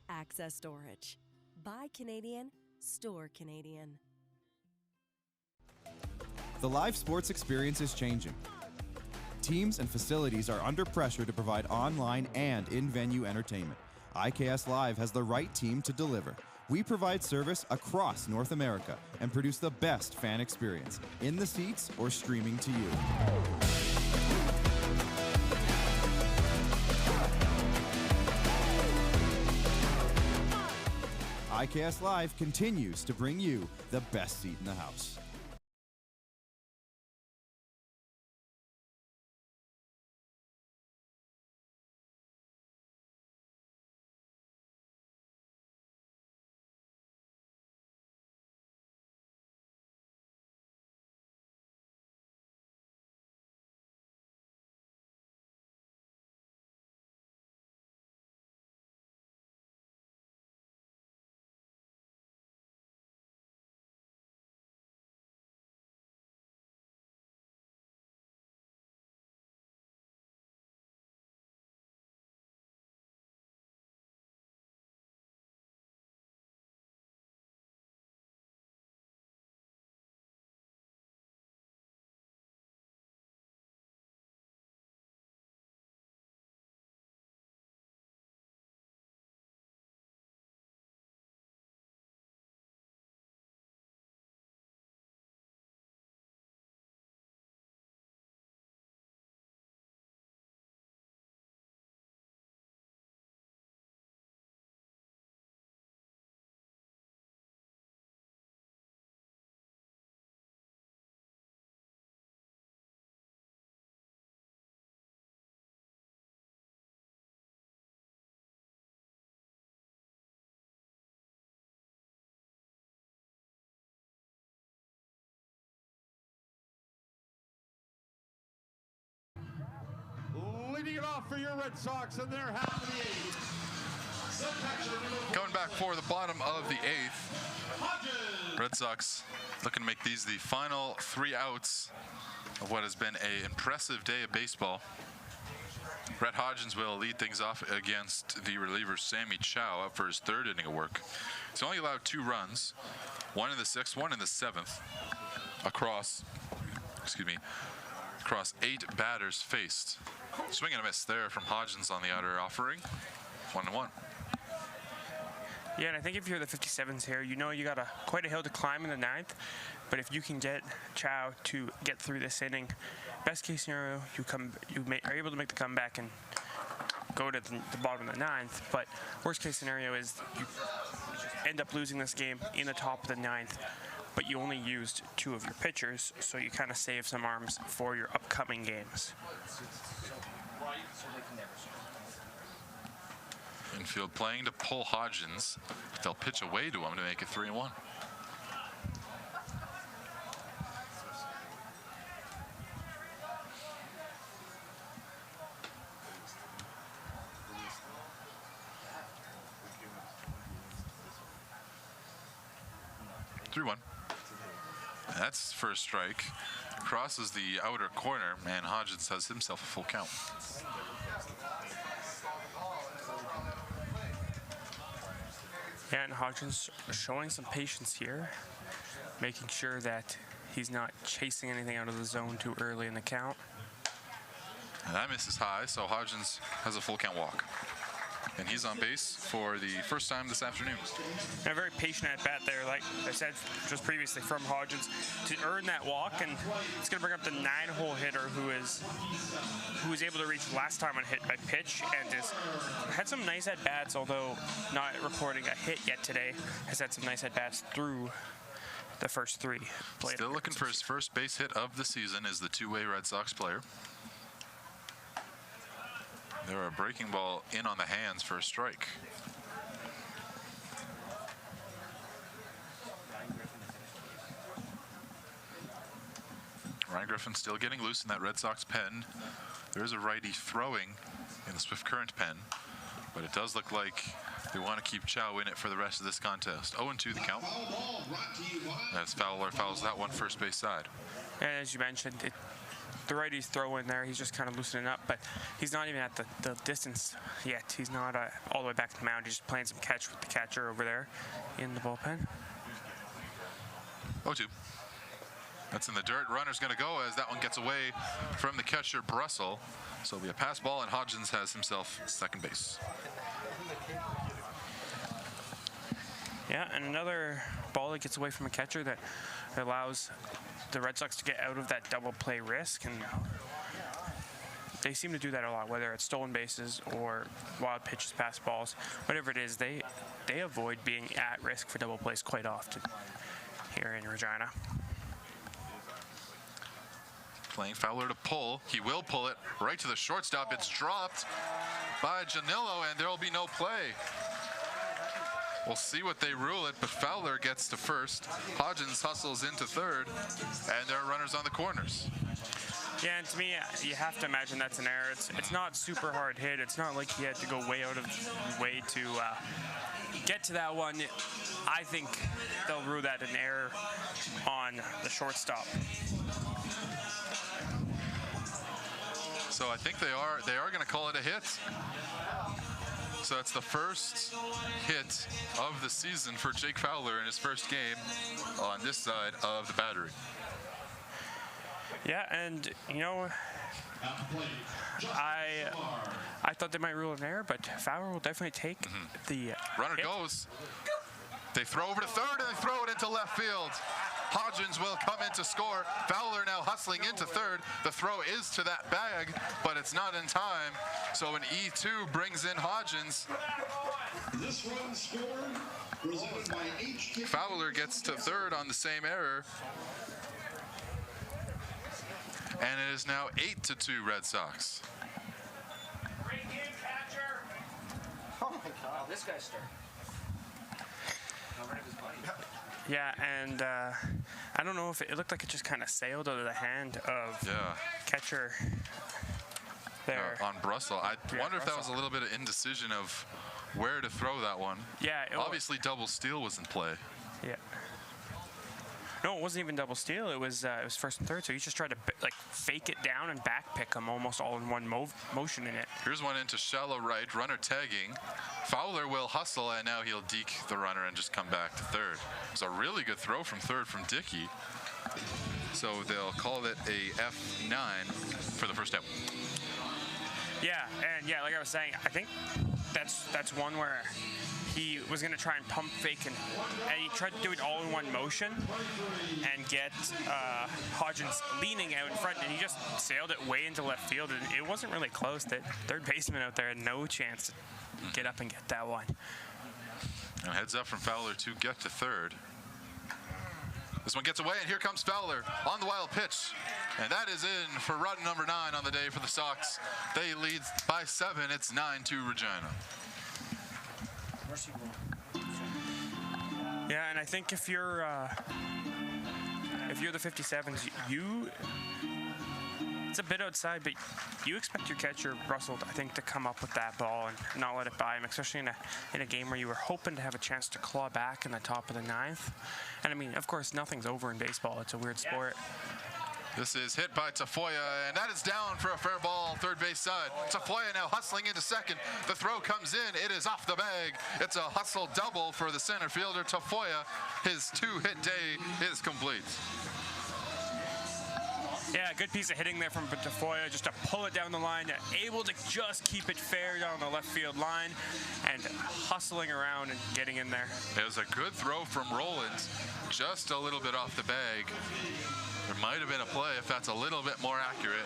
Access Storage. Buy Canadian, store Canadian. The live sports experience is changing. Teams and facilities are under pressure to provide online and in-venue entertainment. IKS Live has the right team to deliver. We provide service across North America and produce the best fan experience, in the seats or streaming to you. IKS Live continues to bring you the best seat in the house. leading it off for your Red Sox in their half of the eighth. Coming back for the bottom of the eighth. Red Sox looking to make these the final 3 outs of what has been an impressive day of baseball. Brett Hodgins will lead things off against the reliever Sammy Chow up for his 3rd inning of work. He's only allowed 2 runs, 1 in the 6th, 1 in the 7th, across 8 batters faced. Swing and a miss there from Hodgins on the outer offering. 1-1. Yeah, and I think if you're the 57s here, you know you got quite a hill to climb in the 9th. But if you can get Chow to get through this inning, best case scenario, you are able to make the comeback and go to the bottom of the 9th. But worst case scenario is you end up losing this game in the top of the 9th, but you only used 2 of your pitchers, so you kind of save some arms for your upcoming games. Infield playing to pull Hodgins. They'll pitch away to him to make it 3-1. That's first strike. Crosses the outer corner, and Hodgins has himself a full count. Yeah, and Hodgins showing some patience here, making sure that he's not chasing anything out of the zone too early in the count. And that misses high, so Hodgins has a full count walk. And he's on base for the first time this afternoon. And a very patient at bat there, like I said just previously, from Hodgins to earn that walk, and it's going to bring up the 9-hole hitter who was able to reach last time on hit by pitch, and had some nice at bats, although not recording a hit yet today. Has had some nice at bats through the first 3. Still looking for his first base hit of the season is the 2-way Red Sox player. There are a breaking ball in on the hands for a strike. Ryan Griffin still getting loose in that Red Sox pen. There is a righty throwing in the Swift Current pen, but it does look like they want to keep Chow in it for the rest of this contest. 0-2 the count. As Fowler fouls that one first base side. And as you mentioned, the righty's throw in there, he's just kind of loosening up, but he's not even at the distance yet. He's not all the way back to the mound. He's just playing some catch with the catcher over there in the bullpen. 0-2. That's in the dirt. Runner's going to go as that one gets away from the catcher, Brussel. So it'll be a pass ball, and Hodgins has himself second base. Yeah, and another ball that gets away from a catcher that allows the Red Sox to get out of that double play risk, and they seem to do that a lot, whether it's stolen bases or wild pitches, pass balls, whatever it is, they avoid being at risk for double plays quite often here in Regina. Playing Fowler to pull. He will pull it right to the shortstop. It's dropped by Janillo, and there will be no play. We'll see what they rule it, but Fowler gets to first. Hodgins hustles into third, and there are runners on the corners. Yeah, and to me, you have to imagine that's an error. It's not super hard hit. It's not like he had to go way out of his way to get to that one. I think they'll rule that an error on the shortstop. So I think they are going to call it a hit. So it's the first hit of the season for Jake Fowler in his first game on this side of the battery. Yeah, and you know, I thought they might rule an error, but Fowler will definitely take the runner hit. Goes. They throw over to third, and they throw it into left field. Hodgins will come in to score. Fowler now hustling into third. The throw is to that bag, but it's not in time. So an E2 brings in Hodgins. This run scored, presented by HK. Fowler gets to third on the same error. And it is now 8-2 Red Sox. Great game, catcher. Oh my God, this guy's starting. Yeah, and I don't know if it looked like it just kind of sailed out of the hand of catcher there. On Brussels. I Yeah, wonder if that was Brussels. a little bit of indecision of where to throw that one. Yeah. Obviously, double steal was in play. Yeah. No, it wasn't even double steal. It was first and third. So he just tried to like fake it down and back pick them almost all in one motion in it. Here's one into shallow right, runner tagging. Fowler will hustle, and now he'll deke the runner and just come back to third. It's a really good throw from third from Dickey. So they'll call it a F9 for the first out. Yeah, and yeah, like I was saying, I think that's one where he was going to try and pump fake, and he tried to do it all in one motion and get Hodgins leaning out in front, and he just sailed it way into left field, and it wasn't really close. That third baseman out there had no chance to get up and get that one. And heads up from Fowler to get to third. This one gets away, and here comes Fowler on the wild pitch. And that is in for run number 9 on the day for the Sox. They lead by 7. It's 9-2 Regina. Yeah, and I think if you're the 57s, it's a bit outside, but you expect your catcher Russell, I think, to come up with that ball and not let it by him, especially in a game where you were hoping to have a chance to claw back in the top of the 9th. And I mean, of course, nothing's over in baseball. It's a weird sport. This is hit by Tafoya, and that is down for a fair ball, third base side. Tafoya now hustling into second. The throw comes in. It is off the bag. It's a hustle double for the center fielder, Tafoya. His 2-hit day is complete. Yeah, good piece of hitting there from Tafoya, just to pull it down the line, able to just keep it fair down the left field line, and hustling around and getting in there. It was a good throw from Rollins, just a little bit off the bag. There might have been a play if that's a little bit more accurate,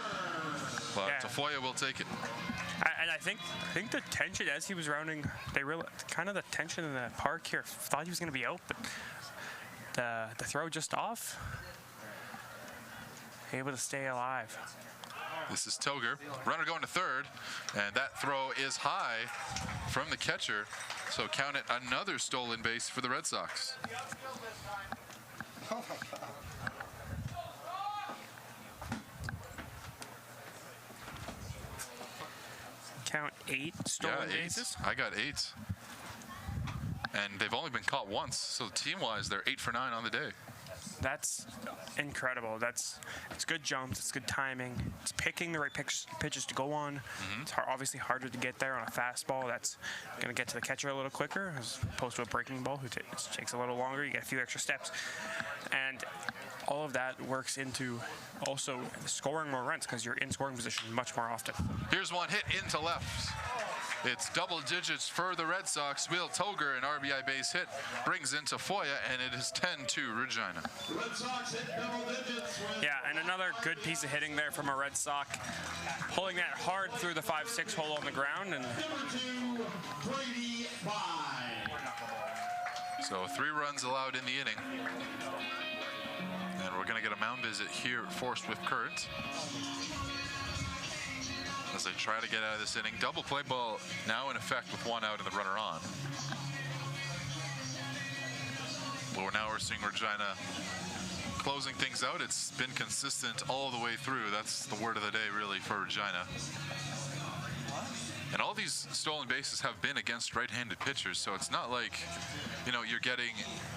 but yeah. Tafoya will take it. And I think the tension as he was rounding, they realized kind of the tension in the park here. Thought he was going to be out, but the throw just off. Able to stay alive. This is Toger, runner going to third, and that throw is high from the catcher. So count it another stolen base for the Red Sox. Count 8 stolen bases? I got 8. And they've only been caught once, so team-wise, they're 8 for 9 on the day. That's incredible. It's good jumps. It's good timing. It's picking the right pitches to go on. It's obviously harder to get there on a fastball. That's going to get to the catcher a little quicker as opposed to a breaking ball, who takes a little longer. You get a few extra steps. And all of that works into also scoring more runs because you're in scoring position much more often. Here's one hit into left. It's double digits for the Red Sox. Will Toger, an RBI base hit, brings into Foya, and it is 10-2 Regina. Red Sox hit double digits. Yeah, and another good piece of hitting there from a Red Sox, pulling that hard through the 5-6 hole on the ground. And Number 2, Brady by. So 3 runs allowed in the inning. And we're going to get a mound visit here at Forest with Current. As they try to get out of this inning. Double play ball now in effect with 1 out and the runner on. Well, now we're seeing Regina closing things out. It's been consistent all the way through. That's the word of the day, really, for Regina. And all these stolen bases have been against right-handed pitchers, so it's not like, you know, you're getting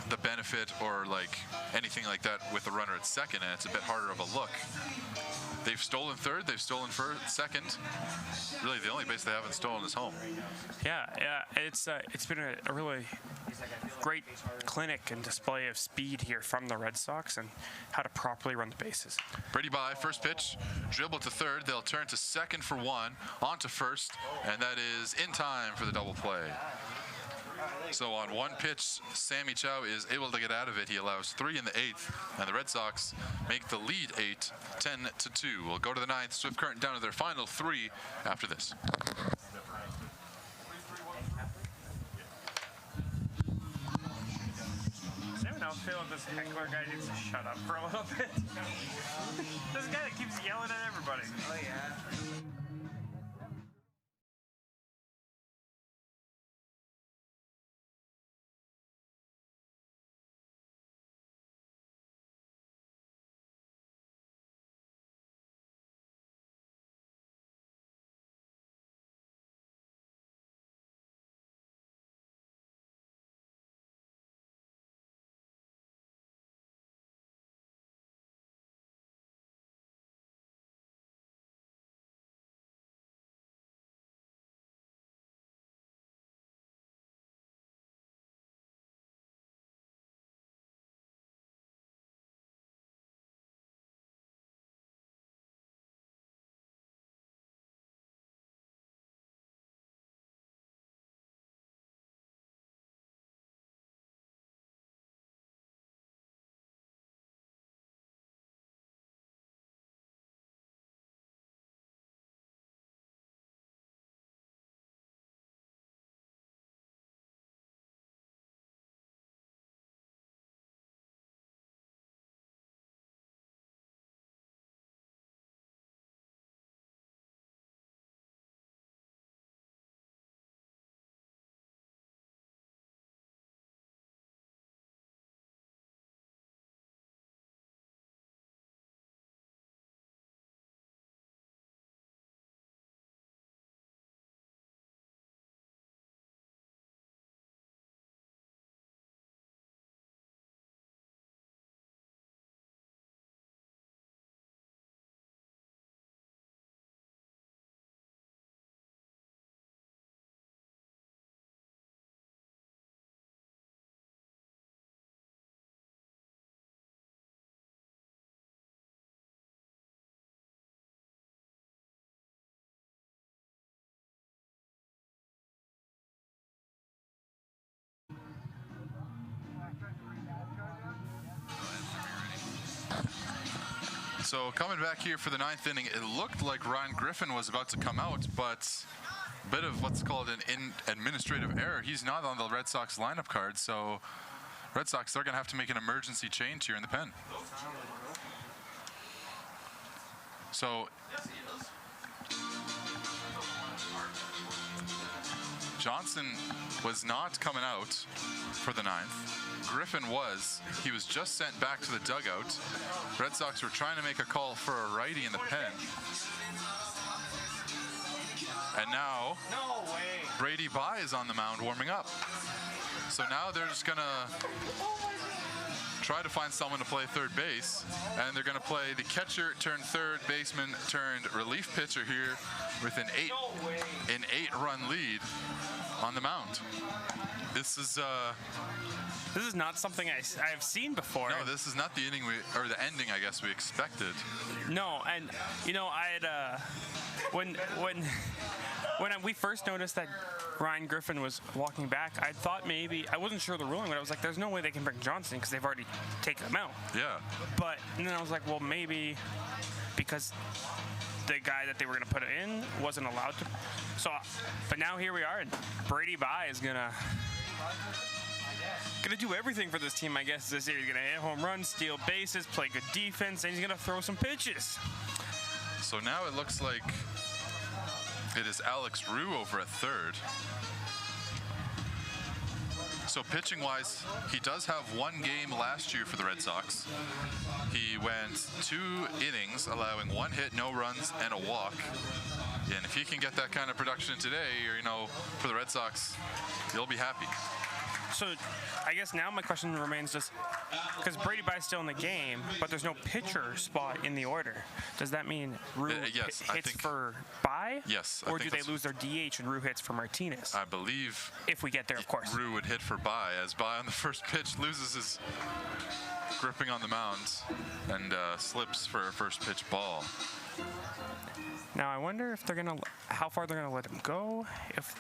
the benefit or like anything like that with the runner at second, and it's a bit harder of a look. They've stolen third, they've stolen second. Really, the only base they haven't stolen is home. Yeah, it's been a really great clinic and display of speed here from the Red Sox and how to properly run the bases. Brady by, first pitch, dribble to third. They'll turn to second for 1, on to first, and that is in time for the double play. So on 1 pitch, Sammy Chow is able to get out of it. He allows 3 in the 8th, and the Red Sox make the lead 8, 10-2. We'll go to the 9th. Swift Current down to their final 3 after this. Does anyone else feel like this heckler guy needs to shut up for a little bit? This guy that keeps yelling at everybody. Oh yeah. So coming back here for the 9th inning, it looked like Ryan Griffin was about to come out, but a bit of what's called an administrative error. He's not on the Red Sox lineup card, so Red Sox, they're going to have to make an emergency change here in the pen. So Johnson was not coming out for the 9th. Griffin was. He was just sent back to the dugout. Red Sox were trying to make a call for a righty in the pen. And now Brady Bye is on the mound warming up. So now they're just gonna try to find someone to play third base, and they're gonna play the catcher turned third baseman turned relief pitcher here with an 8-run lead on the mound. This is not something I've seen before. No, this is not the inning or the ending I guess we expected. No, and you know, I had when we first noticed that Ryan Griffin was walking back, I thought maybe, I wasn't sure of the ruling, but I was like, there's no way they can bring Johnson because they've already taken him out. Yeah. But and then I was like, well, maybe because the guy that they were going to put in wasn't allowed to. So, but now here we are, and Brady Bye is gonna do everything for this team, I guess, this year. He's gonna hit home runs, steal bases, play good defense, and he's gonna throw some pitches. So now it looks like it is Alex Rue over at third. So pitching-wise, he does have one game last year for the Red Sox. He went 2 innings, allowing 1 hit, no runs, and a walk. And if he can get that kind of production today, or, you know, for the Red Sox, you'll be happy. So I guess now my question remains just, because Brady Bye's still in the game, but there's no pitcher spot in the order. Does that mean Rue yes, hits for Bye? Yes. Or do they lose their DH and Rue hits for Martinez? I believe, if we get there, of course, Rue would hit for Bye, as Bye on the first pitch loses his gripping on the mound and slips for a first pitch ball. Now I wonder if how far they're gonna let him go. If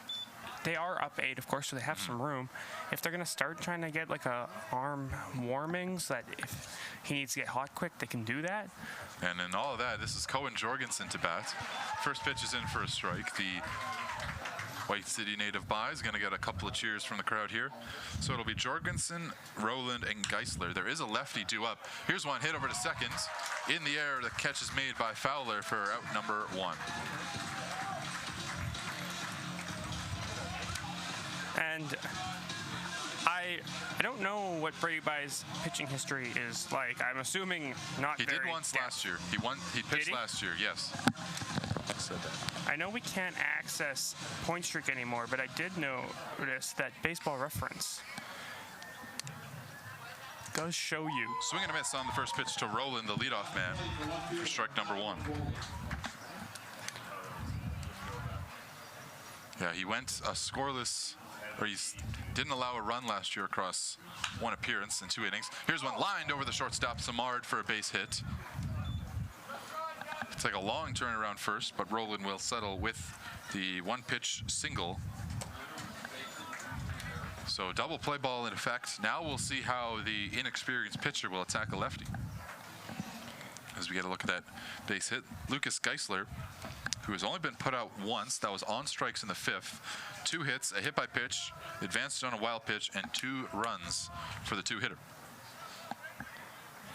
they are up 8, of course, so they have some room. If they're going to start trying to get like a arm warming so that if he needs to get hot quick, they can do that. And in all of that, this is Cohen Jorgensen to bat. First pitch is in for a strike. The White City native Bye is going to get a couple of cheers from the crowd here. So it'll be Jorgensen, Rowland, and Geisler. There is a lefty due up. Here's one hit over to second. In the air, the catch is made by Fowler for out number 1. And I don't know what Brady Bye's pitching history is like. I'm assuming not He very did once last year. He pitched last year, yes. I said that. I know we can't access Point Streak anymore, but I did notice that Baseball Reference does show you. Swing and a miss on the first pitch to Rowland, the leadoff man, for strike number 1. Yeah, he went a scoreless, or he didn't allow a run last year across 1 appearance in 2 innings. Here's one lined over the shortstop, Samard, for a base hit. It's like a long turnaround first, but Rowland will settle with the 1-pitch single. So double play ball in effect. Now we'll see how the inexperienced pitcher will attack a lefty. As we get a look at that base hit, Lucas Geisler, who has only been put out once, that was on strikes in the 5th. 2 hits, a hit by pitch, advanced on a wild pitch, and 2 runs for the 2-hitter.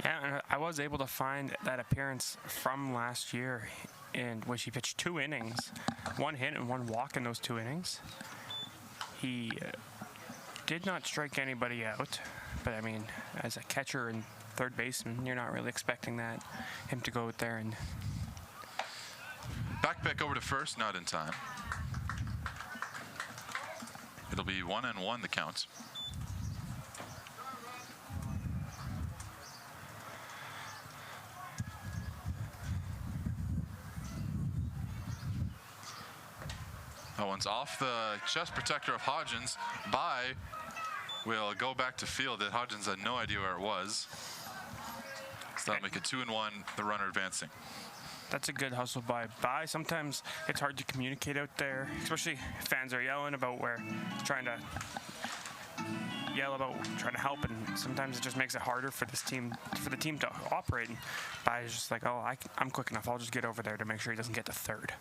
Yeah, and I was able to find that appearance from last year in which he pitched 2 innings, 1 hit and 1 walk in those 2 innings. He did not strike anybody out, but I mean, as a catcher and third baseman, you're not really expecting him to go out there and... Back over to first, not in time. It'll be 1-1 the count. That one's off the chest protector of Hodgins. Bye will go back to field. That Hodgins had no idea where it was. So that'll make it 2-1, the runner advancing. That's a good hustle by Bye. Sometimes it's hard to communicate out there, especially if fans are yelling about where trying to yell about trying to help, and sometimes it just makes it harder for the team to operate. And Bai's just like, oh, I'm quick enough. I'll just get over there to make sure he doesn't get to third.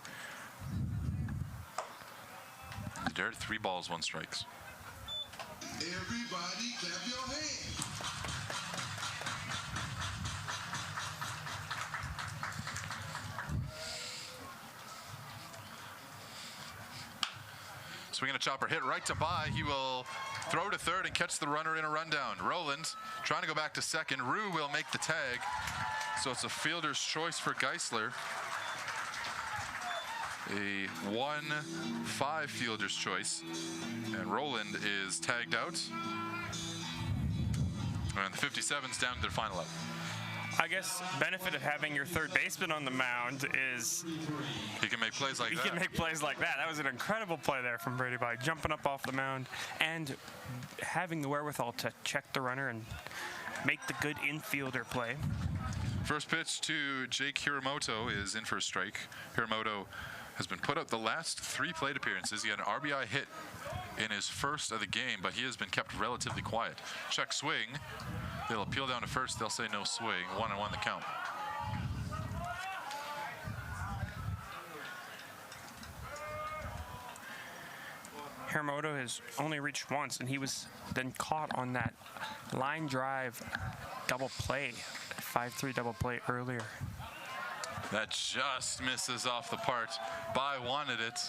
Dirt, 3 balls, 1 strikes. Everybody clap your hands. Swinging a chopper, hit right to Bai. He will throw to third and catch the runner in a rundown. Roland trying to go back to second. Rue will make the tag. So it's a fielder's choice for Geisler. A 1-5 fielder's choice. And Roland is tagged out. And the 57's down to their final out. I guess benefit of having your third baseman on the mound is he can make plays like that. He can make plays like that. That was an incredible play there from Brady Bai, jumping up off the mound and having the wherewithal to check the runner and make the good infielder play. First pitch to Jake Hiramoto is in for a strike. Hiramoto has been put up the last 3 plate appearances. He had an RBI hit in his first of the game, but he has been kept relatively quiet. Check swing. They'll appeal down to first. They'll say no swing. 1-1 the count. Hiramoto has only reached once, and he was then caught on that line drive double play, 5-3 double play earlier. That just misses off the part. Bai wanted it.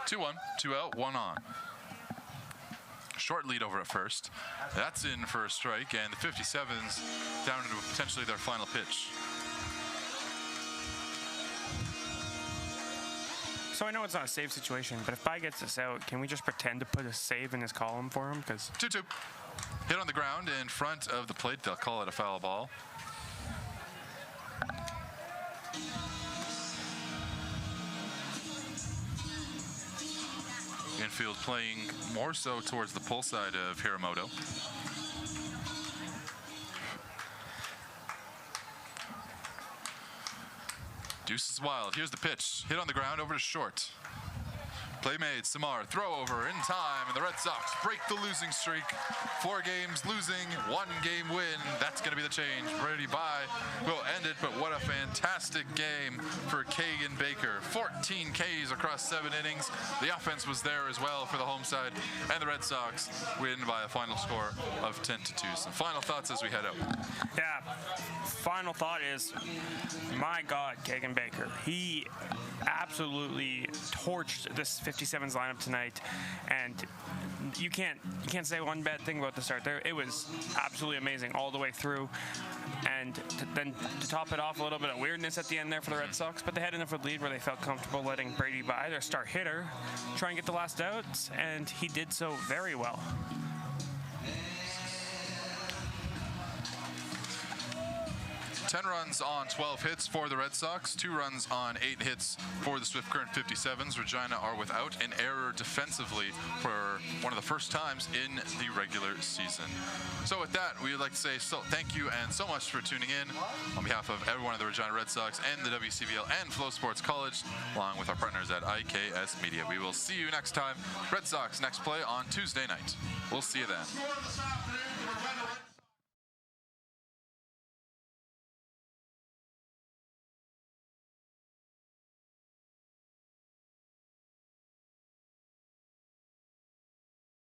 2-1, 2 out, 1 on. Short lead over at first. That's in for a strike, and the 57's down into potentially their final pitch. So I know it's not a save situation, but if Bai gets this out, can we just pretend to put a save in his column for him? 2-2. Hit on the ground in front of the plate. They'll call it a foul ball. Infield playing more so towards the pull side of Hiramoto. Deuce is wild. Here's the pitch. Hit on the ground over to short. Play made. Samar throw over in time, and the Red Sox break the losing streak. 4 games losing, 1 game win. That's going to be the change. Brady Bai will end it, but what a fantastic game for Kagan Baker. 14 Ks across 7 innings. The offense was there as well for the home side, and the Red Sox win by a final score of 10-2. Some final thoughts as we head out. Yeah, final thought is, my God, Kagan Baker. He absolutely torched this 57's lineup tonight, and you can't say one bad thing about the start there. It was absolutely amazing all the way through, and then to top it off, a little bit of weirdness at the end there for the Red Sox, but they had enough of a lead where they felt comfortable letting Brady Bai, their star hitter, try and get the last outs, and he did so very well. 10 runs on 12 hits for the Red Sox, 2 runs on 8 hits for the Swift Current 57s. Regina are without an error defensively for one of the first times in the regular season. So with that, we would like to say thank you and so much for tuning in on behalf of everyone at the Regina Red Sox and the WCBL and FloCollege, along with our partners at IKS Media. We will see you next time. Red Sox next play on Tuesday night. We'll see you then.